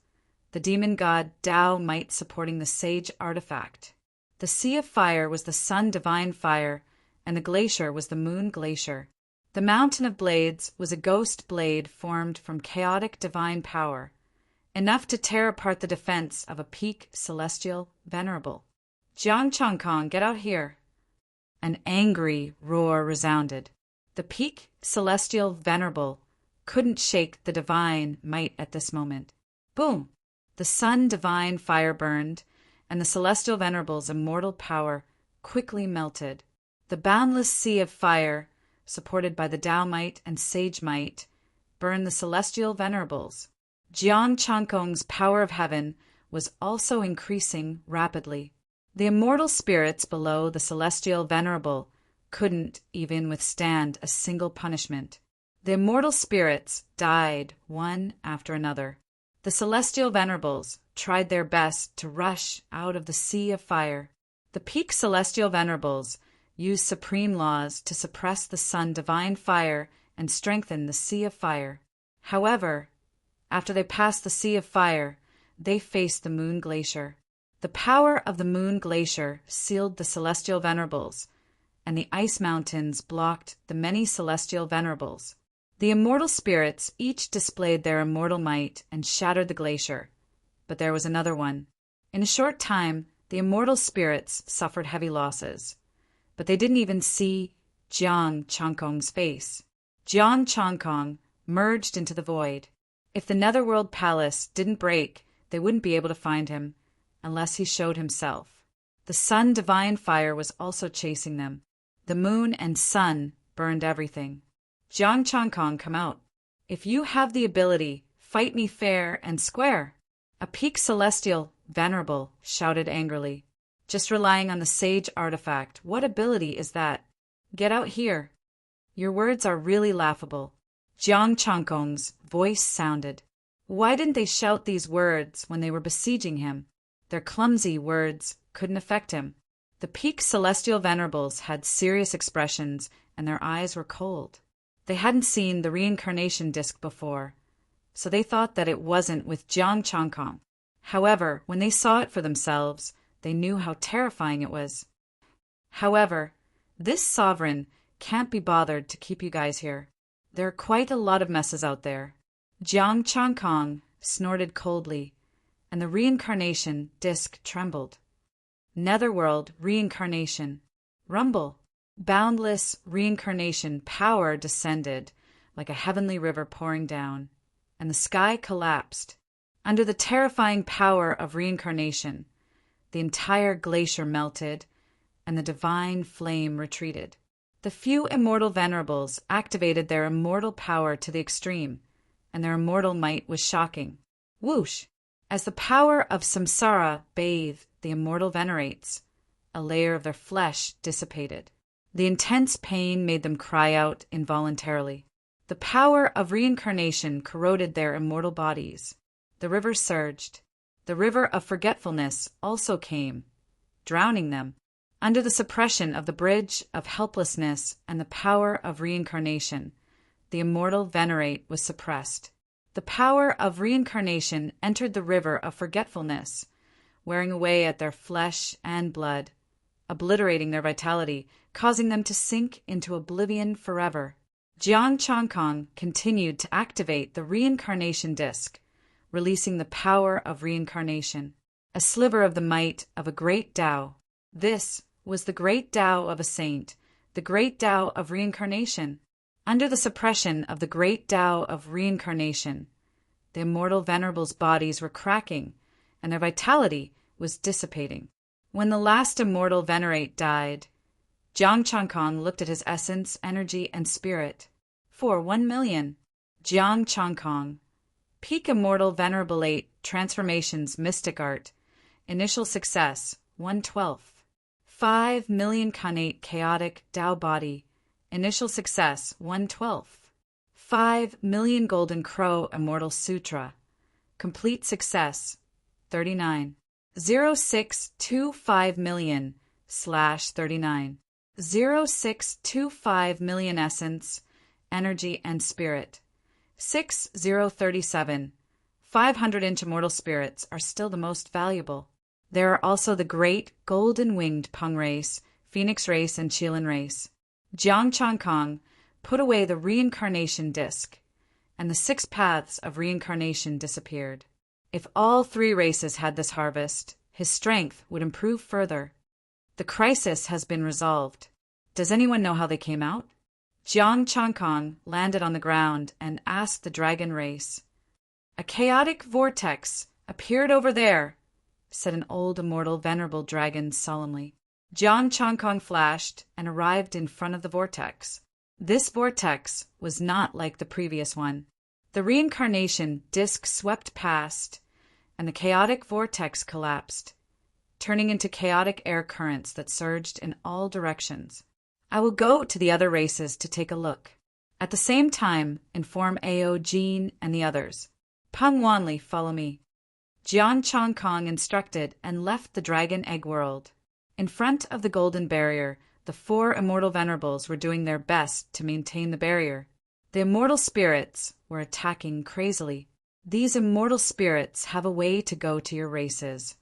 the demon god Tao might supporting the sage artifact. The sea of fire was the sun divine fire, and the glacier was the moon glacier. The mountain of blades was a ghost blade formed from chaotic divine power, enough to tear apart the defense of a peak celestial venerable. "Jiang Changkong, get out here." An angry roar resounded. The peak celestial venerable couldn't shake the divine might at this moment. Boom! The sun divine fire burned, and the celestial venerable's immortal power quickly melted. The boundless sea of fire supported by the Tao Might and Sage Might, burned the celestial venerables. Jiang Chankong's power of heaven was also increasing rapidly. The immortal spirits below the celestial venerable couldn't even withstand a single punishment. The immortal spirits died one after another. The celestial venerables tried their best to rush out of the sea of fire. The peak celestial venerables used supreme laws to suppress the sun divine fire and strengthen the sea of fire. However, after they passed the sea of fire, they faced the moon glacier. The power of the moon glacier sealed the celestial venerables, and the ice mountains blocked the many celestial venerables. The immortal spirits each displayed their immortal might and shattered the glacier. But there was another one. In a short time, the immortal spirits suffered heavy losses. But they didn't even see Jiang Chankong's face. Jiang Chankong merged into the void. If the Netherworld Palace didn't break, they wouldn't be able to find him, unless he showed himself. The sun divine fire was also chasing them. The moon and sun burned everything. Jiang Chankong, come out. If you have the ability, fight me fair and square. A peak celestial venerable shouted angrily. Just relying on the sage artifact, what ability is that? Get out here. Your words are really laughable. Jiang Chankong's voice sounded. Why didn't they shout these words when they were besieging him? Their clumsy words couldn't affect him. The peak celestial venerables had serious expressions, and their eyes were cold. They hadn't seen the reincarnation disc before, so they thought that it wasn't with Jiang Chankong. However, when they saw it for themselves, they knew how terrifying it was. However, this sovereign can't be bothered to keep you guys here. There are quite a lot of messes out there. Jiang Chankong snorted coldly, and the reincarnation disc trembled. Netherworld reincarnation. Rumble. Boundless reincarnation power descended like a heavenly river pouring down, and the sky collapsed. Under the terrifying power of reincarnation, the entire glacier melted, and the divine flame retreated. The few immortal venerables activated their immortal power to the extreme, and their immortal might was shocking. Whoosh! As the power of samsara bathed the immortal venerates, a layer of their flesh dissipated. The intense pain made them cry out involuntarily. The power of reincarnation corroded their immortal bodies. The river surged. The river of forgetfulness also came, drowning them. Under the suppression of the bridge of helplessness and the power of reincarnation, the immortal venerate was suppressed. The power of reincarnation entered the river of forgetfulness, wearing away at their flesh and blood, obliterating their vitality, causing them to sink into oblivion forever. Jiang Chankong continued to activate the reincarnation disc, releasing the power of reincarnation, a sliver of the might of a great Tao. This was the great Tao of a saint, the great Tao of reincarnation. Under the suppression of the great Tao of reincarnation, the immortal venerables' bodies were cracking, and their vitality was dissipating. When the last immortal venerate died, Jiang Chankong looked at his essence, energy, and spirit. For 1,000,000. Jiang Chankong. Peak Immortal Venerable 8 Transformations Mystic Art. Initial Success 1/12. 5,000,000 Khanate Chaotic Tao Body. Initial Success 1/12. 5,000,000 Golden Crow Immortal Sutra. Complete Success 39. 0625,000,000/39. 0625,000,000 Essence, Energy, and Spirit. 6037. 500-inch immortal spirits are still the most valuable. There are also the great golden-winged Peng race, Phoenix race, and Qilin race. Jiang Chankong put away the reincarnation disc, and the 6 paths of reincarnation disappeared. If all 3 races had this harvest, his strength would improve further. The crisis has been resolved. Does anyone know how they came out? Jiang Chankong landed on the ground and asked the dragon race. A chaotic vortex appeared over there, said an old immortal venerable dragon solemnly. Jiang Chankong flashed and arrived in front of the vortex. This vortex was not like the previous one. The reincarnation disk swept past, and the chaotic vortex collapsed, turning into chaotic air currents that surged in all directions. I will go to the other races to take a look. At the same time, inform Ao, Jean, and the others. Peng Wanli, follow me. Jian Chongkong instructed and left the Dragon Egg World. In front of the Golden Barrier, the 4 immortal venerables were doing their best to maintain the barrier. The immortal spirits were attacking crazily. These immortal spirits have a way to go to your races.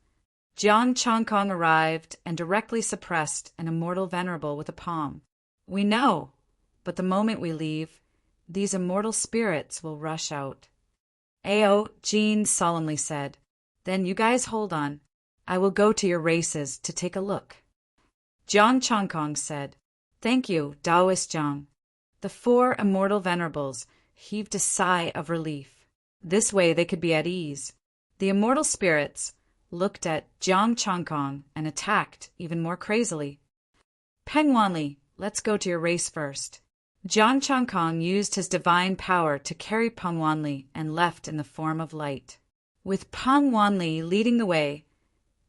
Jian Chongkong arrived and directly suppressed an immortal venerable with a palm. We know, but the moment we leave, these immortal spirits will rush out. Ao, Jean solemnly said, Then you guys hold on. I will go to your races to take a look. Jiang Chongkong said, Thank you, Taoist Jiang. The 4 immortal venerables heaved a sigh of relief. This way they could be at ease. The immortal spirits looked at Jiang Chongkong and attacked even more crazily. Peng Wanli, let's go to your race first. Jiang Chongkong used his divine power to carry Peng Wanli and left in the form of light. With Peng Wanli leading the way,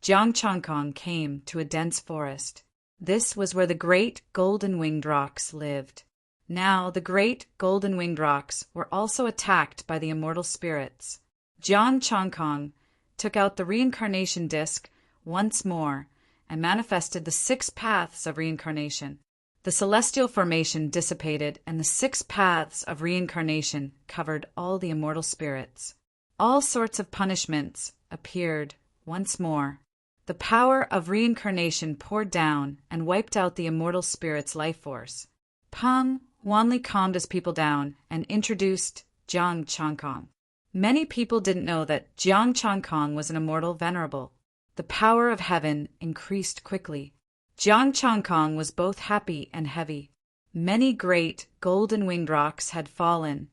Jiang Chongkong came to a dense forest. This was where the great golden-winged rocks lived. Now the great golden-winged rocks were also attacked by the immortal spirits. Jiang Chongkong took out the reincarnation disc once more and manifested the 6 paths of reincarnation. The celestial formation dissipated, and the 6 paths of reincarnation covered all the immortal spirits. All sorts of punishments appeared once more. The power of reincarnation poured down and wiped out the immortal spirit's life force. Peng Wanli calmed his people down and introduced Jiang Chongkong. Many people didn't know that Jiang Chongkong was an immortal venerable. The power of heaven increased quickly. Jiang Chongkong was both happy and heavy. Many great golden-winged rocks had fallen,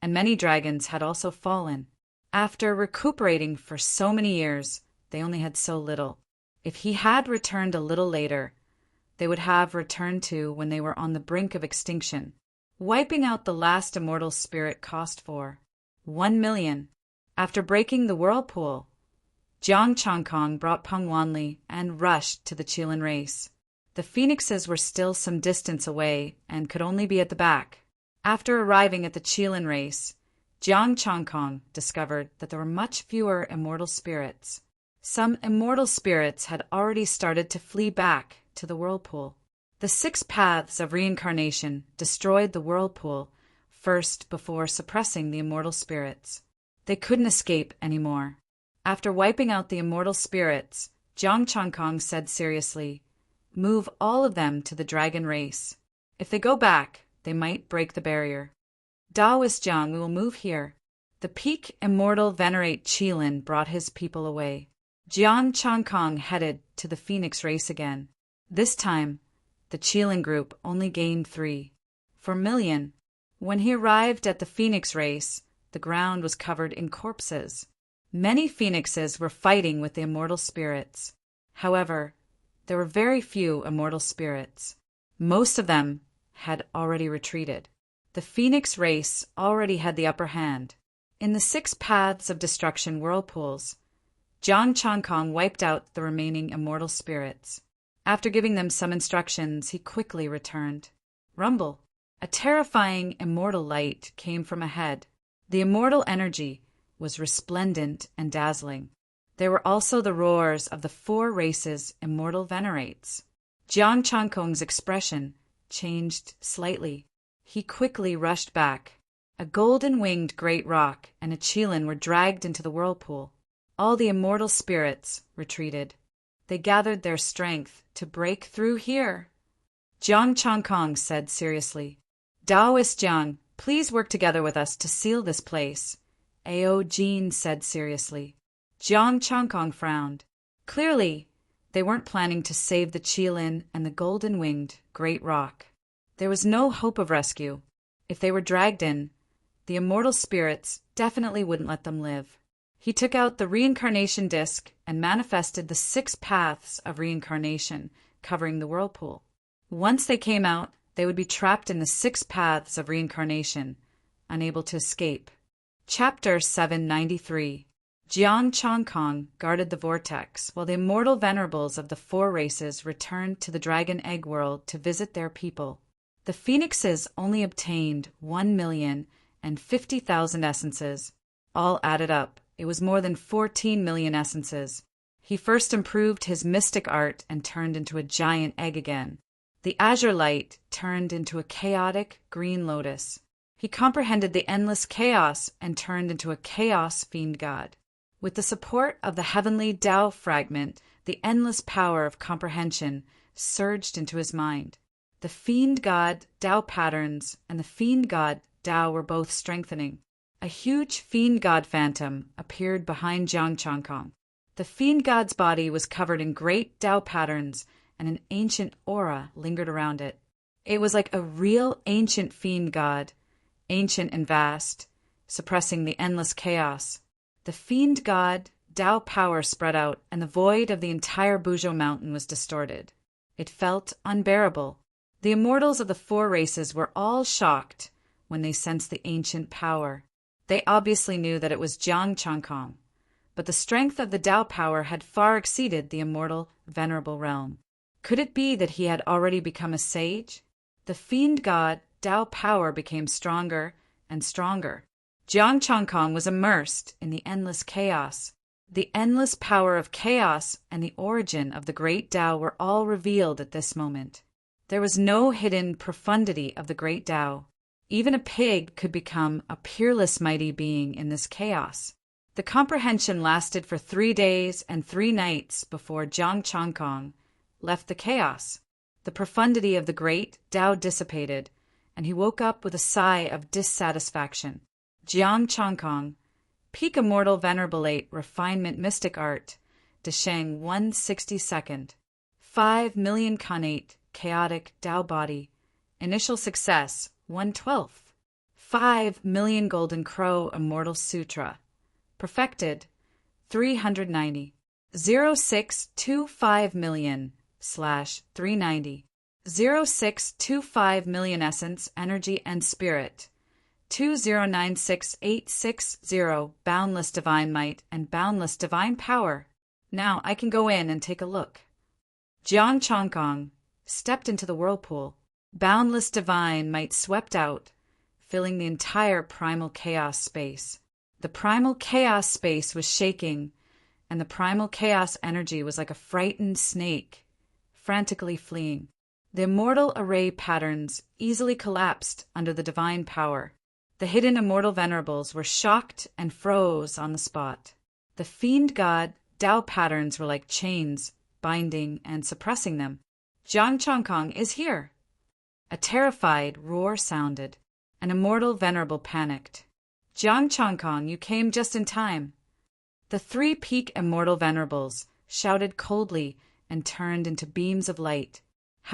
and many dragons had also fallen. After recuperating for so many years, they only had so little. If he had returned a little later, they would have returned to when they were on the brink of extinction. Wiping out the last immortal spirit cost 1 million. After breaking the whirlpool, Jiang Chongkong brought Peng Wanli and rushed to the Qilin race. The phoenixes were still some distance away and could only be at the back. After arriving at the Qilin race, Jiang Chongkong discovered that there were much fewer immortal spirits. Some immortal spirits had already started to flee back to the whirlpool. The 6 paths of reincarnation destroyed the whirlpool first before suppressing the immortal spirits. They couldn't escape anymore. After wiping out the immortal spirits, Jiang Chongkong said seriously, Move all of them to the dragon race. If they go back, they might break the barrier. Taoist Jiang, we will move here. The peak immortal venerate Qilin brought his people away. Jiang Chongkong headed to the phoenix race again. This time, the Qilin group only gained 4 million. When he arrived at the phoenix race, the ground was covered in corpses. Many phoenixes were fighting with the immortal spirits. However, there were very few immortal spirits. Most of them had already retreated. The phoenix race already had the upper hand. In the 6 paths of destruction whirlpools, Jiang Chongkong wiped out the remaining immortal spirits. After giving them some instructions, he quickly returned. Rumble! A terrifying immortal light came from ahead. The immortal energy was resplendent and dazzling. There were also the roars of the 4 races' immortal venerates. Jiang Chongkong's expression changed slightly. He quickly rushed back. A golden-winged great rock and a Qilin were dragged into the whirlpool. All the immortal spirits retreated. They gathered their strength to break through here. Jiang Chongkong said seriously, Taoist Jiang, please work together with us to seal this place. Ao Jean said seriously. Jiang Chongkong frowned. Clearly, they weren't planning to save the Qilin and the golden-winged great rock. There was no hope of rescue. If they were dragged in, the immortal spirits definitely wouldn't let them live. He took out the reincarnation disc and manifested the 6 paths of reincarnation, covering the whirlpool. Once they came out, They would be trapped in the 6 paths of reincarnation, unable to escape. Chapter 793. Jiang Changkong guarded the vortex, while the immortal venerables of the 4 races returned to the Dragon Egg World to visit their people. The phoenixes only obtained 1,050,000 essences. All added up, it was more than 14 million essences. He first improved his mystic art and turned into a giant egg again. The azure light turned into a chaotic green lotus. He comprehended the endless chaos and turned into a chaos fiend god. With the support of the heavenly Tao fragment, the endless power of comprehension surged into his mind. The fiend god Tao patterns and the fiend god Tao were both strengthening. A huge fiend god phantom appeared behind Jiang Changkong. The fiend god's body was covered in great Tao patterns, and an ancient aura lingered around it. It was like a real ancient fiend god, ancient and vast, suppressing the endless chaos. The fiend god Tao power spread out, and the void of the entire Buzhou mountain was distorted. It felt unbearable. The immortals of the 4 races were all shocked when they sensed the ancient power. They obviously knew that it was Jiang Changkong, but the strength of the Tao power had far exceeded the immortal, venerable realm. Could it be that he had already become a sage? The fiend god Tao power became stronger and stronger. Jiang Changkong was immersed in the endless chaos. The endless power of chaos and the origin of the great Tao were all revealed at this moment. There was no hidden profundity of the great Tao. Even a pig could become a peerless mighty being in this chaos. The comprehension lasted for 3 days and 3 nights before Jiang Changkong left the chaos. The profundity of the great Tao dissipated, and he woke up with a sigh of dissatisfaction. Jiang Changkong, Peak Immortal Venerabilite Refinement Mystic Art, Desheng 1/62nd, 5 million Khanate Chaotic Tao Body, Initial Success 1/12th, 5 million Golden Crow Immortal Sutra, Perfected 390, 0625 million / 390, 0625 million Essence, Energy, and Spirit, 2096860 Boundless Divine Might and Boundless Divine Power. Now I can go in and take a look. Jiang Changkong stepped into the whirlpool. Boundless Divine Might swept out, filling the entire primal chaos space. The primal chaos space was shaking, and the primal chaos energy was like a frightened snake, frantically fleeing. The immortal array patterns easily collapsed under the divine power. The hidden immortal venerables were shocked and froze on the spot. The fiend god Tao patterns were like chains, binding and suppressing them. Jiang Changkong is here! A terrified roar sounded. An immortal venerable panicked. Jiang Changkong, you came just in time. The 3 peak immortal venerables shouted coldly and turned into beams of light.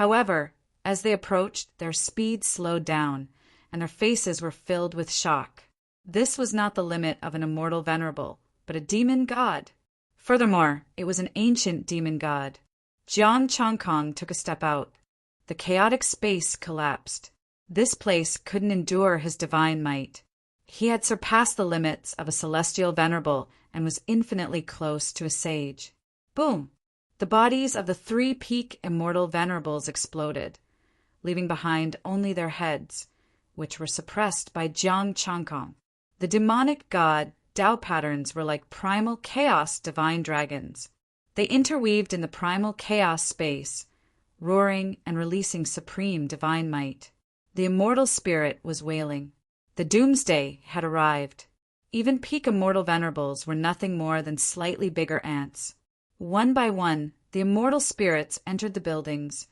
However, as they approached, their speed slowed down, and their faces were filled with shock. This was not the limit of an immortal venerable, but a demon god. Furthermore, it was an ancient demon god. Jiang Changkong took a step out. The chaotic space collapsed. This place couldn't endure his divine might. He had surpassed the limits of a celestial venerable and was infinitely close to a sage. Boom! The bodies of the 3 peak immortal venerables exploded, leaving behind only their heads, which were suppressed by Jiang Changkong. The demonic god Tao patterns were like primal chaos divine dragons. They interweaved in the primal chaos space, roaring and releasing supreme divine might. The immortal spirit was wailing. The doomsday had arrived. Even peak immortal venerables were nothing more than slightly bigger ants. One by one, the immortal spirits entered the buildings,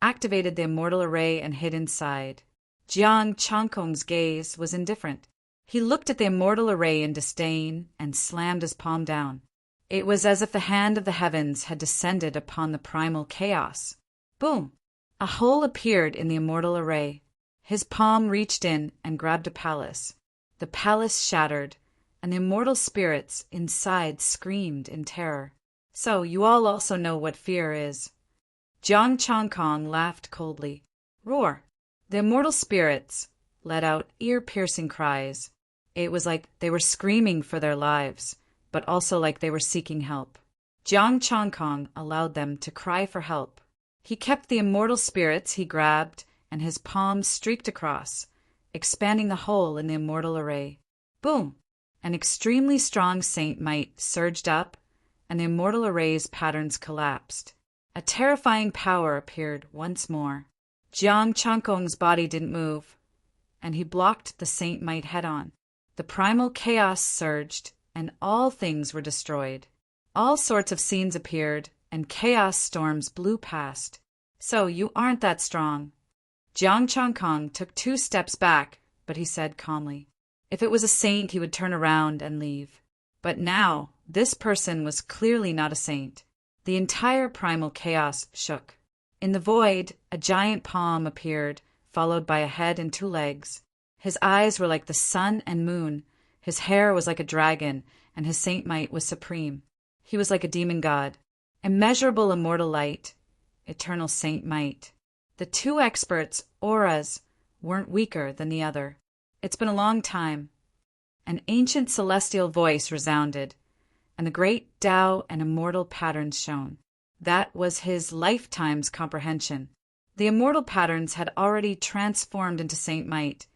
activated the immortal array, and hid inside. Jiang Changkong's gaze was indifferent. He looked at the immortal array in disdain and slammed his palm down. It was as if the hand of the heavens had descended upon the primal chaos. Boom! A hole appeared in the immortal array. His palm reached in and grabbed a palace. The palace shattered, and the immortal spirits inside screamed in terror. So you all also know what fear is. Jiang Changkong laughed coldly. Roar! The immortal spirits let out ear-piercing cries. It was like they were screaming for their lives, but also like they were seeking help. Jiang Changkong allowed them to cry for help. He kept the immortal spirits he grabbed, and his palms streaked across, expanding the hole in the immortal array. Boom! An extremely strong saint might surged up, and the immortal array's patterns collapsed. A terrifying power appeared once more. Jiang Changkong's body didn't move, and he blocked the saint might head-on. The primal chaos surged, and all things were destroyed. All sorts of scenes appeared, and chaos storms blew past. So you aren't that strong. Jiang Changkong took 2 steps back, but he said calmly. If it was a saint, he would turn around and leave. But now, this person was clearly not a saint. The entire primal chaos shook. In the void, a giant palm appeared, followed by a head and 2 legs. His eyes were like the sun and moon, his hair was like a dragon, and his saint might was supreme. He was like a demon god. Immeasurable immortal light, eternal saint might. The 2 experts' auras weren't weaker than the other. It's been a long time. An ancient celestial voice resounded, and the great Tao and immortal patterns shone. That was his lifetime's comprehension. The immortal patterns had already transformed into saint might,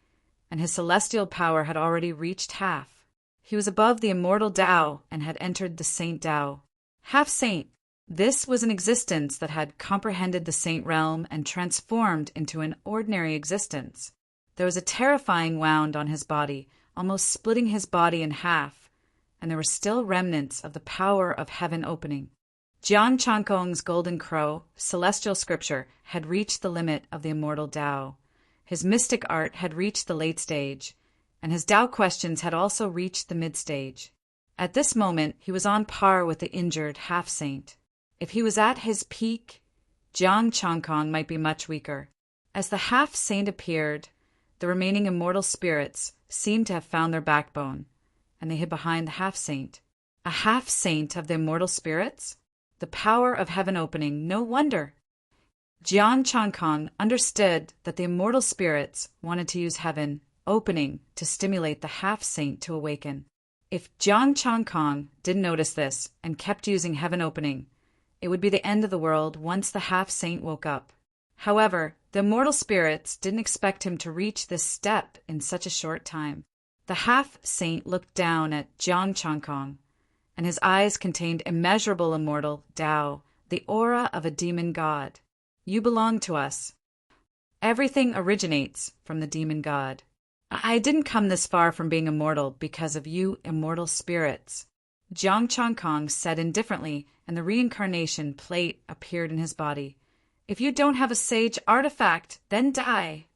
and his celestial power had already reached half. He was above the immortal Tao and had entered the saint Tao. Half saint. This was an existence that had comprehended the saint realm and transformed into an ordinary existence. There was a terrifying wound on his body, almost splitting his body in half, and there were still remnants of the power of heaven opening. Jiang Changkong's golden crow, celestial scripture, had reached the limit of the immortal Tao. His mystic art had reached the late stage, and his Tao questions had also reached the mid-stage. At this moment, he was on par with the injured half-saint. If he was at his peak, Jiang Changkong might be much weaker. As the half-saint appeared, the remaining immortal spirits seemed to have found their backbone, and they hid behind the half-saint. A half-saint of the immortal spirits? The power of heaven opening, no wonder! Jiang Changkong understood that the immortal spirits wanted to use heaven opening to stimulate the half-saint to awaken. If Jiang Changkong didn't notice this and kept using heaven opening, it would be the end of the world once the half-saint woke up. However, the immortal spirits didn't expect him to reach this step in such a short time. The half-saint looked down at Jiang Changkong, and his eyes contained immeasurable immortal Tao, the aura of a demon god. You belong to us. Everything originates from the demon god. I didn't come this far from being immortal because of you immortal spirits. Jiang Changkong said indifferently, and the reincarnation plate appeared in his body. If you don't have a sage artifact, then die.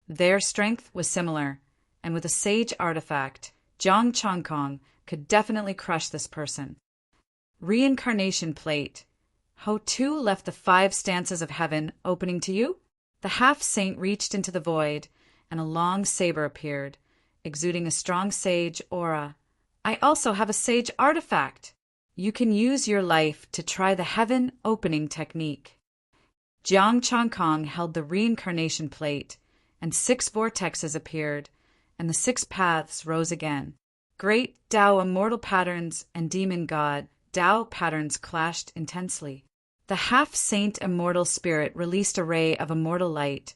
Their strength was similar, and with a sage artifact, Jiang Changkong could definitely crush this person. Reincarnation plate. Ho Tu left the 5 stances of heaven opening to you? The half-saint reached into the void, and a long saber appeared, exuding a strong sage aura. I also have a sage artifact. You can use your life to try the heaven opening technique. Jiang Changkong held the reincarnation plate, and 6 vortexes appeared, and the 6 paths rose again. Great Tao immortal patterns and demon god Tao patterns clashed intensely. The half-saint immortal spirit released a ray of immortal light,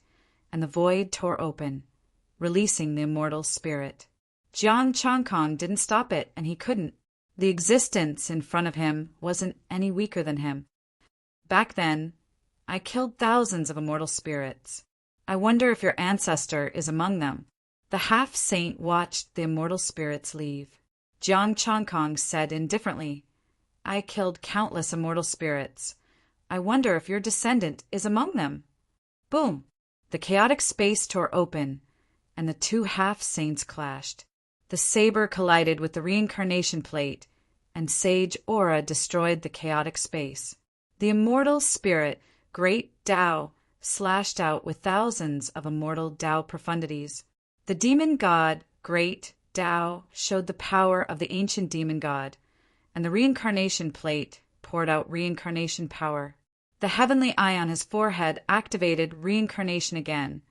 and the void tore open, releasing the immortal spirit. Jiang Changkong didn't stop it, and he couldn't. The existence in front of him wasn't any weaker than him. Back then, I killed thousands of immortal spirits. I wonder if your ancestor is among them. The half-saint watched the immortal spirits leave. Jiang Changkong said indifferently, I killed countless immortal spirits. I wonder if your descendant is among them. Boom! The chaotic space tore open, and the 2 half-saints clashed. The saber collided with the reincarnation plate, and sage aura destroyed the chaotic space. The immortal spirit, great Tao, slashed out with thousands of immortal Tao profundities. The demon god, great Tao, showed the power of the ancient demon god, and the reincarnation plate poured out reincarnation power. The heavenly eye on his forehead activated reincarnation again,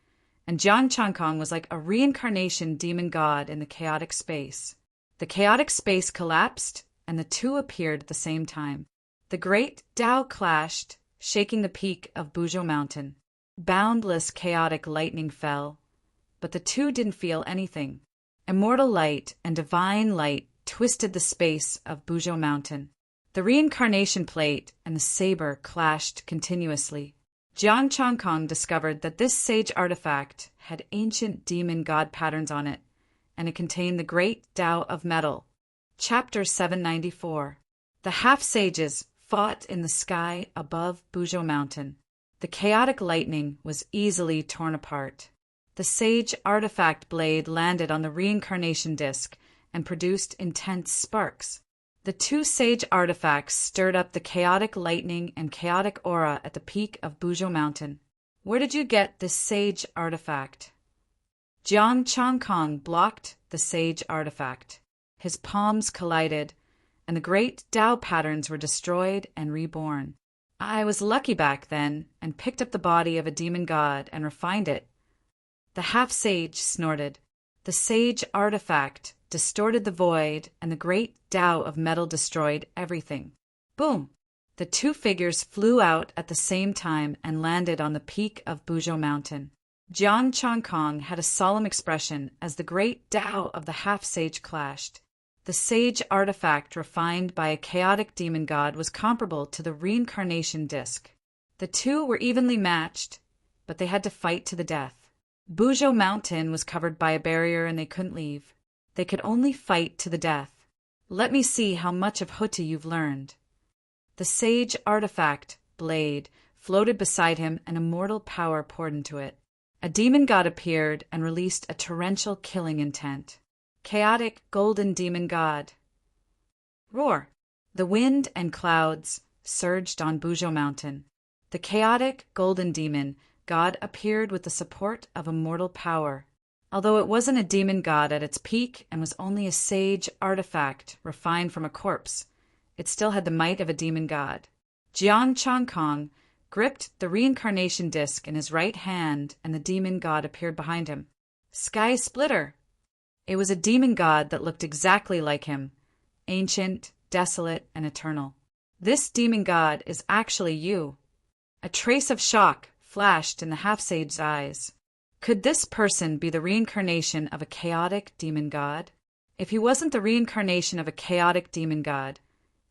and Jiang Changkong was like a reincarnation demon god in the chaotic space. The chaotic space collapsed, and the two appeared at the same time. The great Tao clashed, shaking the peak of Buzhou Mountain. Boundless chaotic lightning fell, but the two didn't feel anything. Immortal light and divine light twisted the space of Buzhou Mountain. The reincarnation plate and the saber clashed continuously. Jiang Changkong discovered that this sage artifact had ancient demon god patterns on it, and it contained the great Tao of metal. Chapter 794. The half-sages fought in the sky above Buzhou Mountain. The chaotic lightning was easily torn apart. The sage artifact blade landed on the reincarnation disk and produced intense sparks. The two sage artifacts stirred up the chaotic lightning and chaotic aura at the peak of Buzhou Mountain. Where did you get this sage artifact? Jiang Changkong blocked the sage artifact. His palms collided, and the great Tao patterns were destroyed and reborn. I was lucky back then and picked up the body of a demon god and refined it. The half-sage snorted. The sage artifact distorted the void, and the great Tao of metal destroyed everything. Boom! The two figures flew out at the same time and landed on the peak of Buzhou Mountain. Jiang Changkong had a solemn expression as the great Tao of the half-sage clashed. The sage artifact refined by a chaotic demon god was comparable to the reincarnation disk. The two were evenly matched, but they had to fight to the death. Buzhou Mountain was covered by a barrier and they couldn't leave. They could only fight to the death. Let me see how much of Huti you've learned. The sage artifact, blade, floated beside him and immortal power poured into it. A demon god appeared and released a torrential killing intent. Chaotic golden demon god. Roar! The wind and clouds surged on Buzhou Mountain. The chaotic golden demon god appeared with the support of immortal power. Although it wasn't a demon god at its peak and was only a sage artifact refined from a corpse, it still had the might of a demon god. Jiang Changkong gripped the reincarnation disc in his right hand and the demon god appeared behind him. Sky Splitter! It was a demon god that looked exactly like him, ancient, desolate, and eternal. This demon god is actually you. A trace of shock flashed in the half-sage's eyes. Could this person be the reincarnation of a chaotic demon god? If he wasn't the reincarnation of a chaotic demon god,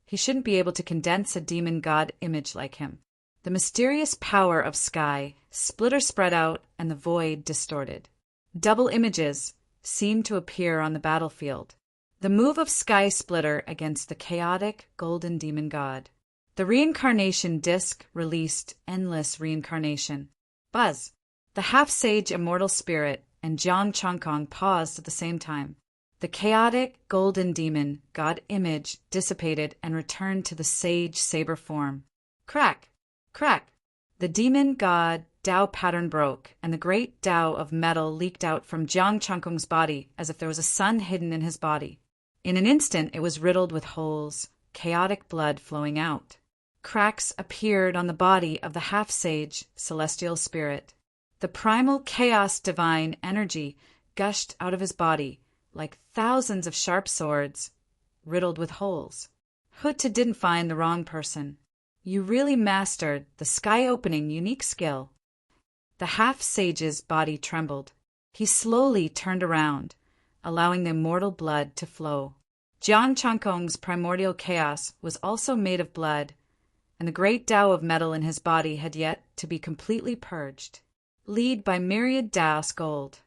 he shouldn't be able to condense a demon god image like him. The mysterious power of Sky Splitter spread out and the void distorted. Double images seemed to appear on the battlefield. The move of Sky Splitter against the chaotic golden demon god. The reincarnation disc released endless reincarnation. Buzz! The half-sage immortal spirit and Jiang Changkong paused at the same time. The chaotic golden demon god image dissipated and returned to the sage saber form. Crack! Crack! The demon god Tao pattern broke, and the great Tao of metal leaked out from Jiang Changkong's body as if there was a sun hidden in his body. In an instant it was riddled with holes, chaotic blood flowing out. Cracks appeared on the body of the half-sage celestial spirit. The primal chaos divine energy gushed out of his body like thousands of sharp swords, riddled with holes. Huta didn't find the wrong person. You really mastered the sky-opening unique skill. The half-sage's body trembled. He slowly turned around, allowing the immortal blood to flow. Jiang Changkong's primordial chaos was also made of blood, and the great Tao of metal in his body had yet to be completely purged. Lead by myriad Daos gold.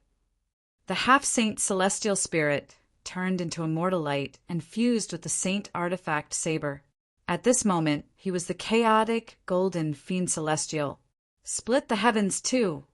The half-saint celestial spirit turned into immortal light and fused with the saint artifact saber. At this moment, he was the chaotic golden fiend celestial. Split the heavens too.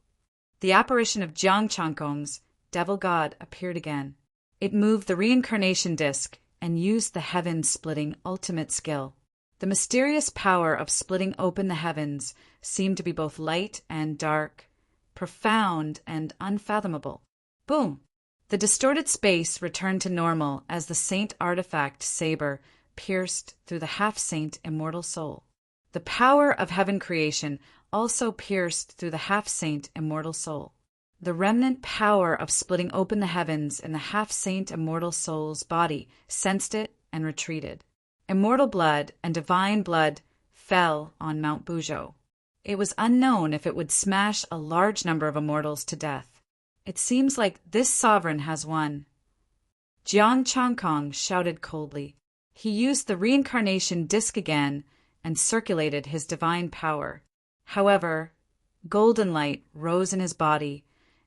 The apparition of Jiang Changkong's devil god appeared again. It moved the reincarnation disc and used the heaven-splitting ultimate skill. The mysterious power of splitting open the heavens seemed to be both light and dark, profound and unfathomable. Boom! The distorted space returned to normal as the saint artifact saber pierced through the half-saint immortal soul. The power of heaven creation also pierced through the half-saint immortal soul. The remnant power of splitting open the heavens in the half-saint immortal soul's body sensed it and retreated. Immortal blood and divine blood fell on Mount Bujo. It was unknown if it would smash a large number of immortals to death. It seems like this sovereign has won. Jiang Changkong shouted coldly. He used the reincarnation disc again and circulated his divine power. However, golden light rose in his body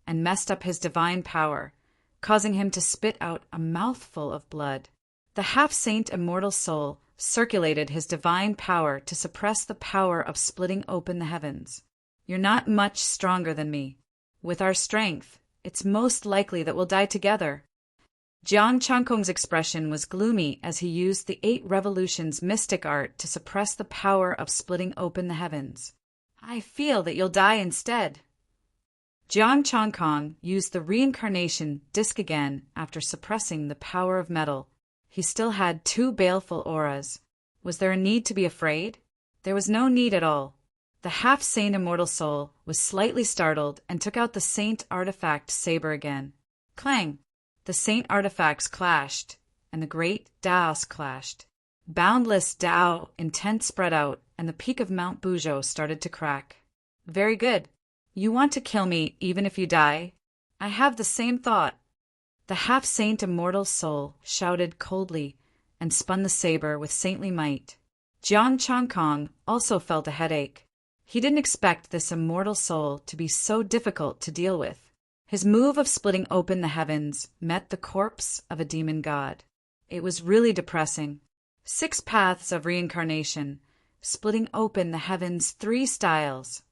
and messed up his divine power, causing him to spit out a mouthful of blood. The half-saint immortal soul circulated his divine power to suppress the power of splitting open the heavens. You're not much stronger than me. With our strength, it's most likely that we'll die together. Jiang Changkong's expression was gloomy as he used the 8 revolutions mystic art to suppress the power of splitting open the heavens. I feel that you'll die instead. Jiang Changkong used the reincarnation disc again after suppressing the power of metal. He still had 2 baleful auras. Was there a need to be afraid? There was no need at all. The half-saint immortal soul was slightly startled and took out the saint artifact saber again. Clang! The saint artifacts clashed, and the great Taos clashed. Boundless Tao intent spread out, and the peak of Mount Bujo started to crack. Very good. You want to kill me even if you die? I have the same thought. The half-saint immortal soul shouted coldly and spun the saber with saintly might. Jiang Changkong also felt a headache. He didn't expect this immortal soul to be so difficult to deal with. His move of splitting open the heavens met the corpse of a demon god. It was really depressing. 6 paths of reincarnation, splitting open the heavens 3 styles.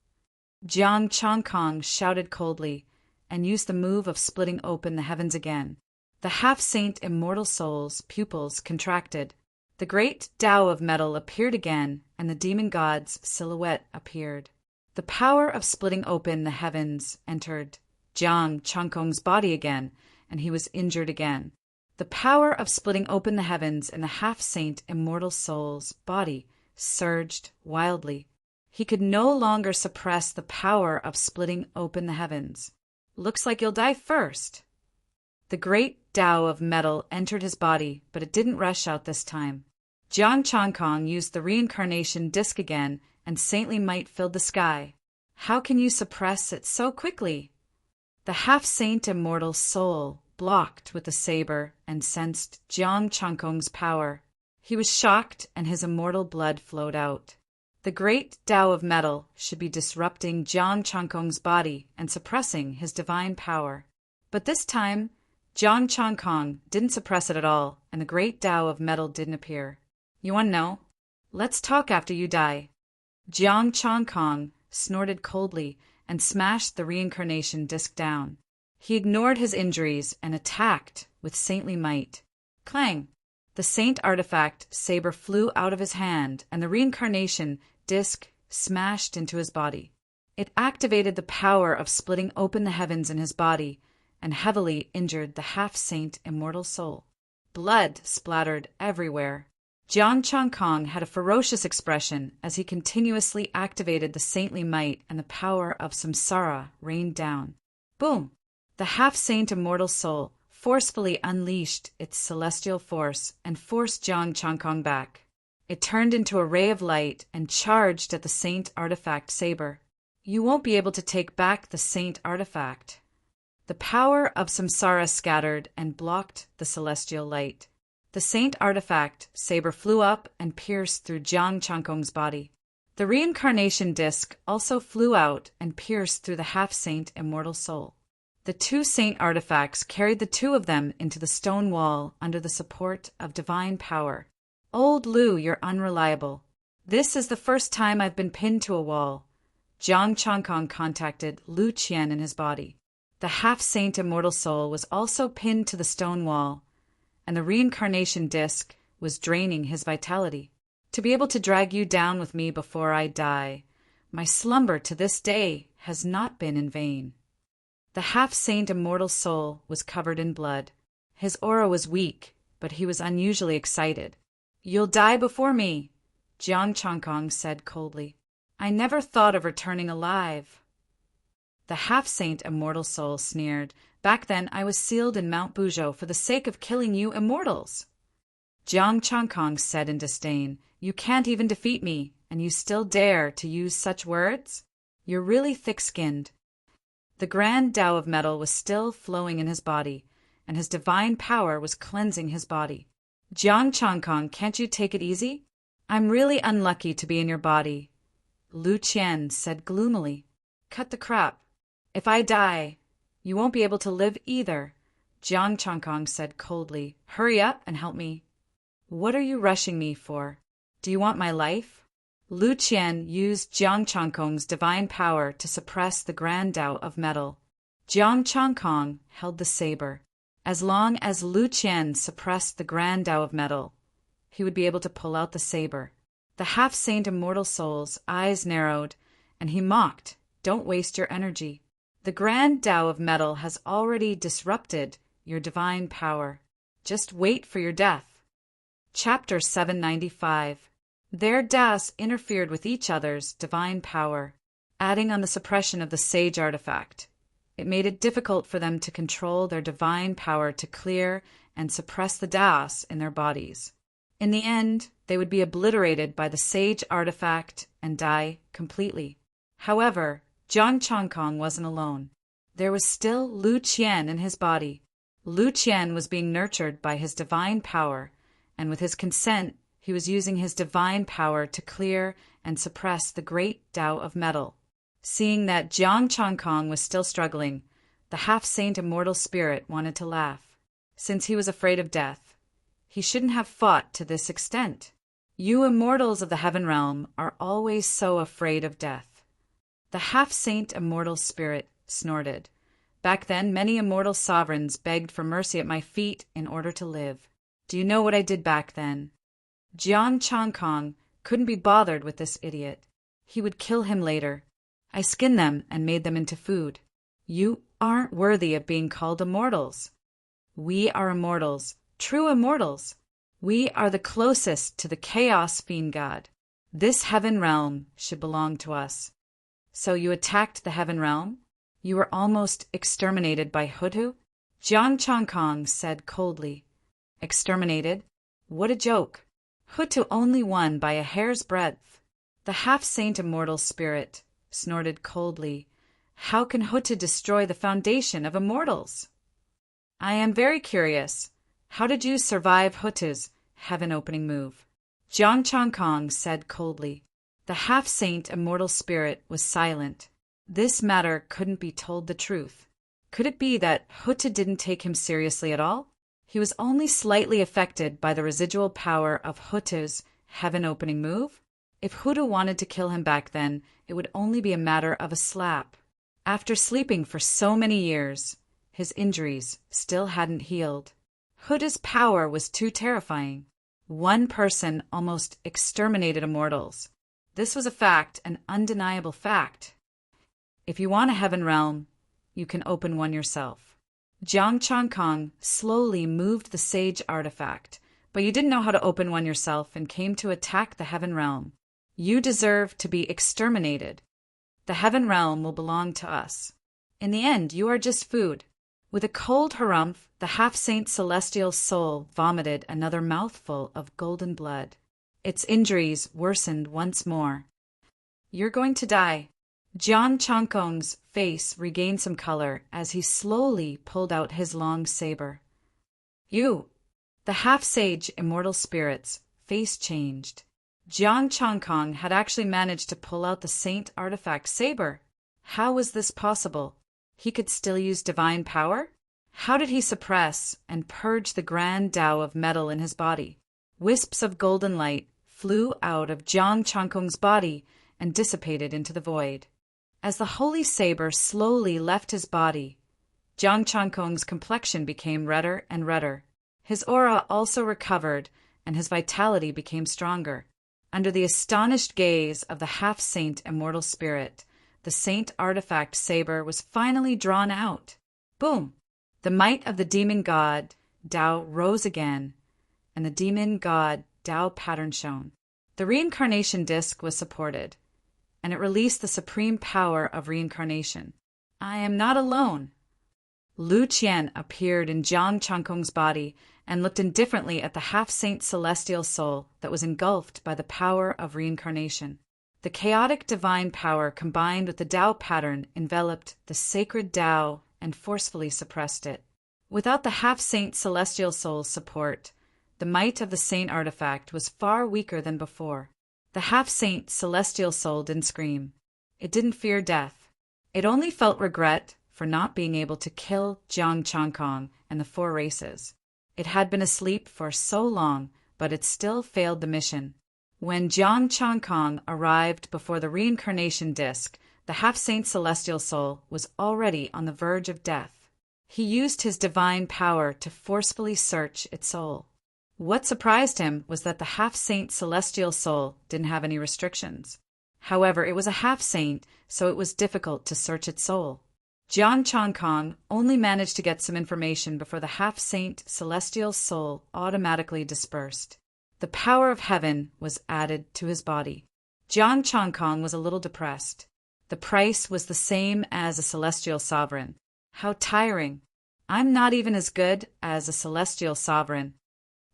Jiang Changkong shouted coldly and used the move of splitting open the heavens again. The half-saint immortal soul's pupils contracted. The great Tao of metal appeared again, and the demon god's silhouette appeared. The power of splitting open the heavens entered Jiang Changkong's body again, and he was injured again. The power of splitting open the heavens in the half-saint immortal soul's body surged wildly. He could no longer suppress the power of splitting open the heavens. Looks like you'll die first. The great Tao of metal entered his body, but it didn't rush out this time. Jiang Changkong used the reincarnation disc again, and saintly might filled the sky. How can you suppress it so quickly? The half-saint immortal soul blocked with the saber and sensed Jiang Changkong's power. He was shocked, and his immortal blood flowed out. The great Tao of metal should be disrupting Jiang Changkong's body and suppressing his divine power. But this time, Jiang Changkong didn't suppress it at all, and the great Tao of metal didn't appear. You want to know? Let's talk after you die. Jiang Changkong snorted coldly and smashed the reincarnation disc down. He ignored his injuries and attacked with saintly might. Clang! The saint artifact saber flew out of his hand, and the reincarnation disc smashed into his body. It activated the power of splitting open the heavens in his body and heavily injured the half-saint immortal soul. Blood splattered everywhere. Jiang Changkong had a ferocious expression as he continuously activated the saintly might, and the power of samsara rained down. Boom! The half-saint immortal soul forcefully unleashed its celestial force and forced Jiang Changkong back. It turned into a ray of light and charged at the saint artifact saber. You won't be able to take back the saint artifact. The power of samsara scattered and blocked the celestial light. The saint artifact saber flew up and pierced through Jiang Changkong's body. The reincarnation disc also flew out and pierced through the half-saint immortal soul. The 2 saint artifacts carried the 2 of them into the stone wall under the support of divine power. Old Lu, you're unreliable. This is the first time I've been pinned to a wall. Jiang Changkong contacted Lu Qian in his body. The half-saint immortal soul was also pinned to the stone wall, and the reincarnation disc was draining his vitality. To be able to drag you down with me before I die, my slumber to this day has not been in vain. The half-saint immortal soul was covered in blood. His aura was weak, but he was unusually excited. You'll die before me, Jiang Changkong said coldly. I never thought of returning alive. The half-saint immortal soul sneered. Back then I was sealed in Mount Buzhou for the sake of killing you immortals. Jiang Changkong said in disdain, You can't even defeat me, and you still dare to use such words? You're really thick-skinned. The grand Tao of metal was still flowing in his body, and his divine power was cleansing his body. Jiang Changkong, can't you take it easy? I'm really unlucky to be in your body. Lu Qian said gloomily. Cut the crap. If I die, you won't be able to live either. Jiang Changkong said coldly. Hurry up and help me. What are you rushing me for? Do you want my life? Lu Qian used Jiang Changkong's divine power to suppress the grand Tao of metal. Jiang Changkong held the saber. As long as Lu Qian suppressed the grand Tao of metal, he would be able to pull out the saber. The half-saint immortal soul's eyes narrowed, and he mocked, Don't waste your energy. The grand Tao of metal has already disrupted your divine power. Just wait for your death. Chapter 795. Their Das interfered with each other's divine power, adding on the suppression of the sage artifact. It made it difficult for them to control their divine power to clear and suppress the Das in their bodies. In the end, they would be obliterated by the sage artifact and die completely. However, Jiang Changkong wasn't alone. There was still Lu Qian in his body. Lu Qian was being nurtured by his divine power, and with his consent, he was using his divine power to clear and suppress the great Tao of metal. Seeing that Jiang Changkong was still struggling, the half-saint immortal spirit wanted to laugh. Since he was afraid of death, he shouldn't have fought to this extent. You immortals of the heaven realm are always so afraid of death. The half-saint immortal spirit snorted. Back then, many immortal sovereigns begged for mercy at my feet in order to live. Do you know what I did back then? Jiang Changkong couldn't be bothered with this idiot. He would kill him later. I skinned them and made them into food. You aren't worthy of being called immortals. We are immortals, true immortals. We are the closest to the Chaos Fiend God. This heaven realm should belong to us. So you attacked the heaven realm? You were almost exterminated by Hutu? Jiang Changkong said coldly. Exterminated? What a joke. Hutu only won by a hair's breadth. The half-saint immortal spirit snorted coldly. How can Hutu destroy the foundation of immortals? I am very curious. How did you survive Hutu's heaven-opening move? Jiang Changkong said coldly. The half-saint immortal spirit was silent. This matter couldn't be told the truth. Could it be that Hutu didn't take him seriously at all? He was only slightly affected by the residual power of Hutu's heaven-opening move? If Hutu wanted to kill him back then, it would only be a matter of a slap. After sleeping for so many years, his injuries still hadn't healed. Hutu's power was too terrifying. One person almost exterminated immortals. This was a fact, an undeniable fact. If you want a heaven realm, you can open one yourself. Jiang Changkong slowly moved the sage artifact, but you didn't know how to open one yourself and came to attack the heaven realm. You deserve to be exterminated. The heaven realm will belong to us. In the end, you are just food. With a cold harumph, the half-saint celestial soul vomited another mouthful of golden blood. Its injuries worsened once more. You're going to die. Jiang Changkong's face regained some color as he slowly pulled out his long saber. You! The half-sage immortal spirit's face changed. Jiang Changkong had actually managed to pull out the saint artifact saber. How was this possible? He could still use divine power? How did he suppress and purge the grand Tao of metal in his body? Wisps of golden light flew out of Jiang Changkong's body and dissipated into the void. As the holy saber slowly left his body, Jiang Changkong's complexion became redder and redder. His aura also recovered, and his vitality became stronger. Under the astonished gaze of the half-saint immortal spirit, the saint artifact saber was finally drawn out. Boom! The might of the demon god Tao rose again, and the demon god Tao pattern shone. The reincarnation disc was supported, and it released the supreme power of reincarnation. I am not alone. Lu Qian appeared in Jiang Changkong's body and looked indifferently at the half-saint celestial soul that was engulfed by the power of reincarnation. The chaotic divine power combined with the Tao pattern enveloped the sacred Tao and forcefully suppressed it. Without the half-saint celestial soul's support, the might of the saint artifact was far weaker than before. The half-saint celestial soul didn't scream. It didn't fear death. It only felt regret for not being able to kill Jiang Changkong and the 4 races. It had been asleep for so long, but it still failed the mission. When Jiang Changkong arrived before the reincarnation disk, the half-saint celestial soul was already on the verge of death. He used his divine power to forcefully search its soul. What surprised him was that the half-saint celestial soul didn't have any restrictions. However, it was a half-saint, so it was difficult to search its soul. Jiang Changkong only managed to get some information before the half-saint celestial soul automatically dispersed. The power of heaven was added to his body. Jiang Changkong was a little depressed. The price was the same as a celestial sovereign. How tiring. I'm not even as good as a celestial sovereign.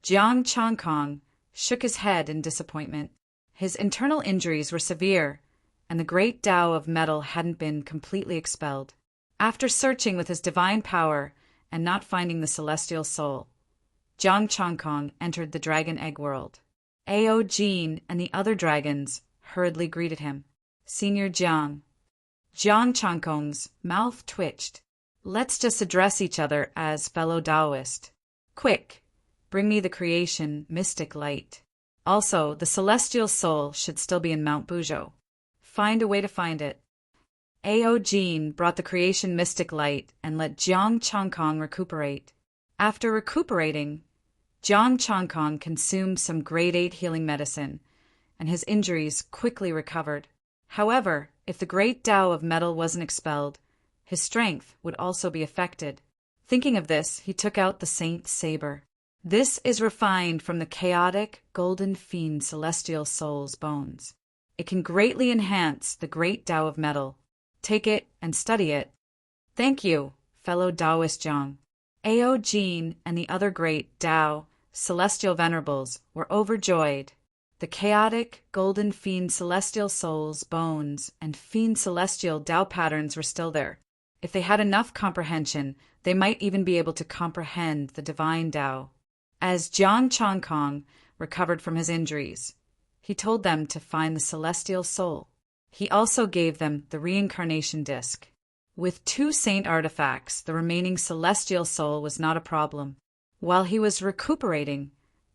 Jiang Changkong shook his head in disappointment. His internal injuries were severe, and the great Tao of metal hadn't been completely expelled. After searching with his divine power and not finding the celestial soul, Jiang Changkong entered the dragon egg world. Ao Jin and the other dragons hurriedly greeted him. Senior Jiang. Jiang Changkong's mouth twitched. Let's just address each other as fellow Taoist. Quick, bring me the creation mystic light. Also, the celestial soul should still be in Mount Buzhou. Find a way to find it. Ao Jin brought the creation mystic light and let Jiang Changkong recuperate. After recuperating, Jiang Changkong consumed some grade 8 healing medicine, and his injuries quickly recovered. However, if the great Tao of metal wasn't expelled, his strength would also be affected. Thinking of this, he took out the Saint Saber. This is refined from the chaotic golden fiend celestial soul's bones. It can greatly enhance the great Tao of metal. Take it and study it. Thank you, fellow Taoist Jiang. Ao Jin and the other great Tao celestial venerables were overjoyed. The chaotic golden fiend celestial soul's bones and fiend celestial Tao patterns were still there. If they had enough comprehension, they might even be able to comprehend the divine Tao. As Jiang Changkong recovered from his injuries, he told them to find the celestial soul. He also gave them the reincarnation disc. With 2 saint artifacts, the remaining celestial soul was not a problem. While he was recuperating,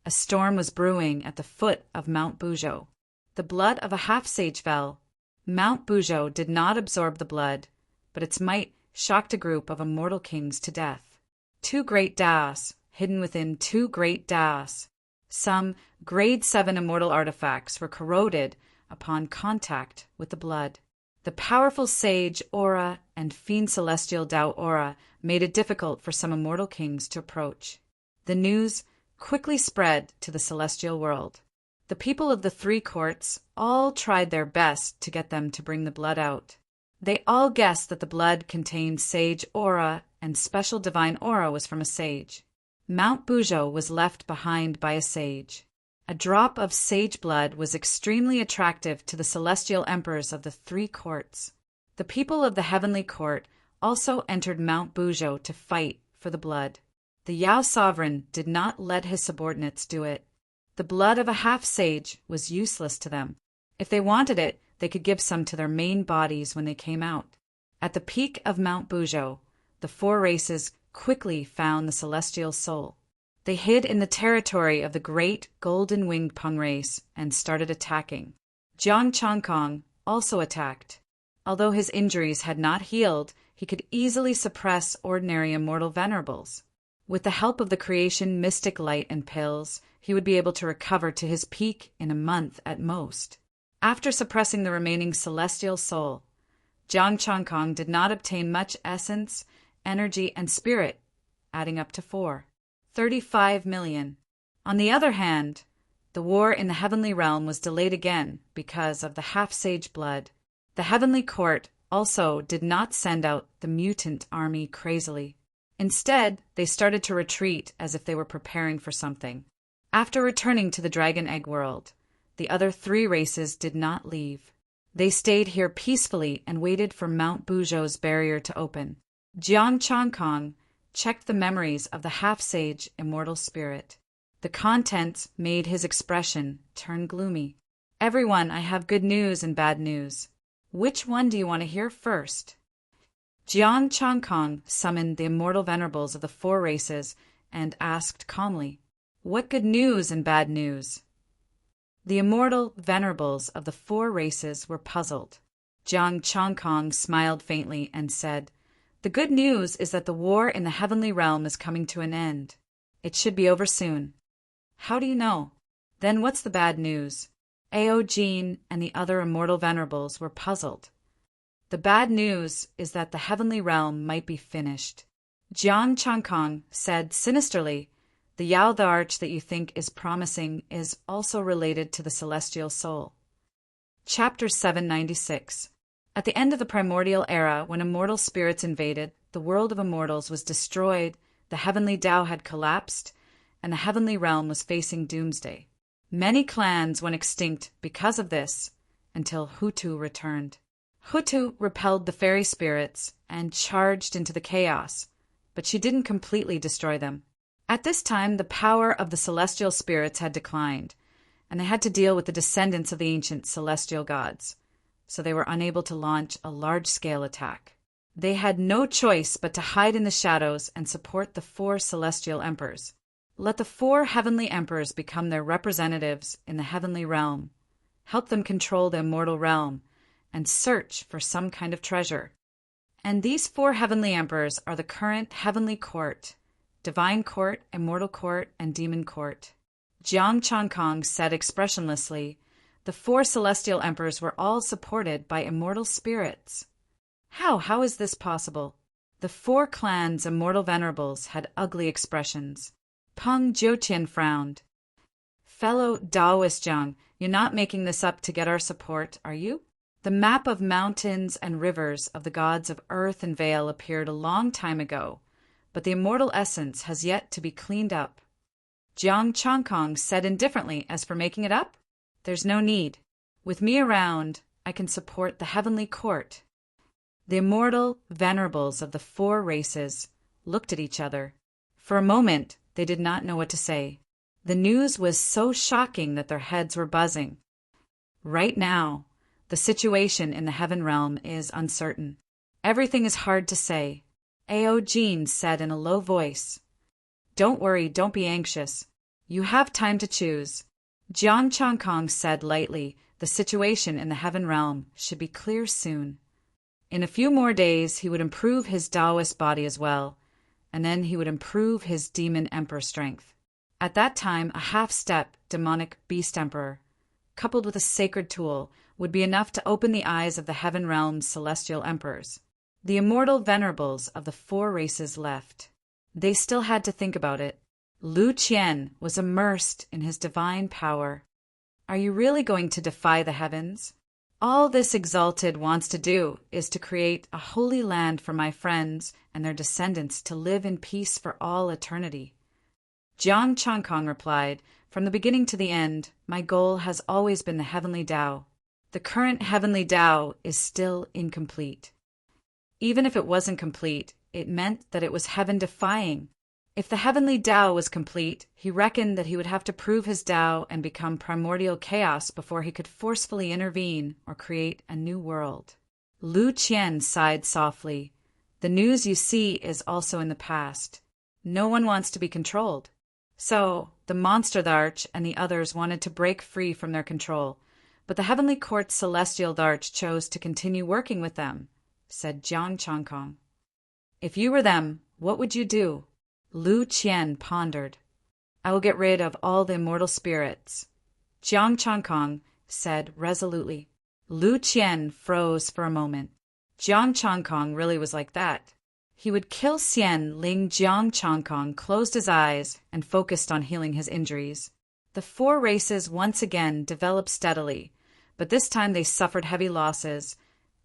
a storm was brewing at the foot of Mount Buzhou. The blood of a half-sage fell. Mount Buzhou did not absorb the blood, but its might shocked a group of immortal kings to death. 2 great Taos, hidden within 2 great Taos. Some grade 7 immortal artifacts were corroded upon contact with the blood. The powerful sage aura and fiend celestial Tao aura made it difficult for some immortal kings to approach. The news quickly spread to the celestial world. The people of the 3 courts all tried their best to get them to bring the blood out. They all guessed that the blood contained sage aura and special divine aura was from a sage. Mount Buzhou was left behind by a sage. A drop of sage blood was extremely attractive to the celestial emperors of the 3 courts. The people of the heavenly court also entered Mount Buzhou to fight for the blood. The Yao sovereign did not let his subordinates do it. The blood of a half-sage was useless to them. If they wanted it, they could give some to their main bodies when they came out. At the peak of Mount Buzhou, the 4 races quickly found the celestial soul. They hid in the territory of the great golden-winged Peng race and started attacking. Jiang Changkong also attacked. Although his injuries had not healed, he could easily suppress ordinary immortal venerables. With the help of the creation mystic light and pills, he would be able to recover to his peak in a month at most. After suppressing the remaining celestial soul, Jiang Changkong did not obtain much essence, energy, and spirit, adding up to 35 million. On the other hand, the war in the heavenly realm was delayed again because of the half-sage blood. The heavenly court also did not send out the mutant army crazily. Instead, they started to retreat as if they were preparing for something. After returning to the Dragon Egg world, the other 3 races did not leave. They stayed here peacefully and waited for Mount Buzhou's barrier to open. Jiang Changkong checked the memories of the half-sage immortal spirit. The contents made his expression turn gloomy. "Everyone, I have good news and bad news. Which one do you want to hear first?" Jiang Changkong summoned the immortal venerables of the 4 races and asked calmly, "What good news and bad news?" The immortal venerables of the 4 races were puzzled. Jiang Changkong smiled faintly and said, "The good news is that the war in the heavenly realm is coming to an end. It should be over soon." "How do you know?" "Then what's the bad news?" Ao Jin and the other immortal venerables were puzzled. "The bad news is that the heavenly realm might be finished." Jiang Changkong said sinisterly, "The Yao the Arch that you think is promising is also related to the celestial soul." Chapter 796. At the end of the primordial era, when immortal spirits invaded, the world of immortals was destroyed, the heavenly Tao had collapsed, and the heavenly realm was facing doomsday. Many clans went extinct because of this, until Hutu returned. Hutu repelled the fairy spirits and charged into the chaos, but she didn't completely destroy them. At this time, the power of the celestial spirits had declined, and they had to deal with the descendants of the ancient celestial gods, so they were unable to launch a large-scale attack. They had no choice but to hide in the shadows and support the 4 celestial emperors. Let the 4 heavenly emperors become their representatives in the heavenly realm, help them control the immortal realm, and search for some kind of treasure. And these 4 heavenly emperors are the current heavenly court, divine court, immortal court, and demon court. Jiang Changkong said expressionlessly, "The 4 celestial emperors were all supported by immortal spirits." How is this possible?" The 4 clans' immortal venerables had ugly expressions. Peng Jiutian frowned. "Fellow Taoist Jiang, you're not making this up to get our support, are you? The map of mountains and rivers of the gods of Earth and Vale appeared a long time ago, but the immortal essence has yet to be cleaned up." Jiang Changkong said indifferently, "As for making it up, there's no need. With me around, I can support the heavenly court." The immortal venerables of the 4 races looked at each other. For a moment, they did not know what to say. The news was so shocking that their heads were buzzing. Right now, the situation in the heaven realm is uncertain. Everything is hard to say. Ao Jin said in a low voice. "Don't worry, don't be anxious. You have time to choose." Jiang Changkong said lightly, "The situation in the heaven realm should be clear soon." In a few more days, he would improve his Taoist body as well, and then he would improve his demon emperor strength. At that time, a half-step demonic beast emperor, coupled with a sacred tool, would be enough to open the eyes of the heaven realm's celestial emperors. The immortal venerables of the 4 races left. They still had to think about it. Lu Qian was immersed in his divine power. "Are you really going to defy the heavens? All this exalted wants to do is to create a holy land for my friends and their descendants to live in peace for all eternity." Jiang Changkong replied, "From the beginning to the end, my goal has always been the heavenly Tao. The current heavenly Tao is still incomplete." Even if it wasn't complete, it meant that it was heaven-defying. If the heavenly Tao was complete, he reckoned that he would have to prove his Tao and become primordial chaos before he could forcefully intervene or create a new world. Lu Qian sighed softly. "The news you see is also in the past. No one wants to be controlled. So, the monster Dharch and the others wanted to break free from their control, but the Heavenly Court's celestial Dharch chose to continue working with them," said Jiang Changkong. "If you were them, what would you do?" Lu Qian pondered. "I will get rid of all the immortal spirits," Jiang Changkong said resolutely. Lu Qian froze for a moment. Jiang Changkong really was like that. He would kill Xian Ling. Jiang Changkong closed his eyes and focused on healing his injuries. The 4 races once again developed steadily, but this time they suffered heavy losses,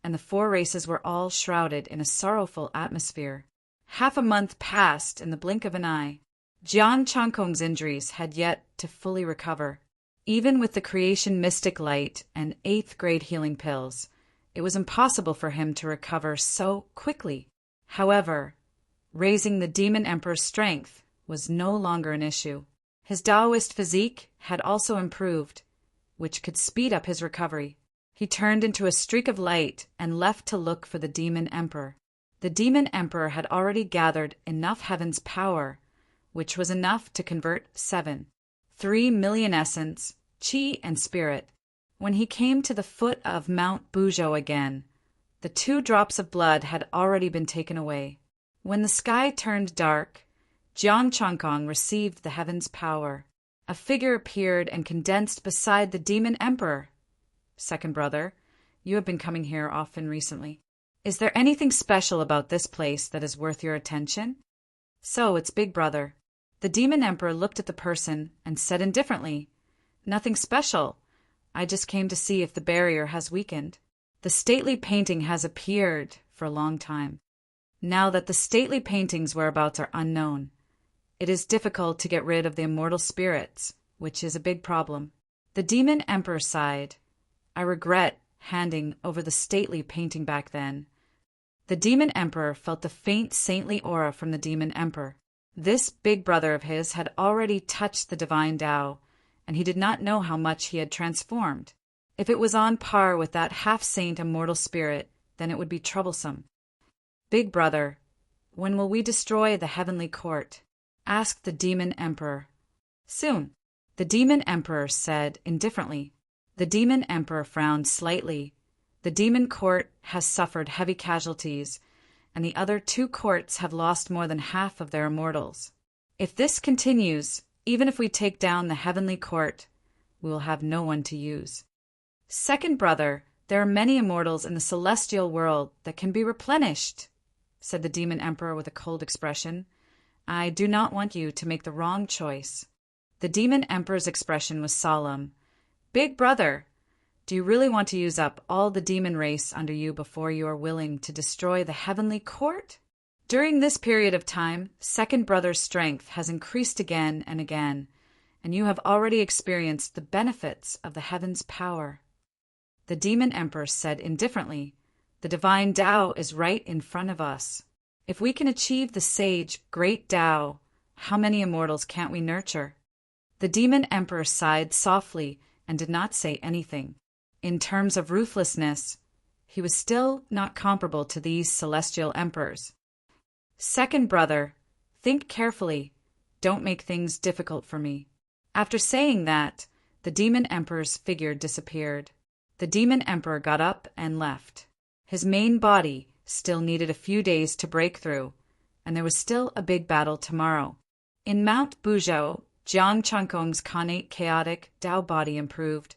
and the four races were all shrouded in a sorrowful atmosphere. Half a month passed in the blink of an eye. Jiang Changkong's injuries had yet to fully recover. Even with the creation mystic light and 8th grade healing pills, it was impossible for him to recover so quickly. However, raising the Demon Emperor's strength was no longer an issue. His Taoist physique had also improved, which could speed up his recovery. He turned into a streak of light and left to look for the Demon Emperor. The Demon Emperor had already gathered enough heaven's power, which was enough to convert 3 million essence, qi, and spirit. When he came to the foot of Mount Buzhou again, the 2 drops of blood had already been taken away. When the sky turned dark, Jiang Changkong received the heaven's power. A figure appeared and condensed beside the Demon Emperor. "Second brother, you have been coming here often recently. Is there anything special about this place that is worth your attention?" "So it's Big Brother." The Demon Emperor looked at the person and said indifferently, "Nothing special. I just came to see if the barrier has weakened. The stately painting has appeared for a long time. Now that the stately painting's whereabouts are unknown, it is difficult to get rid of the immortal spirits, which is a big problem." The Demon Emperor sighed. "I regret handing over the stately painting back then." The Demon Emperor felt the faint saintly aura from the Demon Emperor. This big brother of his had already touched the divine Tao, and he did not know how much he had transformed. If it was on par with that half-saint immortal spirit, then it would be troublesome. "Big Brother, when will we destroy the heavenly court?" asked the Demon Emperor. "Soon," the Demon Emperor said indifferently. The Demon Emperor frowned slightly. The demon court has suffered heavy casualties, and the other 2 courts have lost more than half of their immortals. If this continues, even if we take down the heavenly court, we will have no one to use. "Second brother, there are many immortals in the celestial world that can be replenished," said the Demon Emperor with a cold expression. "I do not want you to make the wrong choice." The Demon Emperor's expression was solemn. "Big Brother, do you really want to use up all the demon race under you before you are willing to destroy the heavenly court?" During this period of time, Second Brother's strength has increased again and again, and you have already experienced the benefits of the heaven's power. The Demon Emperor said indifferently, "The divine Tao is right in front of us. If we can achieve the sage, great Tao, how many immortals can't we nurture?" The Demon Emperor sighed softly and did not say anything. In terms of ruthlessness, he was still not comparable to these celestial emperors. "Second brother, think carefully. Don't make things difficult for me." After saying that, the Demon Emperor's figure disappeared. The Demon Emperor got up and left. His main body still needed a few days to break through, and there was still a big battle tomorrow. In Mount Buzhou, Jiang Changkong's connate chaotic Tao body improved.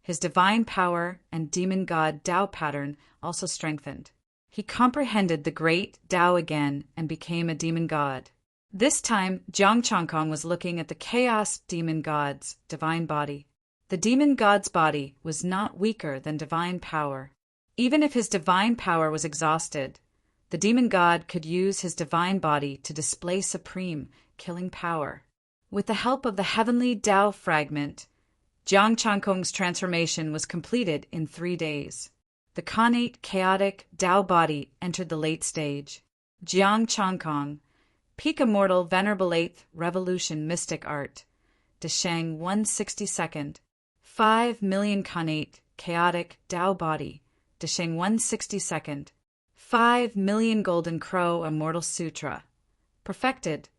His divine power and demon god Tao pattern also strengthened. He comprehended the great Tao again and became a demon god. This time, Jiang Changkong was looking at the chaos demon god's divine body. The demon god's body was not weaker than divine power. Even if his divine power was exhausted, the demon god could use his divine body to display supreme, killing power. With the help of the heavenly Tao fragment, Jiang Changkong's transformation was completed in 3 days. The connate chaotic Tao body entered the late stage. Jiang Changkong, peak immortal venerable 8th revolution mystic art, Desheng 162nd, 5 million connate chaotic Tao body, Desheng 162nd, 5 million golden crow immortal sutra, perfected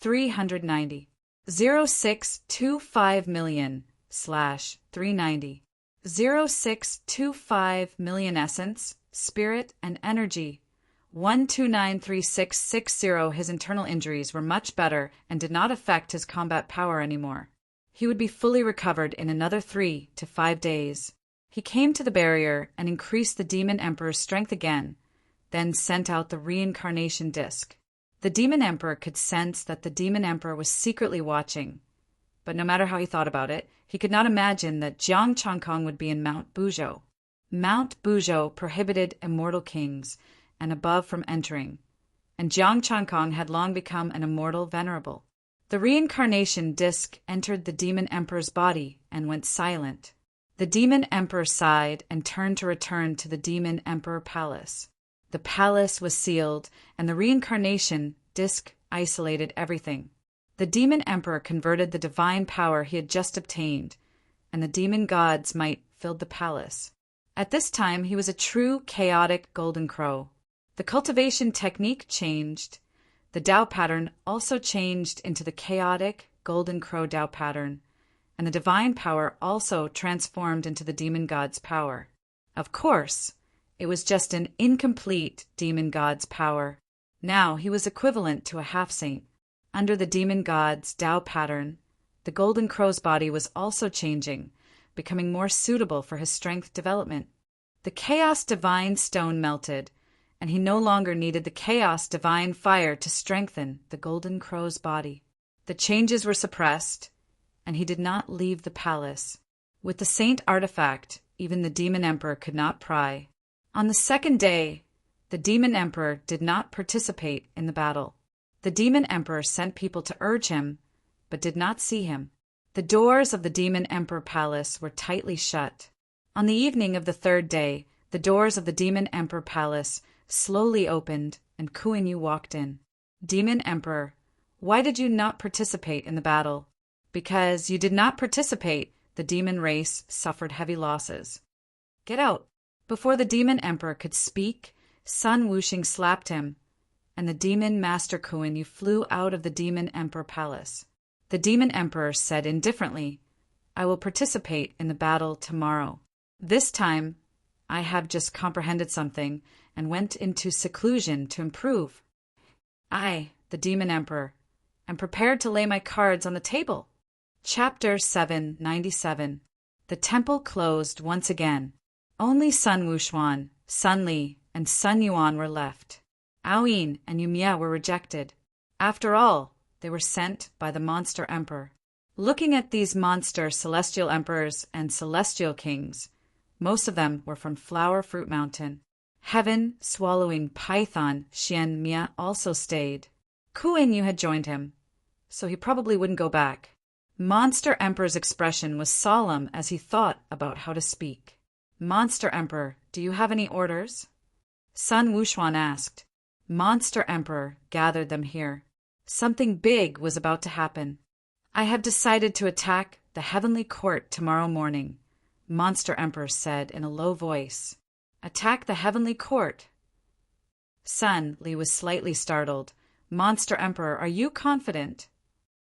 390, 0625 million / 390, 0625 million essence, spirit, and energy, 1293660. His internal injuries were much better and did not affect his combat power anymore. He would be fully recovered in another 3 to 5 days. He came to the barrier and increased the Demon Emperor's strength again, then sent out the reincarnation disc. The Demon Emperor could sense that the Demon Emperor was secretly watching, but no matter how he thought about it, he could not imagine that Jiang Changkong would be in Mount Buzhou. Mount Buzhou prohibited immortal kings and above from entering, and Jiang Chankong had long become an immortal venerable. The reincarnation disc entered the demon emperor's body and went silent. The demon emperor sighed and turned to return to the demon emperor palace. The palace was sealed, and the reincarnation disc isolated everything. The demon emperor converted the divine power he had just obtained, and the demon god's might filled the palace. At this time, he was a true chaotic golden crow. The cultivation technique changed. The Tao pattern also changed into the chaotic golden crow Tao pattern, and the divine power also transformed into the demon god's power. Of course, it was just an incomplete demon god's power. Now he was equivalent to a half-saint. Under the demon god's Tao pattern, the golden crow's body was also changing, becoming more suitable for his strength development. The chaos divine stone melted, and he no longer needed the chaos divine fire to strengthen the golden crow's body. The changes were suppressed, and he did not leave the palace. With the saint artifact, even the demon emperor could not pry. On the second day, the demon emperor did not participate in the battle. The demon emperor sent people to urge him, but did not see him. The doors of the demon emperor palace were tightly shut. On the evening of the third day, the doors of the demon emperor palace slowly opened, and Kuan Yu walked in. Demon emperor, why did you not participate in the battle? Because you did not participate, the demon race suffered heavy losses. Get out! Before the demon emperor could speak, Sun Wuxing slapped him, and the demon master Kuan Yu flew out of the demon emperor palace. The demon emperor said indifferently, I will participate in the battle tomorrow. This time, I have just comprehended something and went into seclusion to improve. I, the demon emperor, am prepared to lay my cards on the table. Chapter 797. The temple closed once again. Only Sun Wuxuan, Sun Li, and Sun Yuan were left. Aoyin and Yumia were rejected. After all, they were sent by the monster emperor. Looking at these monster celestial emperors and celestial kings, most of them were from Flower Fruit Mountain. Heaven swallowing python Xian Mia also stayed. Kuan Yu had joined him, so he probably wouldn't go back. Monster Emperor's expression was solemn as he thought about how to speak. Monster Emperor, do you have any orders? Sun Wuxuan asked. Monster Emperor gathered them here. Something big was about to happen. I have decided to attack the heavenly court tomorrow morning, Monster Emperor said in a low voice. Attack the heavenly court? Sun Li was slightly startled. Monster Emperor, are you confident?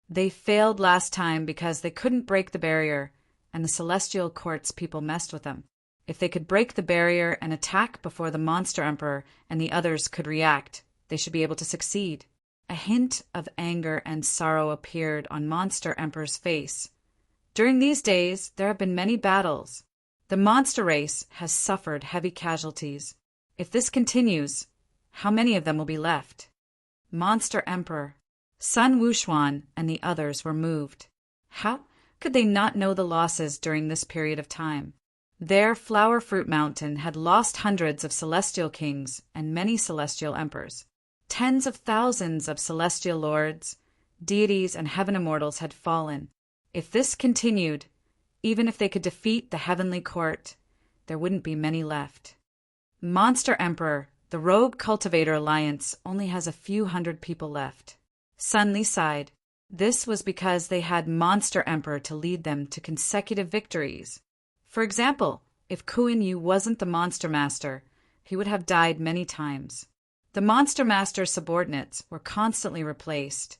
They failed last time because they couldn't break the barrier, and the celestial court's people messed with them. If they could break the barrier and attack before the Monster Emperor and the others could react, they should be able to succeed. A hint of anger and sorrow appeared on Monster Emperor's face. During these days, there have been many battles. The monster race has suffered heavy casualties. If this continues, how many of them will be left? Monster Emperor, Sun Wuxuan, and the others were moved. How could they not know the losses during this period of time? Their Flower Fruit Mountain had lost hundreds of celestial kings and many celestial emperors. Tens of thousands of celestial lords, deities, and heaven immortals had fallen. If this continued, even if they could defeat the heavenly court, there wouldn't be many left. Monster Emperor, the Rogue Cultivator Alliance only has a few hundred people left. Sun Li sighed. This was because they had Monster Emperor to lead them to consecutive victories. For example, if Kuan Yu wasn't the Monster Master, he would have died many times. The Monster Master's subordinates were constantly replaced.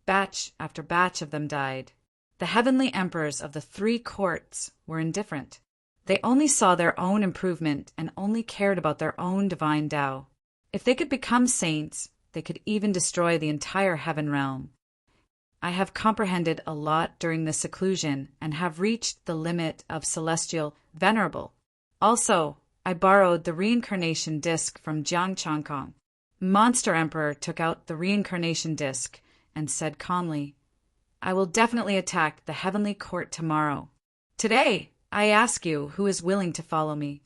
Batch after batch of them died. The heavenly emperors of the three courts were indifferent. They only saw their own improvement and only cared about their own divine Tao. If they could become saints, they could even destroy the entire heaven realm. I have comprehended a lot during this seclusion and have reached the limit of celestial venerable. Also, I borrowed the reincarnation disc from Jiang Chankong. Monster Emperor took out the reincarnation disc and said calmly, I will definitely attack the heavenly court tomorrow. Today, I ask you who is willing to follow me.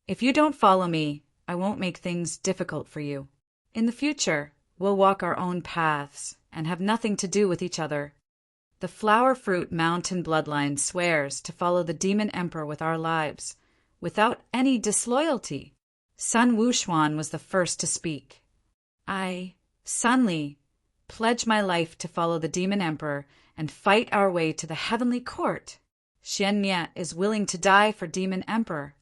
If you don't follow me, I won't make things difficult for you. In the future, we'll walk our own paths and have nothing to do with each other. The Flower Fruit Mountain bloodline swears to follow the Demon Emperor with our lives, without any disloyalty. Sun Wuxuan was the first to speak. I, Sun Li, pledge my life to follow the Demon Emperor and fight our way to the heavenly court. Xian Mian is willing to die for Demon Emperor.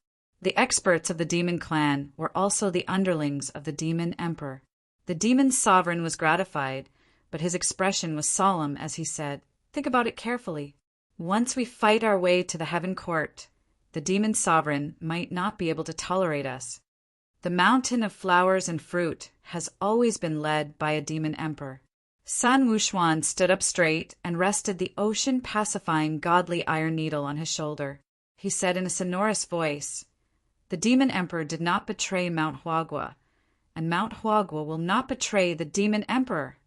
The experts of the Demon Clan were also the underlings of the Demon Emperor. The Demon Sovereign was gratified, but his expression was solemn as he said, "Think about it carefully. Once we fight our way to the Heaven Court, the Demon Sovereign might not be able to tolerate us. The Mountain of Flowers and Fruit has always been led by a Demon Emperor." Sun Wuxuan stood up straight and rested the ocean-pacifying godly iron needle on his shoulder. He said in a sonorous voice, "The Demon Emperor did not betray Mount Huagua, and Mount Huagua will not betray the Demon Emperor.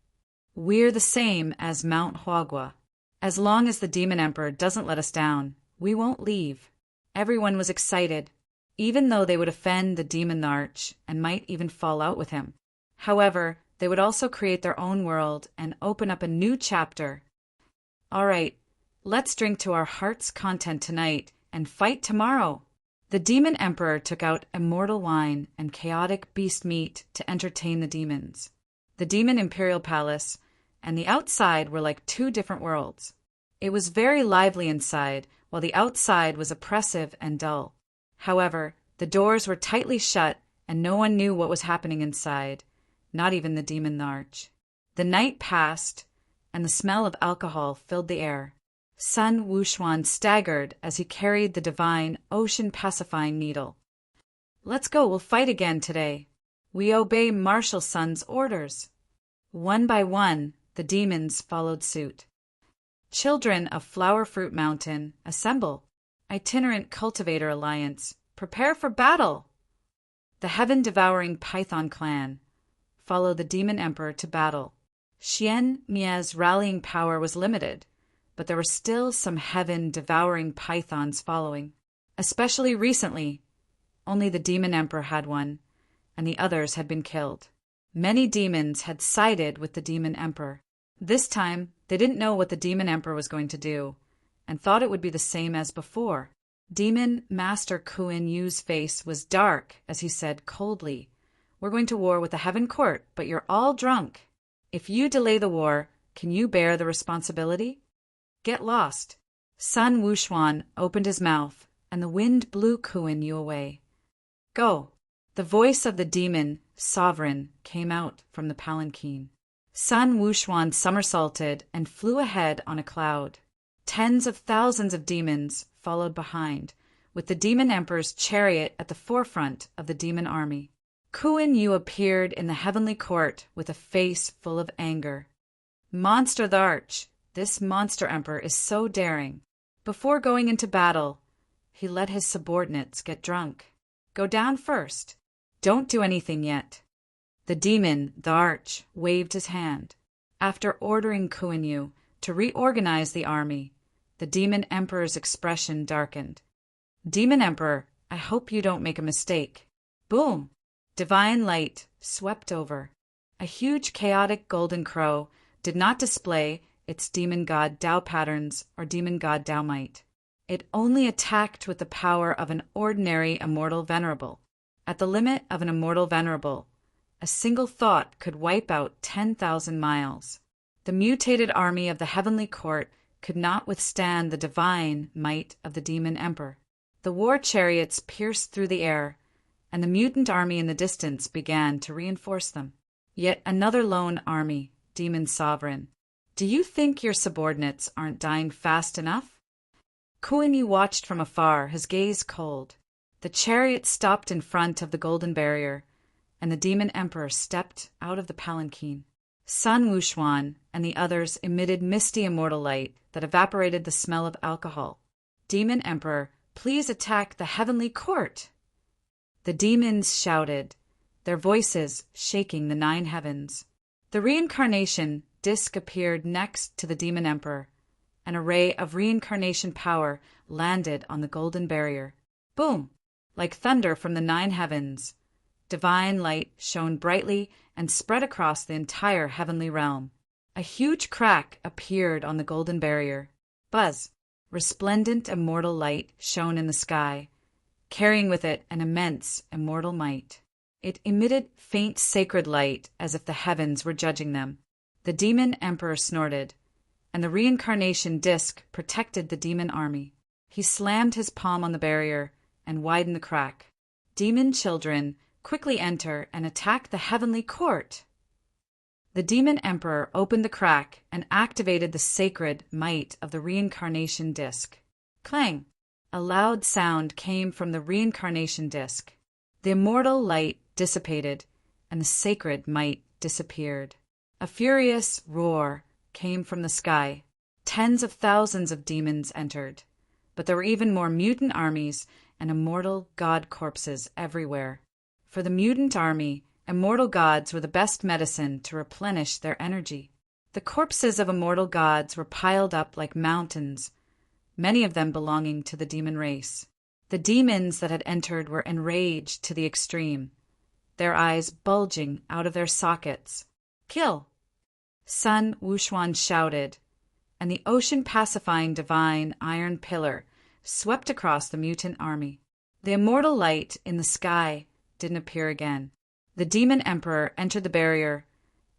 We're the same as Mount Huagua. As long as the Demon Emperor doesn't let us down, we won't leave." Everyone was excited, even though they would offend the Demon Arch and might even fall out with him. However, they would also create their own world and open up a new chapter. All right, let's drink to our heart's content tonight and fight tomorrow. The Demon Emperor took out immortal wine and chaotic beast meat to entertain the demons. The Demon Imperial Palace and the outside were like two different worlds. It was very lively inside, while the outside was oppressive and dull. However, the doors were tightly shut and no one knew what was happening inside, not even the Demon Arch. The night passed, and the smell of alcohol filled the air. Sun Wuxuan staggered as he carried the divine, ocean-pacifying needle. "Let's go, we'll fight again today. We obey Marshal Sun's orders." One by one, the demons followed suit. Children of Flower Fruit Mountain, assemble. Itinerant Cultivator Alliance, prepare for battle. The heaven-devouring Python Clan, follow the Demon Emperor to battle. Xian Mia's rallying power was limited, but there were still some heaven-devouring pythons following. Especially recently, only the Demon Emperor had one, and the others had been killed. Many demons had sided with the Demon Emperor. This time, they didn't know what the Demon Emperor was going to do, and thought it would be the same as before. Demon Master Kuan Yu's face was dark as he said coldly, "We're going to war with the Heaven Court, but you're all drunk. If you delay the war, can you bear the responsibility? Get lost." Sun Wuxuan opened his mouth, and the wind blew Kuan Yu away. "Go." The voice of the demon sovereign came out from the palanquin. Sun Wuxuan somersaulted and flew ahead on a cloud. Tens of thousands of demons followed behind, with the Demon Emperor's chariot at the forefront of the demon army. Kuan Yu appeared in the heavenly court with a face full of anger. "Monster the Arch, this monster emperor is so daring. Before going into battle, he let his subordinates get drunk. Go down first. Don't do anything yet." The demon, the Arch, waved his hand. After ordering Kuan Yu to reorganize the army, the Demon Emperor's expression darkened. "Demon Emperor, I hope you don't make a mistake." Boom! Divine light swept over. A huge chaotic golden crow did not display its demon god Tao patterns or demon god Tao might. It only attacked with the power of an ordinary immortal venerable. At the limit of an immortal venerable, a single thought could wipe out 10,000 miles. The mutated army of the heavenly court could not withstand the divine might of the Demon Emperor. The war chariots pierced through the air, and the mutant army in the distance began to reinforce them. Yet another lone army, Demon Sovereign. "Do you think your subordinates aren't dying fast enough?" Kuan Yu watched from afar, his gaze cold. The chariot stopped in front of the golden barrier, and the Demon Emperor stepped out of the palanquin. Sun Wuxuan and the others emitted misty immortal light that evaporated the smell of alcohol. "Demon Emperor, please attack the heavenly court!" The demons shouted, their voices shaking the 9 heavens. The reincarnation disc appeared next to the Demon Emperor. An array of reincarnation power landed on the golden barrier. Boom! Like thunder from the 9 heavens, divine light shone brightly and spread across the entire heavenly realm. A huge crack appeared on the golden barrier. Buzz! Resplendent immortal light shone in the sky, carrying with it an immense immortal might. It emitted faint sacred light as if the heavens were judging them. The demon emperor snorted, and the reincarnation disk protected the demon army. He slammed his palm on the barrier and widened the crack. Demon children, quickly enter and attack the heavenly court! The demon emperor opened the crack and activated the sacred might of the reincarnation disk. Clang! A loud sound came from the reincarnation disk. The immortal light dissipated, and the sacred might disappeared. A furious roar came from the sky. Tens of thousands of demons entered, but there were even more mutant armies and immortal god corpses everywhere. For the mutant army, immortal gods were the best medicine to replenish their energy. The corpses of immortal gods were piled up like mountains, many of them belonging to the demon race. The demons that had entered were enraged to the extreme, their eyes bulging out of their sockets. Kill! Sun Wuxuan shouted, and the ocean-pacifying divine iron pillar swept across the mutant army. The immortal light in the sky didn't appear again. The demon emperor entered the barrier,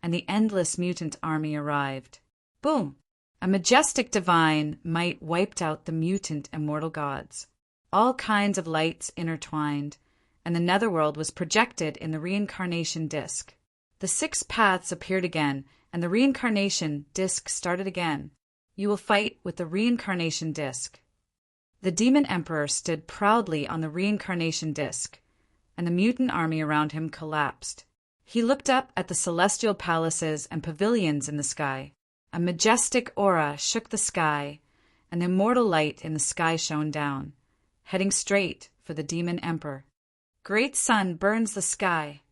and the endless mutant army arrived. Boom! A majestic divine might wiped out the mutant immortal gods. All kinds of lights intertwined, and the netherworld was projected in the reincarnation disk. The 6 paths appeared again, and the reincarnation disk started again. You will fight with the reincarnation disk. The demon emperor stood proudly on the reincarnation disk, and the mutant army around him collapsed. He looked up at the celestial palaces and pavilions in the sky. A majestic aura shook the sky, and the immortal light in the sky shone down, heading straight for the demon emperor. Great sun burns the sky.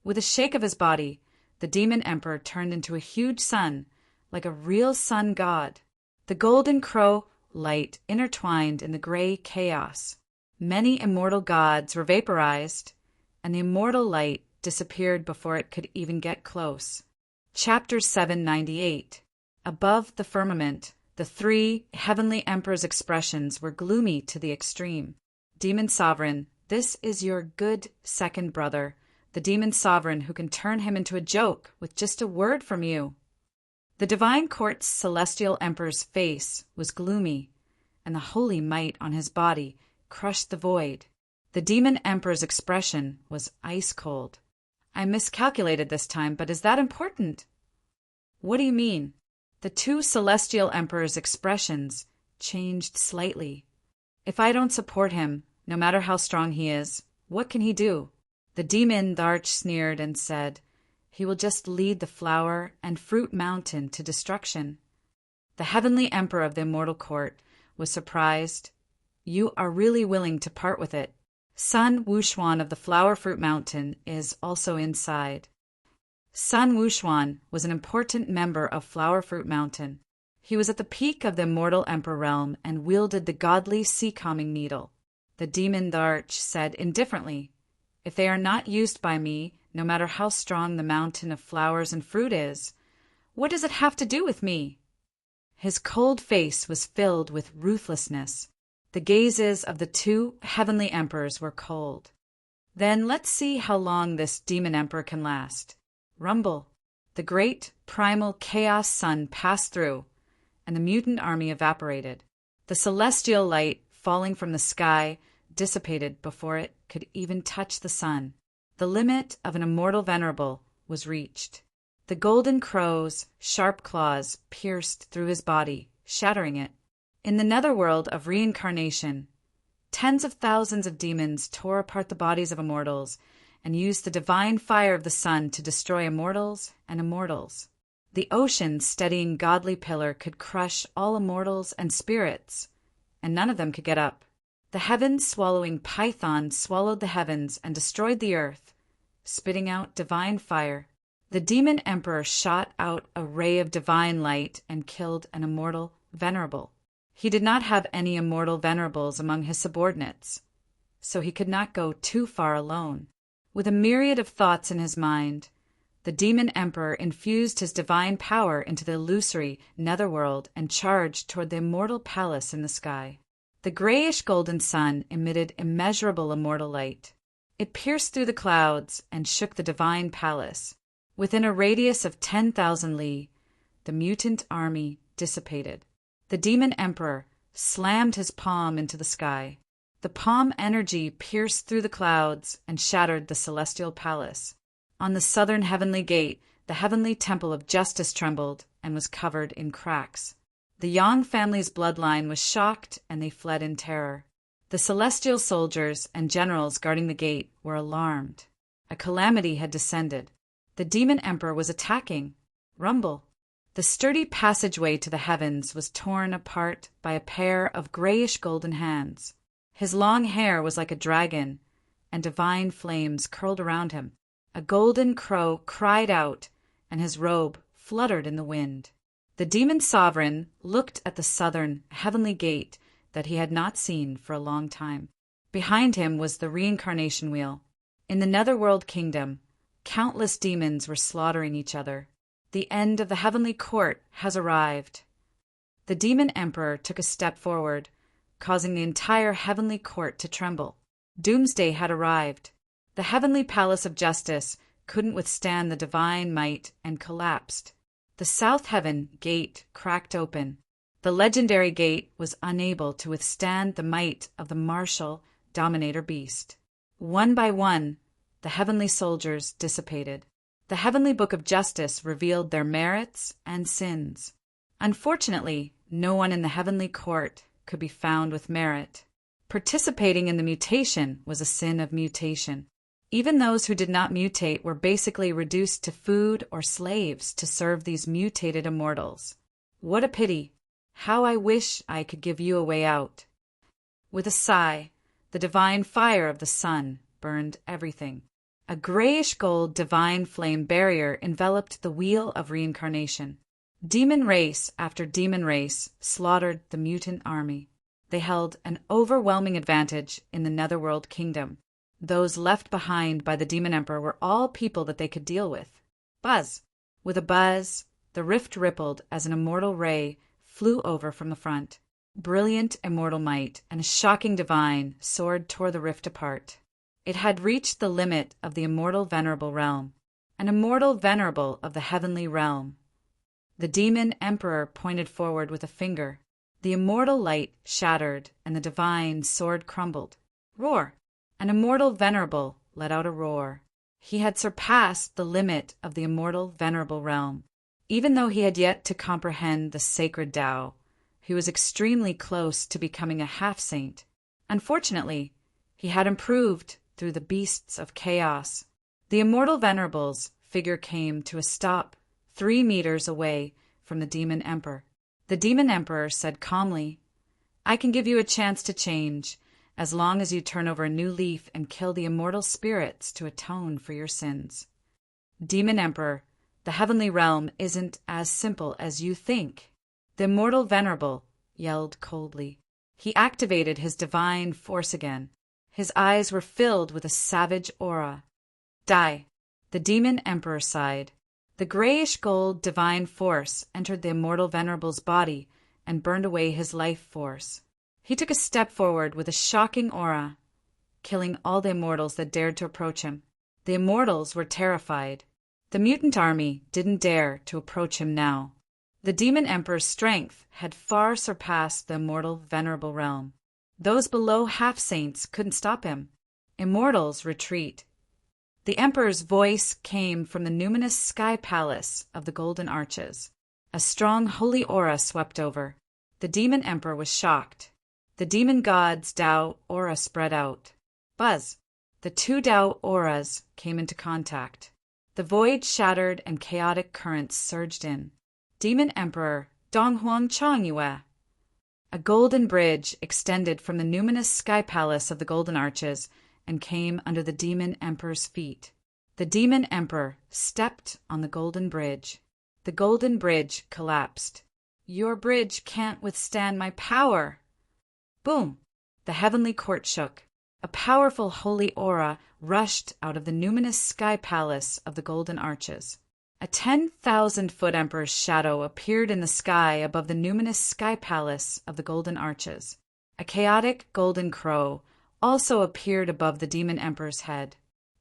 With a shake of his body, the demon emperor turned into a huge sun, like a real sun god. The golden crow light intertwined in the gray chaos. Many immortal gods were vaporized, and the immortal light disappeared before it could even get close. Chapter 798. Above the firmament, the 3 heavenly emperors' expressions were gloomy to the extreme. Demon sovereign, this is your good second brother, the demon sovereign who can turn him into a joke with just a word from you. The divine court's celestial emperor's face was gloomy, and the holy might on his body crushed the void. The demon emperor's expression was ice cold. I miscalculated this time, but is that important? What do you mean? The 2 celestial emperors' expressions changed slightly. If I don't support him, no matter how strong he is, what can he do? The demon Dharch sneered and said, he will just lead the flower and fruit mountain to destruction. The heavenly emperor of the immortal court was surprised. You are really willing to part with it. Sun Wuxuan of the flower fruit mountain is also inside. Sun Wuxuan was an important member of Flower Fruit Mountain. He was at the peak of the immortal emperor realm and wielded the godly sea-calming needle. The demon Dharch said indifferently, if they are not used by me, no matter how strong the mountain of flowers and fruit is, what does it have to do with me? His cold face was filled with ruthlessness. The gazes of the 2 heavenly emperors were cold. Then let's see how long this demon emperor can last. Rumble. The great primal chaos sun passed through, and the mutant army evaporated. The celestial light falling from the sky dissipated before it could even touch the sun. The limit of an immortal venerable was reached. The golden crow's sharp claws pierced through his body, shattering it. In the netherworld of reincarnation, tens of thousands of demons tore apart the bodies of immortals and used the divine fire of the sun to destroy immortals and immortals. The ocean steadying godly pillar could crush all immortals and spirits, and none of them could get up. The heaven-swallowing python swallowed the heavens and destroyed the earth, spitting out divine fire. The demon emperor shot out a ray of divine light and killed an immortal venerable. He did not have any immortal venerables among his subordinates. so he could not go too far alone. With a myriad of thoughts in his mind, the demon emperor infused his divine power into the illusory netherworld and charged toward the immortal palace in the sky. The grayish-golden sun emitted immeasurable immortal light. It pierced through the clouds and shook the divine palace. Within a radius of 10,000 li, the mutant army dissipated. The demon emperor slammed his palm into the sky. The palm energy pierced through the clouds and shattered the celestial palace. On the southern heavenly gate, the heavenly temple of justice trembled and was covered in cracks. The Yang family's bloodline was shocked and they fled in terror. The celestial soldiers and generals guarding the gate were alarmed. A calamity had descended. The demon emperor was attacking. Rumble. The sturdy passageway to the heavens was torn apart by a pair of grayish-golden hands. His long hair was like a dragon, and divine flames curled around him. A golden crow cried out, and his robe fluttered in the wind. The demon sovereign looked at the southern heavenly gate that he had not seen for a long time. Behind him was the reincarnation wheel. In the netherworld kingdom, countless demons were slaughtering each other. The end of the heavenly court has arrived. The demon emperor took a step forward, causing the entire heavenly court to tremble. Doomsday had arrived. The heavenly palace of justice couldn't withstand the divine might and collapsed. The south heaven gate cracked open. The legendary gate was unable to withstand the might of the martial dominator beast. One by one, the heavenly soldiers dissipated. The heavenly book of justice revealed their merits and sins. Unfortunately, no one in the heavenly court could be found with merit. Participating in the mutation was a sin of mutation. Even those who did not mutate were basically reduced to food or slaves to serve these mutated immortals. What a pity! How I wish I could give you a way out. With a sigh, the divine fire of the sun burned everything. A grayish-gold divine flame barrier enveloped the wheel of reincarnation. Demon race after demon race slaughtered the mutant army. They held an overwhelming advantage in the netherworld kingdom. Those left behind by the demon emperor were all people that they could deal with. Buzz! With a buzz, the rift rippled as an immortal ray flew over from the front. Brilliant immortal might and a shocking divine sword tore the rift apart. It had reached the limit of the immortal venerable realm, an immortal venerable of the heavenly realm. The demon emperor pointed forward with a finger. The immortal light shattered, and the divine sword crumbled. Roar! An immortal venerable let out a roar. He had surpassed the limit of the immortal venerable realm. Even though he had yet to comprehend the sacred Tao, he was extremely close to becoming a half-saint. Unfortunately, he had improved through the beasts of chaos. The immortal venerable's figure came to a stop 3 meters away from the demon emperor. The demon emperor said calmly, "I can give you a chance to change, as long as you turn over a new leaf and kill the immortal spirits to atone for your sins." Demon emperor, the heavenly realm isn't as simple as you think. The immortal venerable yelled coldly. He activated his divine force again. His eyes were filled with a savage aura. Die! The demon emperor sighed. The grayish-gold divine force entered the immortal venerable's body and burned away his life force. He took a step forward with a shocking aura, killing all the immortals that dared to approach him. The immortals were terrified. The mutant army didn't dare to approach him now. The demon emperor's strength had far surpassed the immortal venerable realm. Those below half-saints couldn't stop him. Immortals retreat. The emperor's voice came from the numinous sky palace of the golden arches. A strong holy aura swept over. The demon emperor was shocked. The demon god's Tao aura spread out. Buzz! The 2 Tao auras came into contact. The void shattered and chaotic currents surged in. Demon emperor Donghuang Changyue. A golden bridge extended from the numinous sky palace of the golden arches and came under the demon emperor's feet. The demon emperor stepped on the golden bridge. The golden bridge collapsed. "Your bridge can't withstand my power." Boom! The heavenly court shook. A powerful holy aura rushed out of the numinous sky palace of the Golden Arches. A 10,000-foot emperor's shadow appeared in the sky above the numinous sky palace of the Golden Arches. A chaotic golden crow also appeared above the demon emperor's head.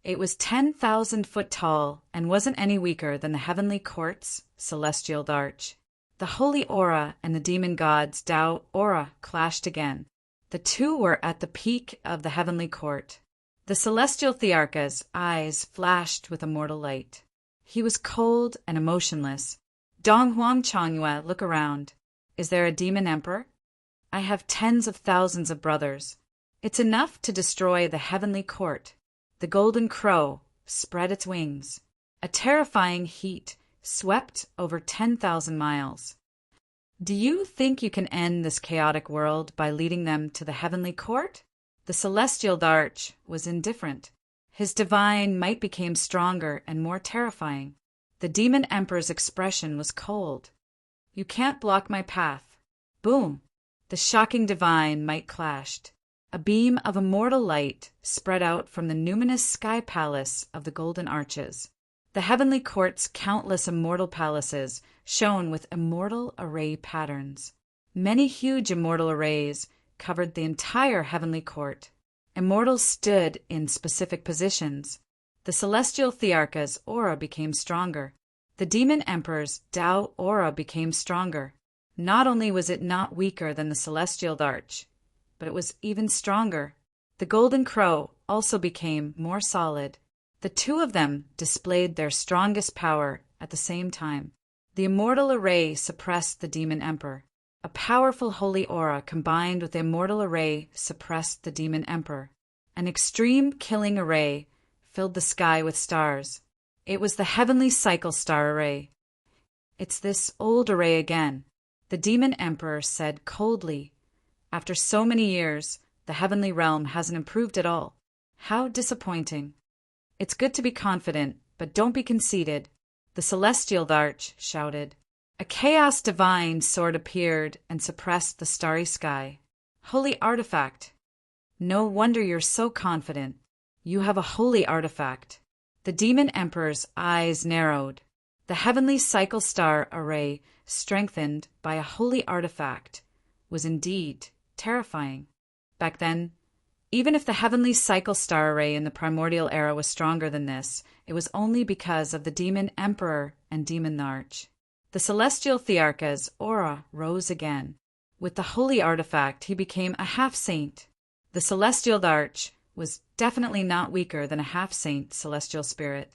It was 10,000 foot tall and wasn't any weaker than the heavenly court's celestial arch. The holy aura and the demon god's Tao aura clashed again. The two were at the peak of the heavenly court. The celestial Thearcha's eyes flashed with immortal light. He was cold and emotionless. Dong Huang Changyue, look around. Is there a demon emperor? I have tens of thousands of brothers. It's enough to destroy the heavenly court. The golden crow spread its wings. A terrifying heat swept over 10,000 miles. Do you think you can end this chaotic world by leading them to the heavenly court? The celestial arch was indifferent. His divine might became stronger and more terrifying. The demon emperor's expression was cold. You can't block my path. Boom! The shocking divine might clashed. A beam of immortal light spread out from the numinous sky palace of the Golden Arches. The heavenly court's countless immortal palaces shone with immortal array patterns. Many huge immortal arrays covered the entire heavenly court. Immortals stood in specific positions. The celestial Thearcha's aura became stronger. The demon emperor's Tao aura became stronger. Not only was it not weaker than the celestial arch, but it was even stronger. The golden crow also became more solid. The two of them displayed their strongest power at the same time. The immortal array suppressed the demon emperor. A powerful holy aura combined with the immortal array suppressed the demon emperor. An extreme killing array filled the sky with stars. It was the heavenly cycle star array. It's this old array again, the demon emperor said coldly. After so many years, the heavenly realm hasn't improved at all. How disappointing. It's good to be confident, but don't be conceited, the celestial arch shouted. A chaos divine sword appeared and suppressed the starry sky. Holy artifact. No wonder you're so confident. You have a holy artifact. The demon emperor's eyes narrowed. The heavenly cycle star array, strengthened by a holy artifact, was indeed terrifying. Back then, even if the heavenly cycle star array in the primordial era was stronger than this, it was only because of the demon emperor and demon arch. The celestial Thearcha's aura rose again. With the holy artifact, he became a half-saint. The celestial arch was definitely not weaker than a half-saint celestial spirit.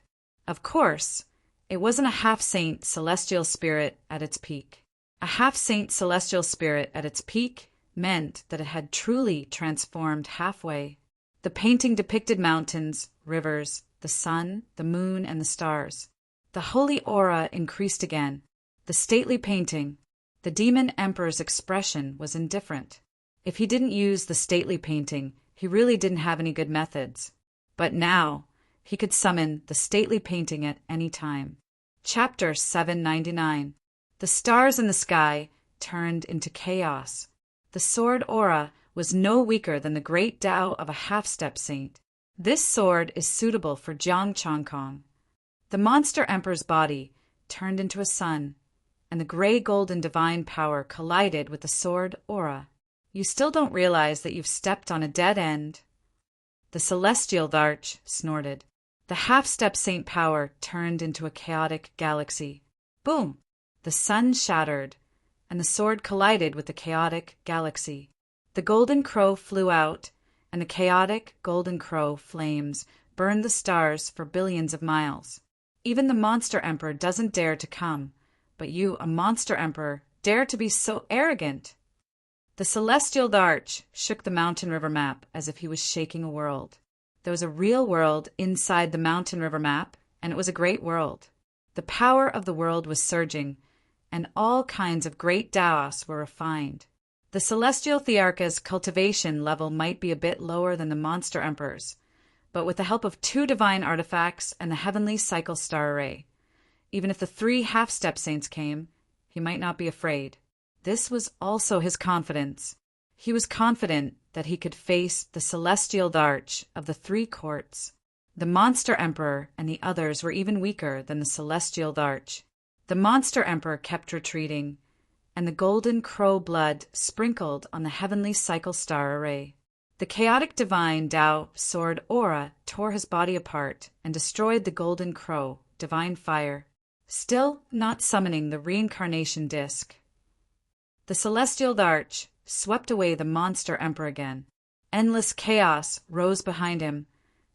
Of course, it wasn't a half-saint celestial spirit at its peak. A half-saint celestial spirit at its peak meant that it had truly transformed halfway. The painting depicted mountains, rivers, the sun, the moon, and the stars. The holy aura increased again. The stately painting, the demon emperor's expression was indifferent. If he didn't use the stately painting, he really didn't have any good methods. But now, he could summon the stately painting at any time. Chapter 799. The stars in the sky turned into chaos. The sword aura was no weaker than the great Tao of a half-step saint. This sword is suitable for Jiang Changkong. The monster emperor's body turned into a sun, and the gray golden divine power collided with the sword aura. You still don't realize that you've stepped on a dead end. The celestial arch snorted. The half-step saint power turned into a chaotic galaxy. Boom! The sun shattered, and the sword collided with the chaotic galaxy. The golden crow flew out, and the chaotic golden crow flames burned the stars for billions of miles. Even the monster emperor doesn't dare to come, but you, a monster emperor, dare to be so arrogant. The celestial arch shook the mountain river map as if he was shaking a world. There was a real world inside the mountain river map, and it was a great world. The power of the world was surging, and all kinds of great Taos were refined. The celestial Thearcha's cultivation level might be a bit lower than the monster emperor's, but with the help of 2 divine artifacts and the heavenly cycle star array, even if the 3 half-step saints came, he might not be afraid. This was also his confidence. He was confident that he could face the celestial darch of the three courts. The monster emperor and the others were even weaker than the celestial darch. The monster emperor kept retreating, and the golden crow blood sprinkled on the heavenly cycle star array. The chaotic divine Tao sword aura tore his body apart and destroyed the golden crow, divine fire, still not summoning the reincarnation disk. The celestial darch swept away the monster emperor again. Endless chaos rose behind him,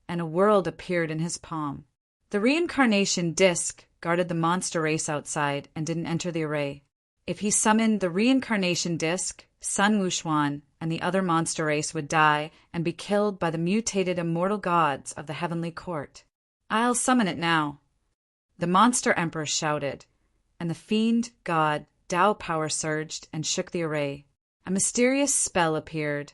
and a world appeared in his palm. The reincarnation disk guarded the monster race outside and didn't enter the array. If he summoned the reincarnation disk, Sun Wuxuan and the other monster race would die and be killed by the mutated immortal gods of the heavenly court. I'll summon it now. The monster emperor shouted, and the fiend god Tao power surged and shook the array. A mysterious spell appeared,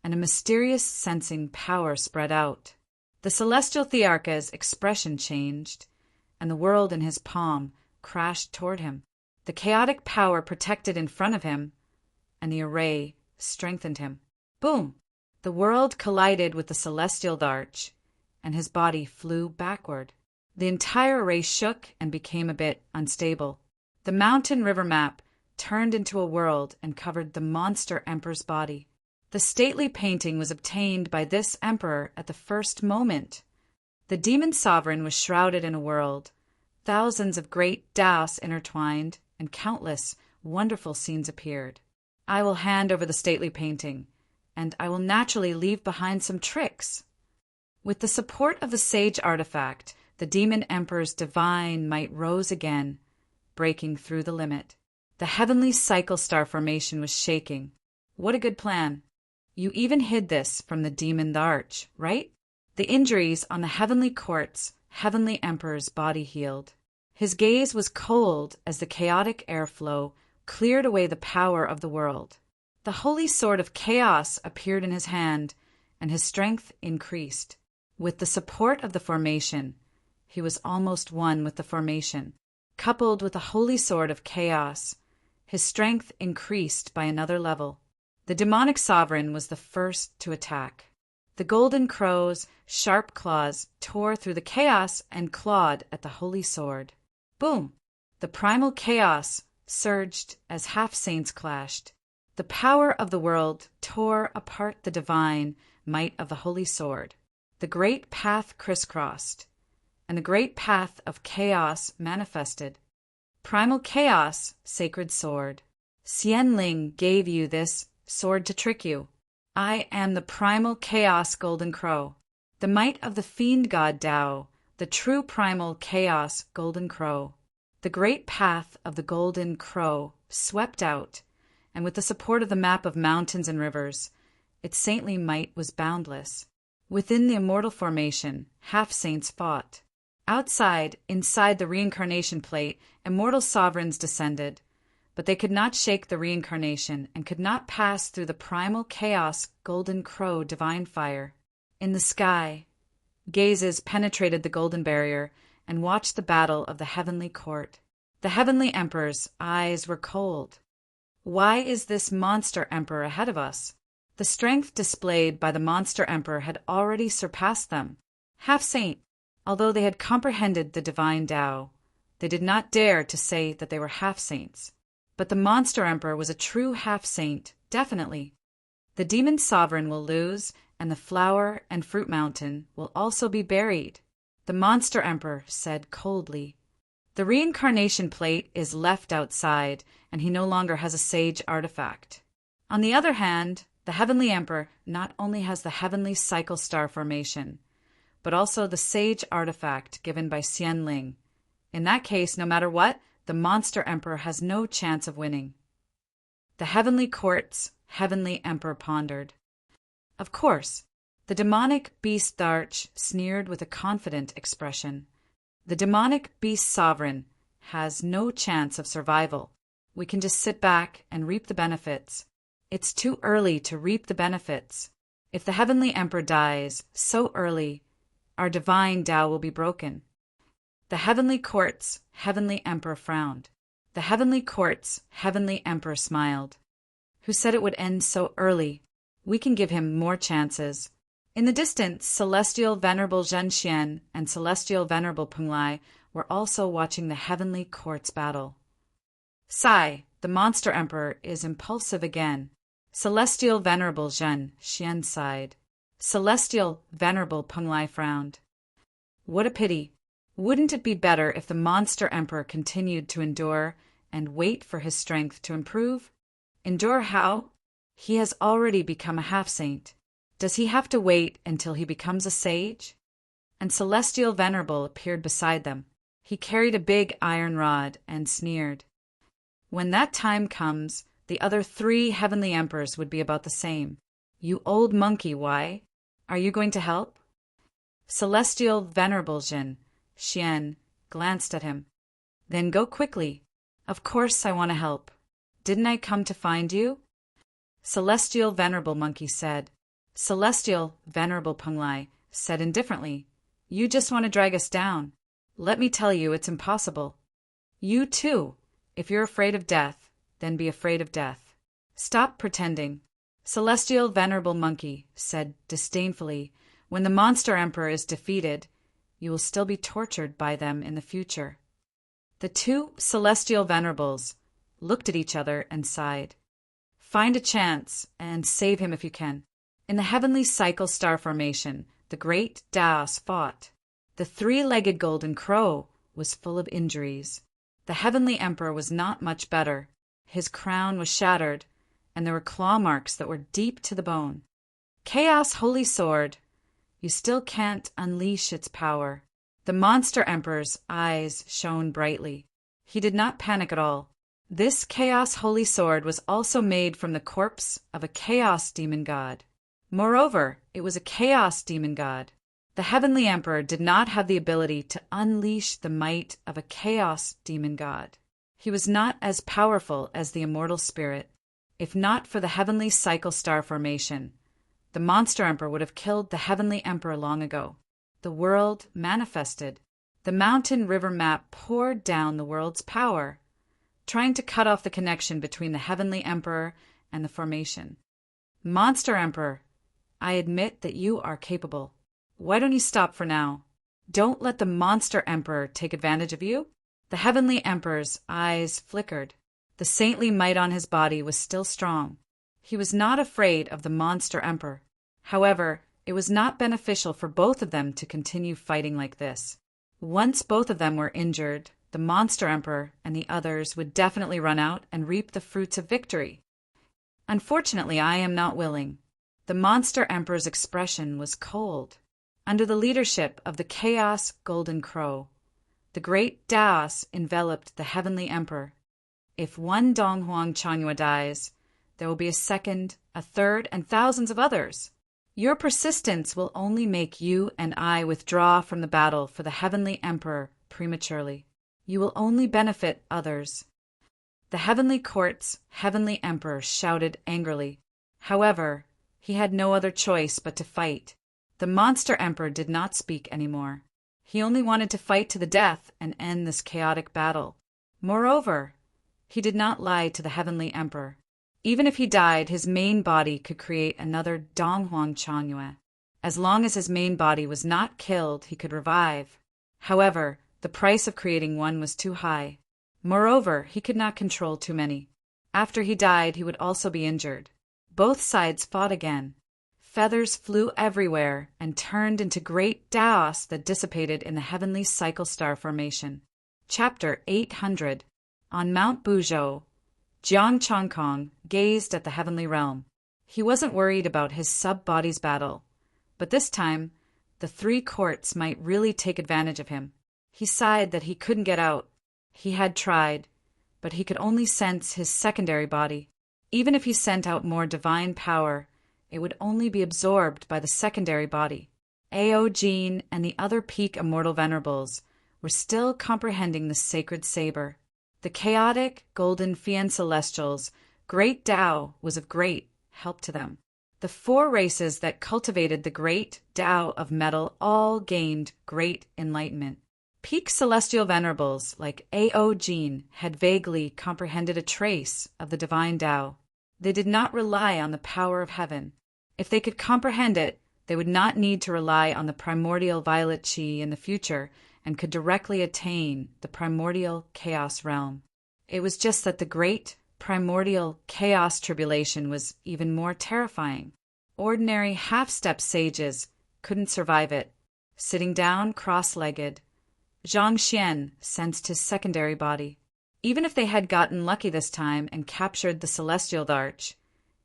and a mysterious sensing power spread out. The celestial Thearcha's expression changed, and the world in his palm crashed toward him. The chaotic power protected in front of him, and the array strengthened him. Boom! The world collided with the celestial darch, and his body flew backward. The entire array shook and became a bit unstable. The mountain river map turned into a world and covered the monster emperor's body. The stately painting was obtained by this emperor at the first moment. The demon sovereign was shrouded in a world. Thousands of great Daos intertwined, and countless wonderful scenes appeared. I will hand over the stately painting, and I will naturally leave behind some tricks. With the support of the sage artifact, the demon emperor's divine might rose again, breaking through the limit. The heavenly cycle star formation was shaking. What a good plan. You even hid this from the demon darch, right? The injuries on the heavenly court's heavenly emperor's body healed. His gaze was cold as the chaotic airflow cleared away the power of the world. The holy sword of chaos appeared in his hand, and his strength increased. With the support of the formation, he was almost one with the formation. Coupled with the holy sword of chaos, his strength increased by another level. The demonic sovereign was the first to attack. The golden crow's sharp claws tore through the chaos and clawed at the holy sword. Boom! The primal chaos surged as half-saints clashed. The power of the world tore apart the divine might of the holy sword. The great path crisscrossed, and the great path of chaos manifested. Primal chaos, sacred sword. Xianling gave you this sword to trick you. I am the primal chaos golden crow, the might of the fiend god Tao, the true primal chaos golden crow. The great path of the golden crow swept out, and with the support of the map of mountains and rivers, its saintly might was boundless. Within the immortal formation, half-saints fought. Outside, inside the reincarnation plate, immortal sovereigns descended, but they could not shake the reincarnation and could not pass through the primal chaos golden crow divine fire. In the sky, gazes penetrated the golden barrier and watched the battle of the heavenly court. The heavenly emperor's eyes were cold. Why is this monster emperor ahead of us? The strength displayed by the monster emperor had already surpassed them. Half-saint, although they had comprehended the divine Tao, they did not dare to say that they were half-saints. But the monster emperor was a true half-saint, definitely. The demon sovereign will lose, and the flower and fruit mountain will also be buried, the monster emperor said coldly. The reincarnation plate is left outside, and he no longer has a sage artifact. On the other hand, the heavenly emperor not only has the heavenly cycle star formation, but also the sage artifact given by Xianling. In that case, no matter what, the monster emperor has no chance of winning. The heavenly court's heavenly emperor pondered. Of course, the demonic beast darch sneered with a confident expression. The demonic beast sovereign has no chance of survival. We can just sit back and reap the benefits. It's too early to reap the benefits. If the heavenly emperor dies so early, our divine Tao will be broken. The heavenly court's heavenly emperor frowned. The heavenly court's heavenly emperor smiled. Who said it would end so early? We can give him more chances. In the distance, Celestial Venerable Zhenxian and Celestial Venerable Penglai were also watching the heavenly court's battle. Sigh, the monster emperor is impulsive again. Celestial Venerable Zhenxian sighed. Celestial Venerable Penglai frowned. What a pity. Wouldn't it be better if the monster emperor continued to endure and wait for his strength to improve? Endure how? He has already become a half-saint. Does he have to wait until he becomes a sage? And Celestial Venerable appeared beside them. He carried a big iron rod and sneered. When that time comes, the other 3 heavenly emperors would be about the same. You old monkey, why? Are you going to help? Celestial Venerable Zhenxian glanced at him. Then go quickly. Of course I want to help. Didn't I come to find you? Celestial Venerable Monkey said. Celestial Venerable Penglai said indifferently, You just want to drag us down. Let me tell you, it's impossible. You too. If you're afraid of death, then be afraid of death. Stop pretending. Celestial Venerable Monkey said disdainfully, When the monster emperor is defeated, you will still be tortured by them in the future. The 2 celestial venerables looked at each other and sighed. Find a chance and save him if you can. In the heavenly cycle star formation, the great Taos fought. The 3-legged golden crow was full of injuries. The heavenly emperor was not much better. His crown was shattered, and there were claw marks that were deep to the bone. Chaos Holy Sword, you still can't unleash its power. The monster emperor's eyes shone brightly. He did not panic at all. This Chaos Holy Sword was also made from the corpse of a chaos demon god. Moreover, it was a chaos demon god. The heavenly emperor did not have the ability to unleash the might of a chaos demon god. He was not as powerful as the immortal spirit. If not for the heavenly cycle star formation, the monster emperor would have killed the heavenly emperor long ago. The world manifested. The mountain river map poured down the world's power, trying to cut off the connection between the heavenly emperor and the formation. Monster emperor, I admit that you are capable. Why don't you stop for now? Don't let the monster emperor take advantage of you. The heavenly emperor's eyes flickered. The saintly might on his body was still strong. He was not afraid of the monster emperor. However, it was not beneficial for both of them to continue fighting like this. Once both of them were injured, the monster emperor and the others would definitely run out and reap the fruits of victory. Unfortunately, I am not willing. The monster emperor's expression was cold. Under the leadership of the Chaos Golden Crow, the great Taos enveloped the heavenly emperor. If one Donghuang Changyue dies, there will be a second, a third, and thousands of others. Your persistence will only make you and I withdraw from the battle for the heavenly emperor prematurely. You will only benefit others. The heavenly court's heavenly emperor shouted angrily. However, he had no other choice but to fight. The monster emperor did not speak anymore. He only wanted to fight to the death and end this chaotic battle. Moreover, he did not lie to the heavenly emperor. Even if he died, his main body could create another Donghuang Changyue. As long as his main body was not killed, he could revive. However, the price of creating one was too high. Moreover, he could not control too many. After he died, he would also be injured. Both sides fought again. Feathers flew everywhere and turned into great Taos that dissipated in the heavenly cycle star formation. Chapter 800. On Mount Buzhou, Jiang Chongkong gazed at the heavenly realm. He wasn't worried about his sub-body's battle, but this time, the 3 courts might really take advantage of him. He sighed that he couldn't get out. He had tried, but he could only sense his secondary body. Even if he sent out more divine power, it would only be absorbed by the secondary body. Ao Jin and the other peak immortal venerables were still comprehending the sacred saber. The chaotic, golden Fian Celestials' great Tao was of great help to them. The 4 races that cultivated the great Tao of metal all gained great enlightenment. Peak celestial venerables like Ao Jin had vaguely comprehended a trace of the divine Tao. They did not rely on the power of heaven. If they could comprehend it, they would not need to rely on the primordial violet chi in the future and could directly attain the primordial chaos realm. It was just that the great primordial chaos tribulation was even more terrifying. Ordinary half-step sages couldn't survive it. Sitting down cross-legged, Zhang Xian sensed his secondary body. Even if they had gotten lucky this time and captured the celestial arch,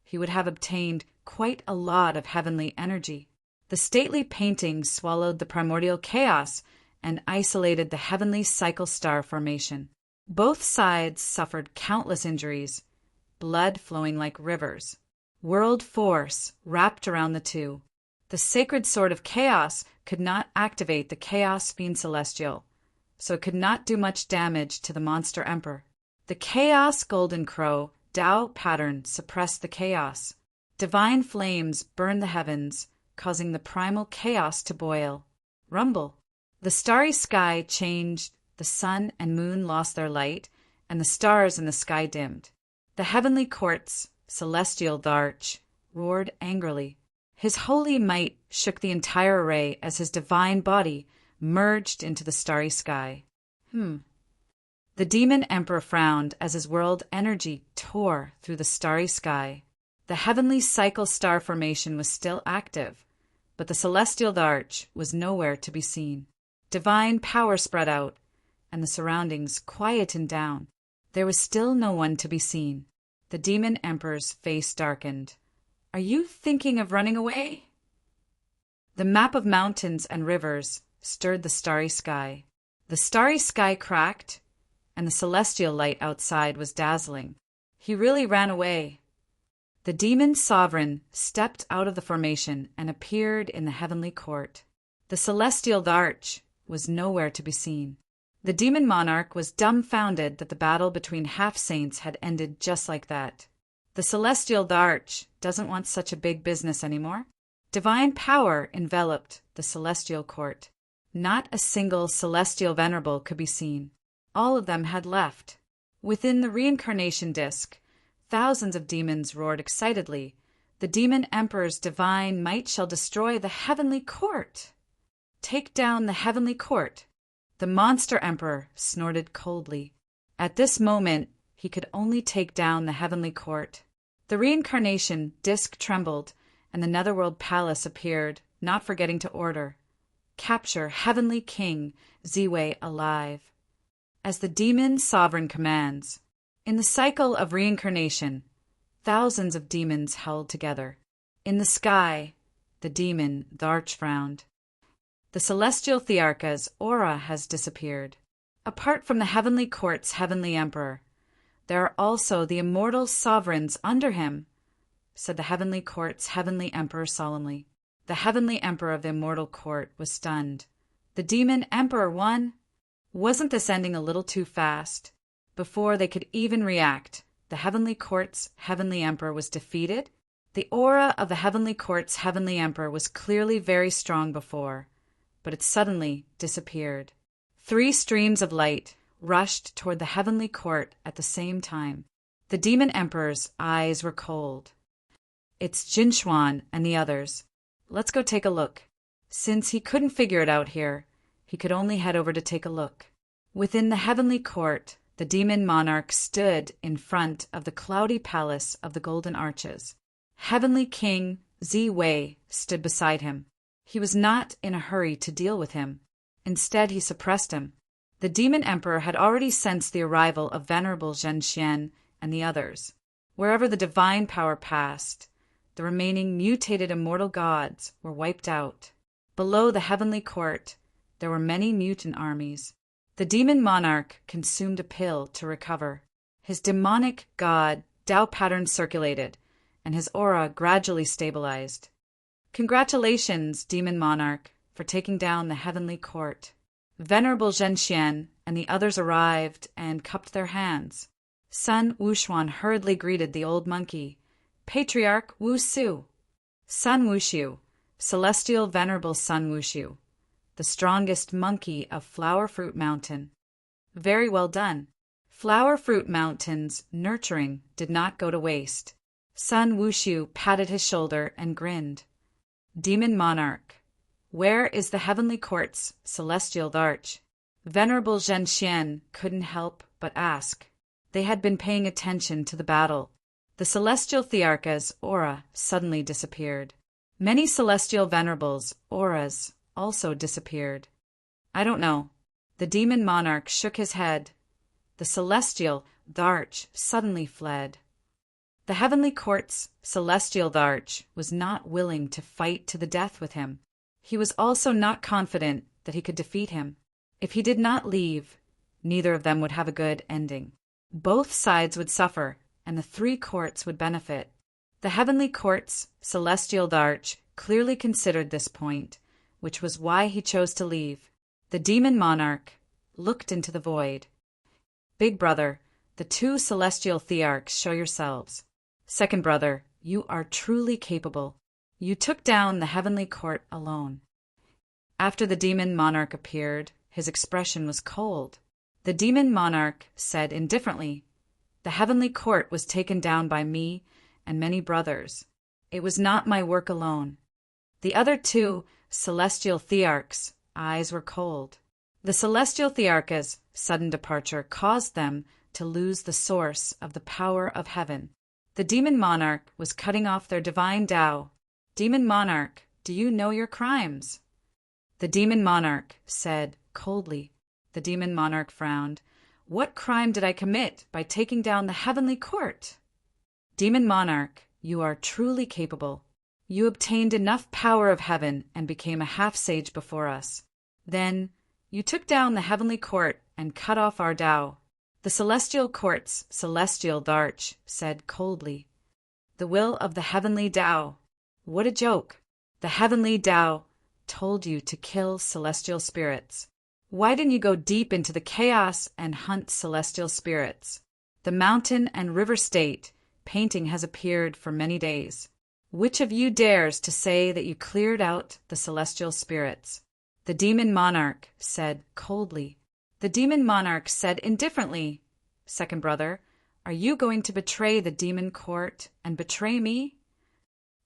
he would have obtained quite a lot of heavenly energy. The stately painting swallowed the primordial chaos and isolated the heavenly cycle star formation. Both sides suffered countless injuries, blood flowing like rivers. World force wrapped around the two. The sacred sword of chaos could not activate the Chaos Fiend Celestial, so it could not do much damage to the monster emperor. The Chaos Golden Crow Tao pattern suppressed the chaos. Divine flames burned the heavens, causing the primal chaos to boil. Rumble. The starry sky changed, the sun and moon lost their light, and the stars in the sky dimmed. The heavenly courts, celestial arch, roared angrily. His holy might shook the entire array as his divine body merged into the starry sky. The demon emperor frowned as his world energy tore through the starry sky. The heavenly cycle star formation was still active, but the celestial arch was nowhere to be seen. Divine power spread out, and the surroundings quietened down. There was still no one to be seen. The demon emperor's face darkened. "Are you thinking of running away?" The map of mountains and rivers stirred the starry sky. The starry sky cracked, and the celestial light outside was dazzling. He really ran away. The demon sovereign stepped out of the formation and appeared in the heavenly court. The celestial arch was nowhere to be seen. The demon monarch was dumbfounded that the battle between half-saints had ended just like that. The celestial arch doesn't want such a big business anymore. Divine power enveloped the celestial court. Not a single celestial venerable could be seen. All of them had left. Within the reincarnation disk, thousands of demons roared excitedly. The demon emperor's divine might shall destroy the heavenly court. Take down the heavenly court. The monster emperor snorted coldly. At this moment, he could only take down the heavenly court. The reincarnation disk trembled, and the netherworld palace appeared, not forgetting to order. Capture Heavenly King Ziwei alive. As the demon sovereign commands. In the cycle of reincarnation, thousands of demons held together. In the sky, the demon, the arch frowned. The celestial Thearcha's aura has disappeared. Apart from the heavenly court's heavenly emperor, there are also the immortal sovereigns under him, said the heavenly court's heavenly emperor solemnly. The heavenly emperor of the immortal court was stunned. The demon emperor won? Wasn't this ending a little too fast? Before they could even react, the heavenly court's heavenly emperor was defeated? The aura of the heavenly court's heavenly emperor was clearly very strong before, but it suddenly disappeared. 3 streams of light rushed toward the heavenly court at the same time. The demon emperor's eyes were cold. "It's Jinchuan and the others. Let's go take a look." Since he couldn't figure it out here, he could only head over to take a look. Within the heavenly court, the demon monarch stood in front of the cloudy palace of the golden arches. Heavenly King Ziwei stood beside him. He was not in a hurry to deal with him. Instead, he suppressed him. The demon emperor had already sensed the arrival of Venerable Zhen Xian and the others. Wherever the divine power passed, the remaining mutated immortal gods were wiped out. Below the heavenly court, there were many mutant armies. The demon monarch consumed a pill to recover. His demonic god Tao pattern circulated, and his aura gradually stabilized. Congratulations, demon monarch, for taking down the heavenly court. Venerable Zhen Xian and the others arrived and cupped their hands. Sun Wuxuan hurriedly greeted the old monkey. Patriarch Wu Su. Sun Wushu, celestial venerable Sun Wushu, the strongest monkey of Flower Fruit Mountain. Very well done. Flower Fruit Mountain's nurturing did not go to waste. Sun Wushu patted his shoulder and grinned. Demon Monarch, where is the heavenly court's celestial arch? Venerable Zhen Xian couldn't help but ask. They had been paying attention to the battle. The celestial Thearcha's aura suddenly disappeared. Many celestial venerables' auras also disappeared. I don't know. The demon monarch shook his head. The celestial Dharch suddenly fled. The heavenly court's celestial Dharch was not willing to fight to the death with him. He was also not confident that he could defeat him. If he did not leave, neither of them would have a good ending. Both sides would suffer, and the three courts would benefit. The heavenly court's celestial Dharch clearly considered this point, which was why he chose to leave. The demon monarch looked into the void. Big brother, the two celestial Thearchs show yourselves. Second brother, you are truly capable. You took down the heavenly court alone. After the demon monarch appeared, his expression was cold. The demon monarch said indifferently, the heavenly court was taken down by me and many brothers. It was not my work alone. The other two celestial Thearchs' eyes were cold. The celestial Thearcha's sudden departure caused them to lose the source of the power of heaven. The demon monarch was cutting off their divine Tao. Demon monarch, do you know your crimes? The demon monarch said coldly. The demon monarch frowned. What crime did I commit by taking down the heavenly court? Demon monarch, you are truly capable. You obtained enough power of heaven and became a half-sage before us. Then, you took down the heavenly court and cut off our Tao. The celestial court's celestial Dharch said coldly, the will of the heavenly Tao. What a joke! The heavenly Tao told you to kill celestial spirits. Why didn't you go deep into the chaos and hunt celestial spirits? The mountain and river state painting has appeared for many days. Which of you dares to say that you cleared out the celestial spirits? The demon monarch said coldly. The demon monarch said indifferently, second brother, are you going to betray the demon court and betray me?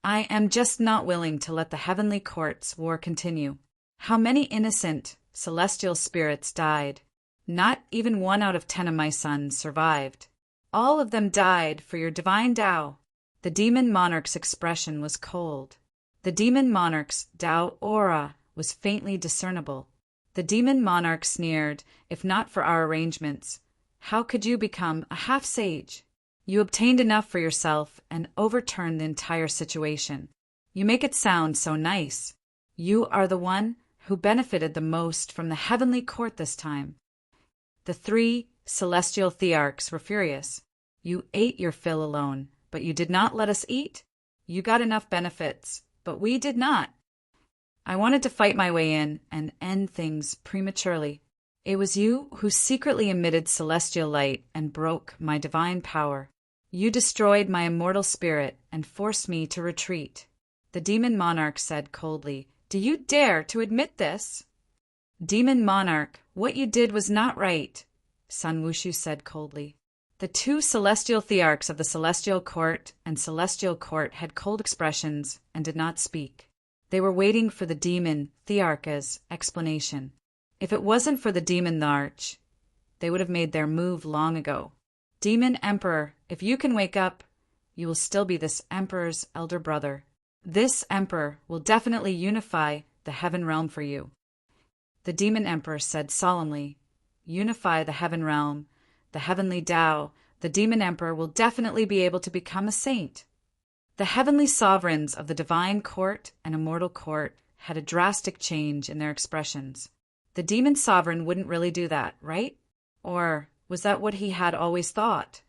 I am just not willing to let the heavenly court's war continue. How many innocent celestial spirits died? Not even 1 out of 10 of my sons survived. All of them died for your divine Tao. The demon monarch's expression was cold. The demon monarch's Tao aura was faintly discernible. The demon monarch sneered, if not for our arrangements, how could you become a half-sage? You obtained enough for yourself and overturned the entire situation. You make it sound so nice. You are the one who benefited the most from the heavenly court this time. The 3 celestial Thearchs were furious. You ate your fill alone, but you did not let us eat. You got enough benefits, but we did not. I wanted to fight my way in and end things prematurely. It was you who secretly emitted celestial light and broke my divine power. You destroyed my immortal spirit and forced me to retreat. The demon monarch said coldly, do you dare to admit this? Demon monarch, what you did was not right, Sun Wushu said coldly. The 2 celestial Thearchs of the celestial court and celestial court had cold expressions and did not speak. They were waiting for the demon Thearcha's explanation. If it wasn't for the demon Dharch, they would have made their move long ago. Demon Emperor, if you can wake up, you will still be this Emperor's elder brother. This Emperor will definitely unify the heaven realm for you. The demon Emperor said solemnly, unify the heaven realm, the heavenly Tao. The demon Emperor will definitely be able to become a saint. The heavenly sovereigns of the divine court and immortal court had a drastic change in their expressions. The demon sovereign wouldn't really do that, right? Or was that what he had always thought?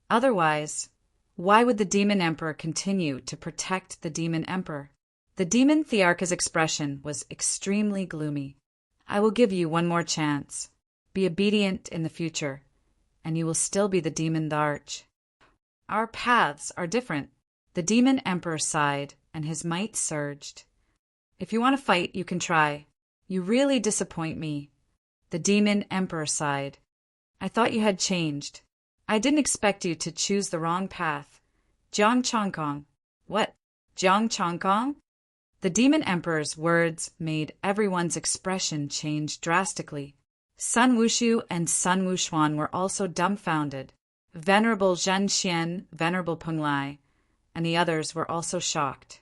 Otherwise, why would the demon emperor continue to protect the demon emperor? The demon Thearcha's expression was extremely gloomy. I will give you one more chance. Be obedient in the future, and you will still be the demon Dharch. Our paths are different. The demon emperor sighed, and his might surged. If you want to fight, you can try. You really disappoint me. The demon emperor sighed. I thought you had changed. I didn't expect you to choose the wrong path. Jiang Chongkong. What? Jiang Chongkong? The demon emperor's words made everyone's expression change drastically. Sun Wushu and Sun Wuxuan were also dumbfounded. Venerable Zhen Xian, Venerable Peng Lai, and the others were also shocked.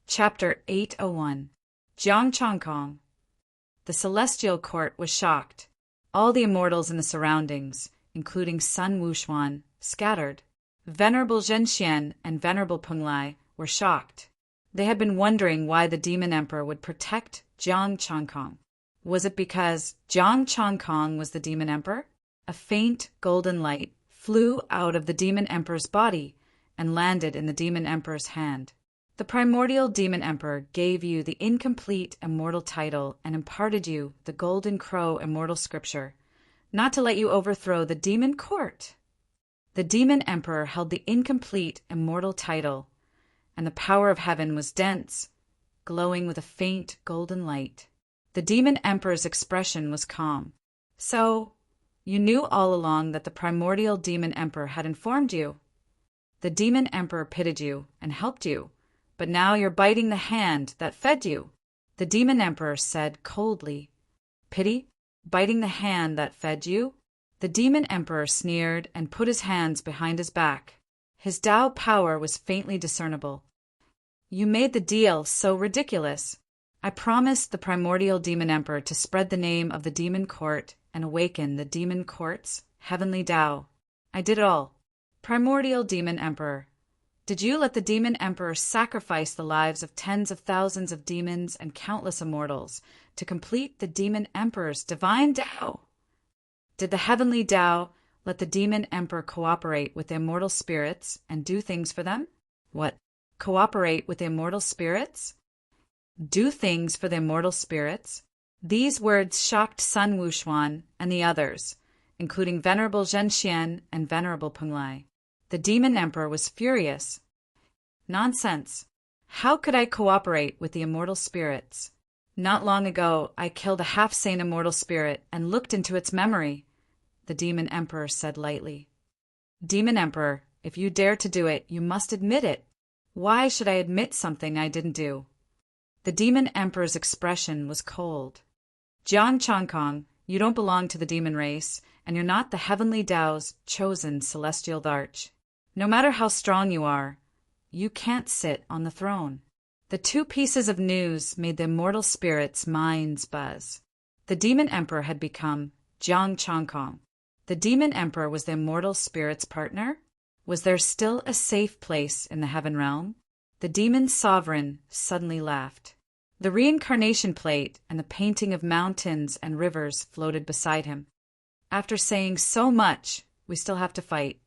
Chapter 801. Jiang Chongkong. The celestial court was shocked. All the immortals in the surroundings, including Sun Wuxuan, scattered. Venerable Zhen Xian and Venerable Peng Lai were shocked. They had been wondering why the demon emperor would protect Jiang Chongkong. Was it because Jiang Chongkong was the demon emperor? A faint golden light flew out of the demon emperor's body and landed in the demon emperor's hand. The primordial demon emperor gave you the incomplete immortal title and imparted you the golden crow immortal scripture, not to let you overthrow the demon court. The demon emperor held the incomplete immortal title, and the power of heaven was dense, glowing with a faint golden light. The demon emperor's expression was calm. So, you knew all along that the primordial demon emperor had informed you. The demon emperor pitied you and helped you, but now you're biting the hand that fed you. The demon emperor said coldly. Pity? Biting the hand that fed you? The demon emperor sneered and put his hands behind his back. His Tao power was faintly discernible. You made the deal so ridiculous. I promised the primordial demon emperor to spread the name of the demon court and awaken the demon court's heavenly Tao. I did it all. Primordial demon emperor, did you let the demon emperor sacrifice the lives of tens of thousands of demons and countless immortals to complete the demon emperor's divine Tao? Did the heavenly Tao let the demon emperor cooperate with the immortal spirits and do things for them? What? Cooperate with the immortal spirits? Do things for the immortal spirits? These words shocked Sun Wuxuan and the others, including Venerable Zhen Xian and Venerable Peng Lai. The demon emperor was furious. Nonsense! How could I cooperate with the immortal spirits? Not long ago, I killed a half-sane immortal spirit and looked into its memory, the demon emperor said lightly. Demon emperor, if you dare to do it, you must admit it. Why should I admit something I didn't do? The demon emperor's expression was cold. Jiang Chongkong, you don't belong to the demon race, and you're not the heavenly Tao's chosen celestial darch. No matter how strong you are, you can't sit on the throne. The two pieces of news made the immortal spirits' minds buzz. The demon emperor had become Jiang Chongkong. The demon emperor was the immortal spirit's partner? Was there still a safe place in the heaven realm? The demon sovereign suddenly laughed. The reincarnation plate and the painting of mountains and rivers floated beside him. After saying so much, we still have to fight.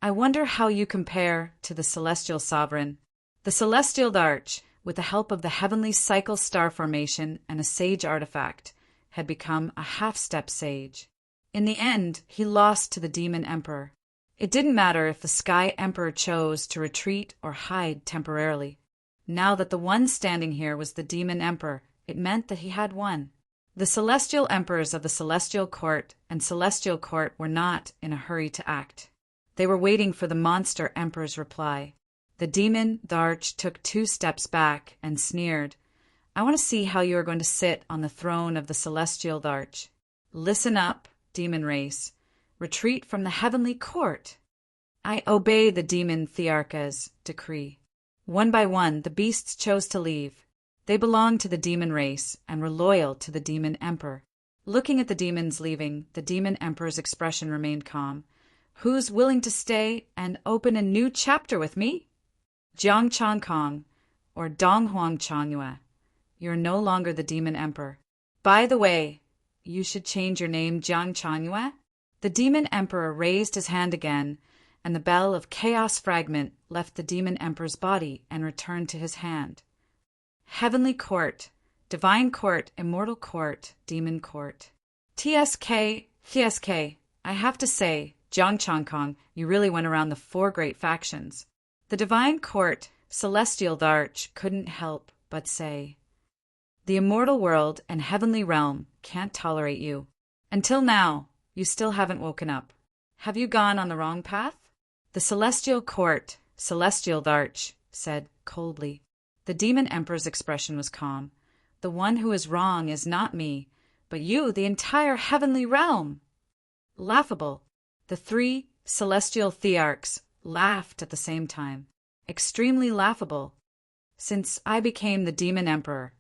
I wonder how you compare to the celestial sovereign. The celestial darch, with the help of the heavenly cycle star formation and a sage artifact, had become a half-step sage. In the end, he lost to the demon emperor. It didn't matter if the sky emperor chose to retreat or hide temporarily. Now that the one standing here was the demon emperor, it meant that he had won. The celestial emperors of the celestial court and celestial court were not in a hurry to act. They were waiting for the monster emperor's reply. The demon darch took 2 steps back and sneered. I want to see how you are going to sit on the throne of the celestial darch. Listen up, demon race. Retreat from the heavenly court. I obey the demon Thearcha's decree. One by one, the beasts chose to leave. They belonged to the demon race and were loyal to the demon emperor. Looking at the demons leaving, the demon emperor's expression remained calm. Who's willing to stay and open a new chapter with me? Jiang Chongkong, or Dong Huang Changyue, you're no longer the demon emperor. By the way, you should change your name Jiang Changyue. The demon emperor raised his hand again, and the bell of chaos fragment left the demon emperor's body and returned to his hand. Heavenly court, divine court, immortal court, demon court. TSK, I have to say, Jiang Chongkong, you really went around the 4 great factions. The divine court, celestial darch, couldn't help but say, the immortal world and heavenly realm can't tolerate you. Until now, you still haven't woken up. Have you gone on the wrong path? The celestial court, celestial Darch said coldly. The demon emperor's expression was calm. The one who is wrong is not me, but you, the entire heavenly realm. Laughable. The three celestial thearchs laughed at the same time. Extremely laughable. Since I became the demon emperor,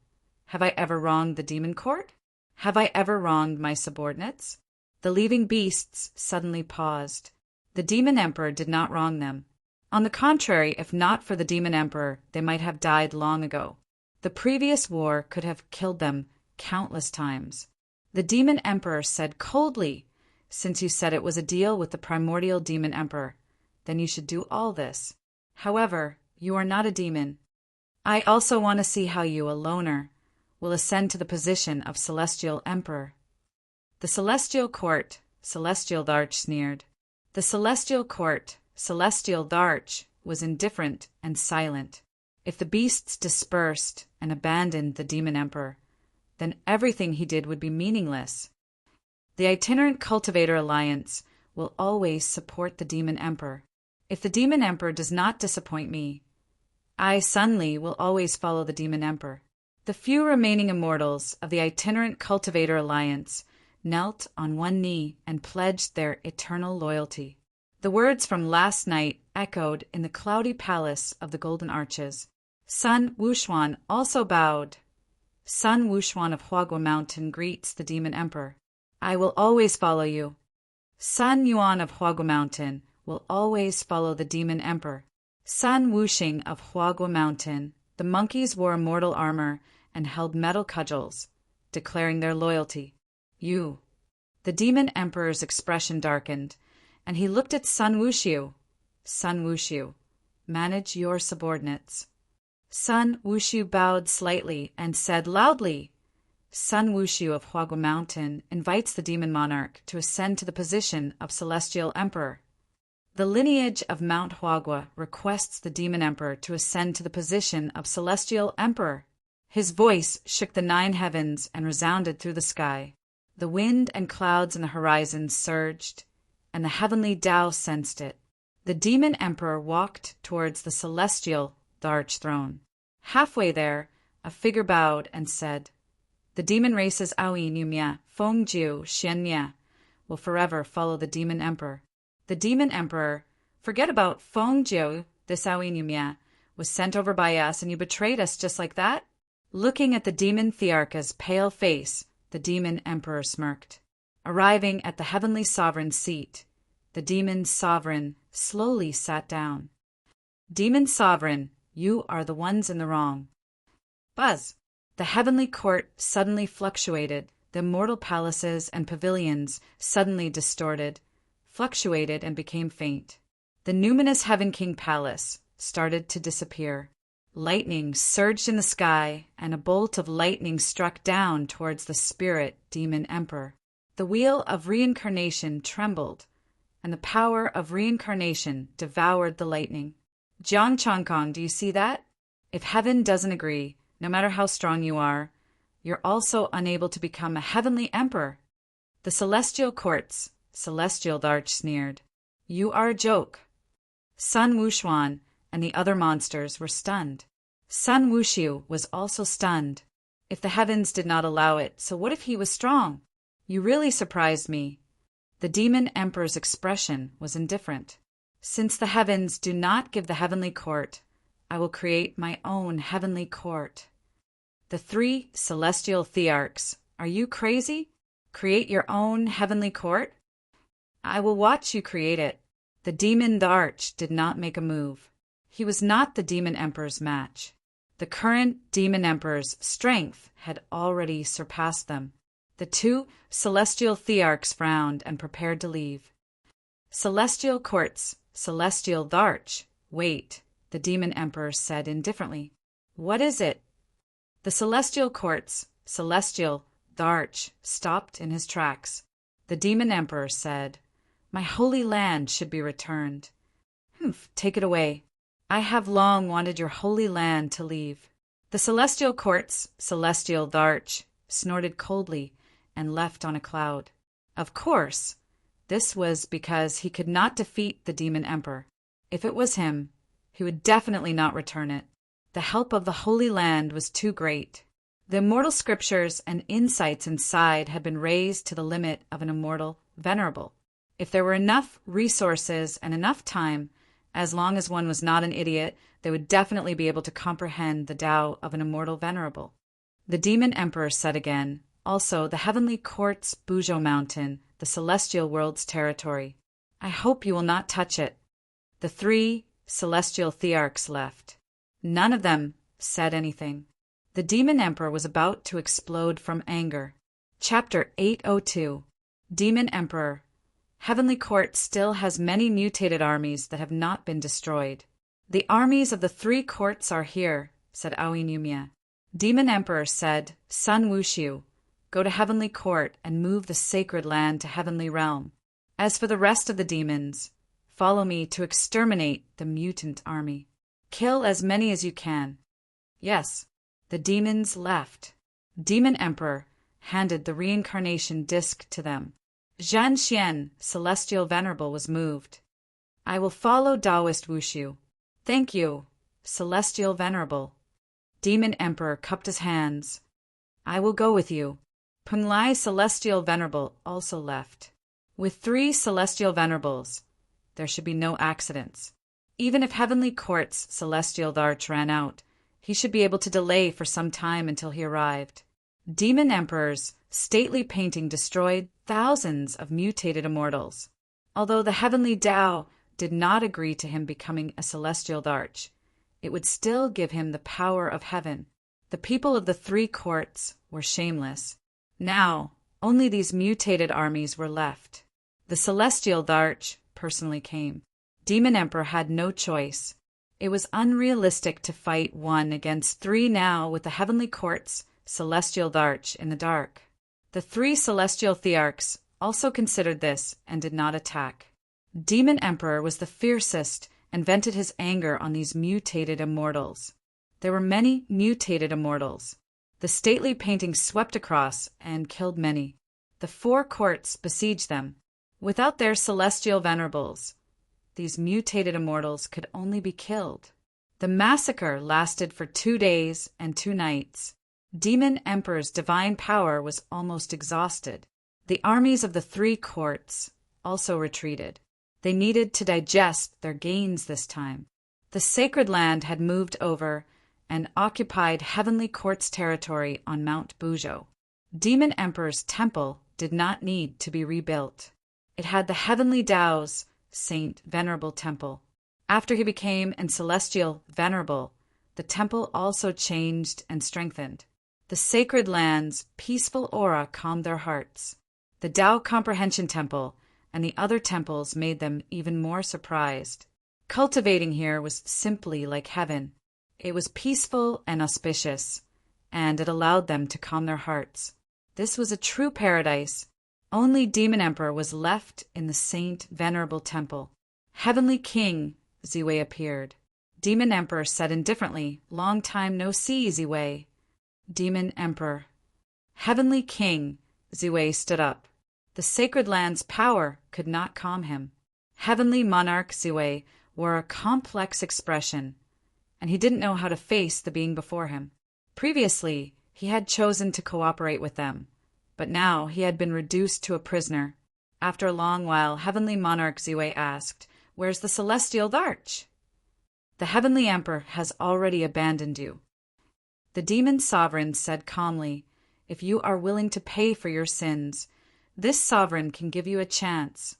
have I ever wronged the demon court? Have I ever wronged my subordinates? The leaving beasts suddenly paused. The demon emperor did not wrong them. On the contrary, if not for the demon emperor, they might have died long ago. The previous war could have killed them countless times. The demon emperor said coldly, "Since you said it was a deal with the primordial demon emperor, then you should do all this. However, you are not a demon. I also want to see how you, a loner, will ascend to the position of celestial emperor." The celestial court, celestial Darch sneered. The celestial court, celestial Darch, was indifferent and silent. If the beasts dispersed and abandoned the demon emperor, then everything he did would be meaningless. The itinerant cultivator alliance will always support the demon emperor. If the demon emperor does not disappoint me, I, Sun Li, will always follow the demon emperor. The few remaining immortals of the itinerant cultivator alliance knelt on one knee and pledged their eternal loyalty. The words from last night echoed in the cloudy palace of the Golden Arches. Sun Wuxuan also bowed. Sun Wuxuan of Huagua Mountain greets the demon emperor. I will always follow you. Sun Yuan of Huagua Mountain will always follow the demon emperor. Sun Wuxing of Huagua Mountain. The monkeys wore immortal armor and held metal cudgels, declaring their loyalty. You. The demon emperor's expression darkened, and he looked at Sun Wuxiu. Sun Wuxiu, manage your subordinates. Sun Wuxiu bowed slightly and said loudly, Sun Wuxiu of Huagua Mountain invites the demon monarch to ascend to the position of celestial emperor. The lineage of Mount Huagua requests the demon emperor to ascend to the position of celestial emperor. His voice shook the 9 heavens and resounded through the sky. The wind and clouds in the horizon surged, and the heavenly Tao sensed it. The demon emperor walked towards the celestial Darch throne. Halfway there, a figure bowed and said, "The demon races Aoi Numia, Fengjiu, Xianmia will forever follow the demon emperor." The demon emperor, "Forget about Fengjiu, this Aoi Numia was sent over by us and you betrayed us just like that?" Looking at the demon Thearcha's pale face, the demon emperor smirked. Arriving at the heavenly sovereign's seat, the demon sovereign slowly sat down. "Demon sovereign, you are the ones in the wrong." Buzz! The heavenly court suddenly fluctuated. The immortal palaces and pavilions suddenly distorted, fluctuated, and became faint. The numinous Heaven King Palace started to disappear. Lightning surged in the sky, and a bolt of lightning struck down towards the spirit demon emperor. The wheel of reincarnation trembled, and the power of reincarnation devoured the lightning. Jiang Changkong, do you see that? If heaven doesn't agree, no matter how strong you are, you're also unable to become a heavenly emperor. The celestial courts, celestial Darch sneered. You are a joke. Sun Wuxuan and the other monsters were stunned. Sun Wuxiu was also stunned. If the heavens did not allow it, so what if he was strong? You really surprised me. The demon emperor's expression was indifferent. Since the heavens do not give the heavenly court, I will create my own heavenly court. The 3 celestial thearchs, are you crazy? Create your own heavenly court? I will watch you create it. The demon Darch did not make a move. He was not the demon emperor's match. The current demon emperor's strength had already surpassed them. The 2 celestial thearchs frowned and prepared to leave. Celestial courts, celestial Darch, wait, the demon emperor said indifferently. What is it? The celestial courts, celestial Darch, stopped in his tracks. The demon emperor said, My holy land should be returned. Take it away. I have long wanted your holy land to leave. The celestial courts, celestial Darch, snorted coldly and left on a cloud. Of course, this was because he could not defeat the demon emperor. If it was him, He would definitely not return it. The help of the Holy Land was too great. The immortal scriptures and insights inside had been raised to the limit of an immortal venerable. If there were enough resources and enough time, as long as one was not an idiot, they would definitely be able to comprehend the Tao of an immortal venerable. The demon emperor said again, also the heavenly court's Buzhou mountain, the celestial world's territory. I hope you will not touch it. The 3 celestial thearchs left. None of them said anything. The demon emperor was about to explode from anger. Chapter 802. Demon Emperor. Heavenly Court still has many mutated armies that have not been destroyed. The armies of the 3 courts are here, said Aoinumia. Demon Emperor said, Sun Wuxiu, go to Heavenly Court and move the sacred land to Heavenly Realm. As for the rest of the demons, follow me to exterminate the mutant army. Kill as many as you can. Yes, the demons left. Demon Emperor handed the reincarnation disc to them. Zhan Xian, Celestial Venerable, was moved. I will follow Taoist Wuxiu. Thank you, Celestial Venerable. Demon Emperor cupped his hands. I will go with you. Punlai Celestial Venerable also left. With 3 Celestial Venerables, there should be no accidents. Even if Heavenly Court's Celestial Darch ran out, he should be able to delay for some time until he arrived. Demon Emperor's stately painting destroyed thousands of mutated immortals. Although the Heavenly Tao did not agree to him becoming a Celestial Darch, it would still give him the power of heaven. The people of the 3 courts were shameless. Now, only these mutated armies were left. The Celestial Darch personally came. Demon Emperor had no choice. It was unrealistic to fight 1 against 3 now with the Heavenly Court's Celestial Darch in the dark. The 3 Celestial Thearchs also considered this and did not attack. Demon Emperor was the fiercest and vented his anger on these mutated immortals. There were many mutated immortals. The stately painting swept across and killed many. The 4 courts besieged them. Without their celestial venerables, these mutated immortals could only be killed. The massacre lasted for 2 days and 2 nights. Demon Emperor's divine power was almost exhausted. The armies of the 3 courts also retreated. They needed to digest their gains this time. The sacred land had moved over and occupied Heavenly Court's territory on Mount Buzhou. Demon Emperor's temple did not need to be rebuilt. It had the Heavenly Tao's Saint Venerable Temple. After he became an Celestial Venerable, the temple also changed and strengthened. The sacred land's peaceful aura calmed their hearts. The Tao Comprehension Temple and the other temples made them even more surprised. Cultivating here was simply like heaven. It was peaceful and auspicious, and it allowed them to calm their hearts. This was a true paradise. Only Demon Emperor was left in the Saint Venerable Temple. Heavenly King Ziwei appeared. Demon Emperor said indifferently, "Long time no see, Ziwei." Demon Emperor. Heavenly King Ziwei stood up. The sacred land's power could not calm him. Heavenly Monarch Ziwei wore a complex expression, and he didn't know how to face the being before him. Previously, he had chosen to cooperate with them, but now he had been reduced to a prisoner. After a long while, Heavenly Monarch Ziwei asked, "Where's the Celestial Darch?" "The Heavenly Emperor has already abandoned you." The demon sovereign said calmly, "If you are willing to pay for your sins, this sovereign can give you a chance."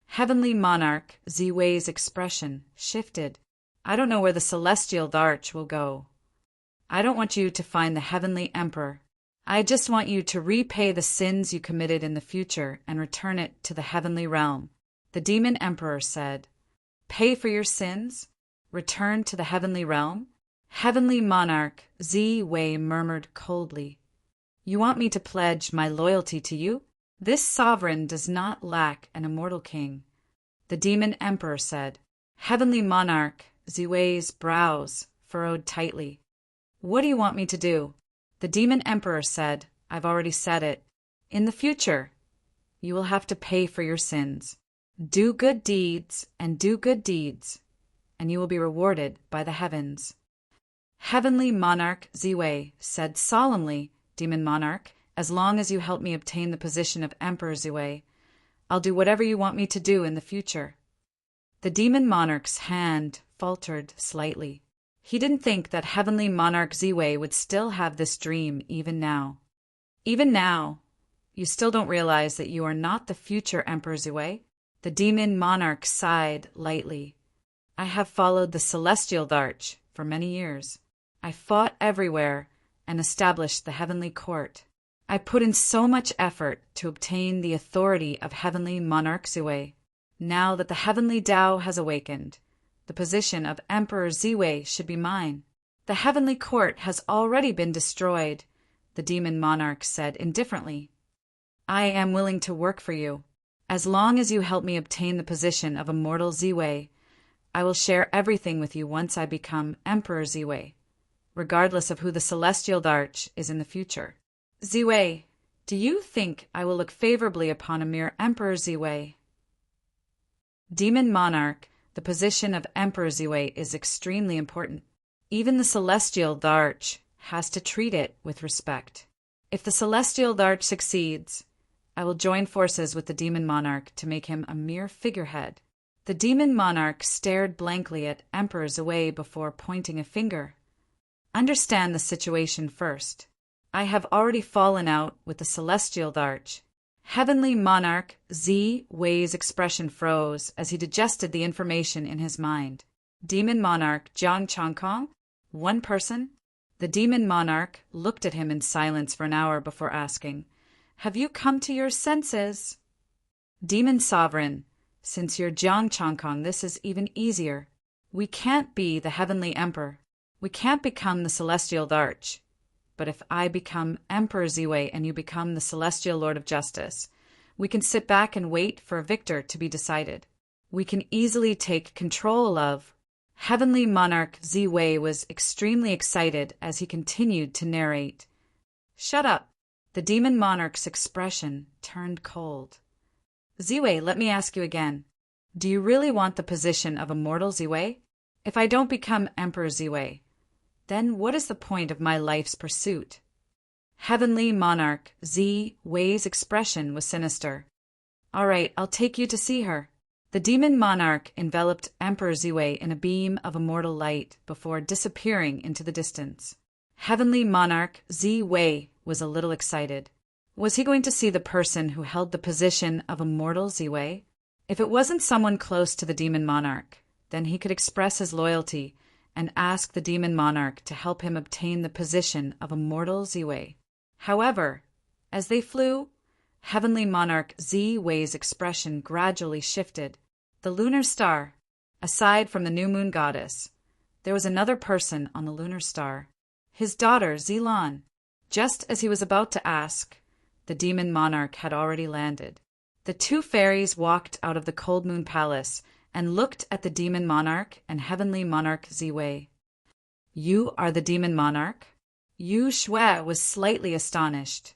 Heavenly Monarch Ziwei's expression shifted. "I don't know where the Celestial Darch will go. I don't want you to find the Heavenly Emperor. I just want you to repay the sins you committed in the future and return it to the Heavenly Realm." The Demon Emperor said, "Pay for your sins? Return to the Heavenly Realm?" Heavenly Monarch Ziwei murmured coldly, "You want me to pledge my loyalty to you? This sovereign does not lack an immortal king." The Demon Emperor said. Heavenly Monarch Ziwei's brows furrowed tightly. "What do you want me to do?" The Demon Emperor said, "I've already said it. In the future, you will have to pay for your sins. Do good deeds and do good deeds. and you will be rewarded by the heavens." "Heavenly Monarch Ziwei," said solemnly Demon Monarch, "as long as you help me obtain the position of Emperor Ziwei, I'll do whatever you want me to do in the future." The Demon Monarch's hand faltered slightly. He didn't think that Heavenly Monarch Ziwei would still have this dream even now. "Even now, you still don't realize that you are not the future Emperor Ziwei?" The Demon Monarch sighed lightly. "I have followed the Celestial Darch for many years. I fought everywhere and established the Heavenly Court. I put in so much effort to obtain the authority of Heavenly Monarch Ziwei. Now that the Heavenly Tao has awakened, the position of Emperor Ziwei should be mine." "The Heavenly Court has already been destroyed," the Demon Monarch said indifferently. "I am willing to work for you. As long as you help me obtain the position of Immortal Ziwei, I will share everything with you once I become Emperor Ziwei, regardless of who the Celestial Darch is in the future." "Ziwei, do you think I will look favorably upon a mere Emperor Ziwei?" "Demon Monarch, the position of Emperor Ziwei is extremely important. Even the Celestial Darch has to treat it with respect. If the Celestial Darch succeeds, I will join forces with the Demon Monarch to make him a mere figurehead." The Demon Monarch stared blankly at Emperor Ziwei before pointing a finger. "Understand the situation first. I have already fallen out with the Celestial Darch." Heavenly Monarch Ziwei's expression froze as he digested the information in his mind. Demon Monarch Jiang Changkong? One person? The Demon Monarch looked at him in silence for an hour before asking, "Have you come to your senses?" "Demon Sovereign, since you're Jiang Changkong, this is even easier. We can't be the Heavenly Emperor. We can't become the Celestial Darch. But if I become Emperor Ziwei and you become the Celestial Lord of Justice, we can sit back and wait for a victor to be decided. We can easily take control of—" Heavenly Monarch Ziwei was extremely excited as he continued to narrate. "Shut up." The Demon Monarch's expression turned cold. "Ziwei, let me ask you again. Do you really want the position of Immortal Ziwei? If I don't become Emperor Ziwei, then what is the point of my life's pursuit?" Heavenly Monarch Ziwei's expression was sinister. "All right, I'll take you to see her." The Demon Monarch enveloped Emperor Ziwei in a beam of immortal light before disappearing into the distance. Heavenly Monarch Ziwei was a little excited. Was he going to see the person who held the position of Immortal Ziwei? If it wasn't someone close to the Demon Monarch, then he could express his loyalty and ask the Demon Monarch to help him obtain the position of Immortal Ziwei. However, as they flew, Heavenly Monarch Ziwei's expression gradually shifted. The lunar star. Aside from the new moon goddess, there was another person on the lunar star. His daughter, Zilan. Just as he was about to ask, the Demon Monarch had already landed. The two fairies walked out of the Cold Moon Palace and looked at the Demon Monarch and Heavenly Monarch Ziwei. "You are the Demon Monarch?" Yu Shui was slightly astonished.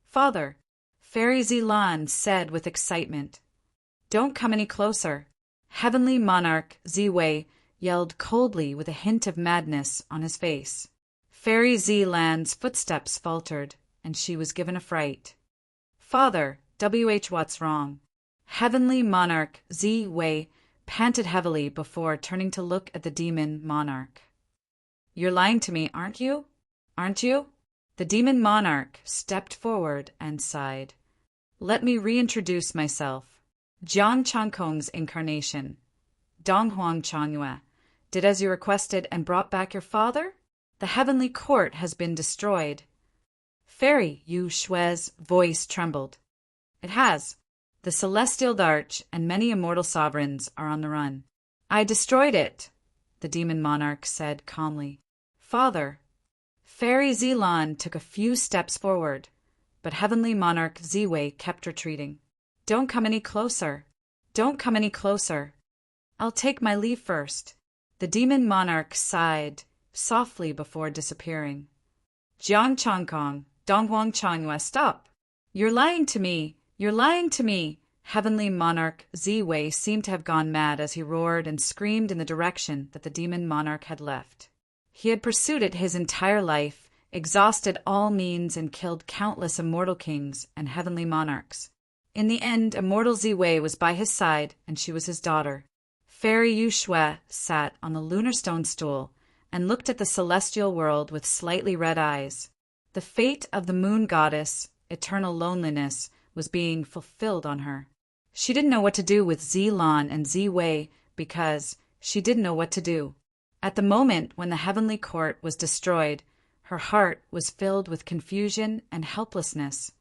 "Father," Fairy Zilan said with excitement. "Don't come any closer." Heavenly Monarch Ziwei yelled coldly with a hint of madness on his face. Fairy Zilan's footsteps faltered, and she was given a fright. "Father, what's wrong?" Heavenly Monarch Ziwei panted heavily before turning to look at the Demon Monarch. "You're lying to me, aren't you? Aren't you?" The Demon Monarch stepped forward and sighed. "Let me reintroduce myself. Jiang Changkong's incarnation, Donghuang Changyue, did as you requested and brought back your father? The Heavenly Court has been destroyed." Fairy Yu Shui's voice trembled. "It has. The Celestial Darch and many immortal sovereigns are on the run." "I destroyed it," the Demon Monarch said calmly. "Father." Fairy Zilan took a few steps forward, but Heavenly Monarch Ziwei kept retreating. "Don't come any closer. Don't come any closer. I'll take my leave first." The Demon Monarch sighed softly before disappearing. "Jiang Changkong, Donghuang Changyue, stop! You're lying to me! You're lying to me!" Heavenly monarch Ziwei seemed to have gone mad as he roared and screamed in the direction that the demon monarch had left. He had pursued it his entire life, exhausted all means, and killed countless immortal kings and heavenly monarchs. In the end, immortal Ziwei was by his side, and she was his daughter. Fairy Yu Shui sat on the lunar stone stool and looked at the celestial world with slightly red eyes. The fate of the moon goddess, eternal loneliness, was being fulfilled on her. She didn't know what to do with Zilan and Ziwei because she didn't know what to do. At the moment when the heavenly court was destroyed, her heart was filled with confusion and helplessness.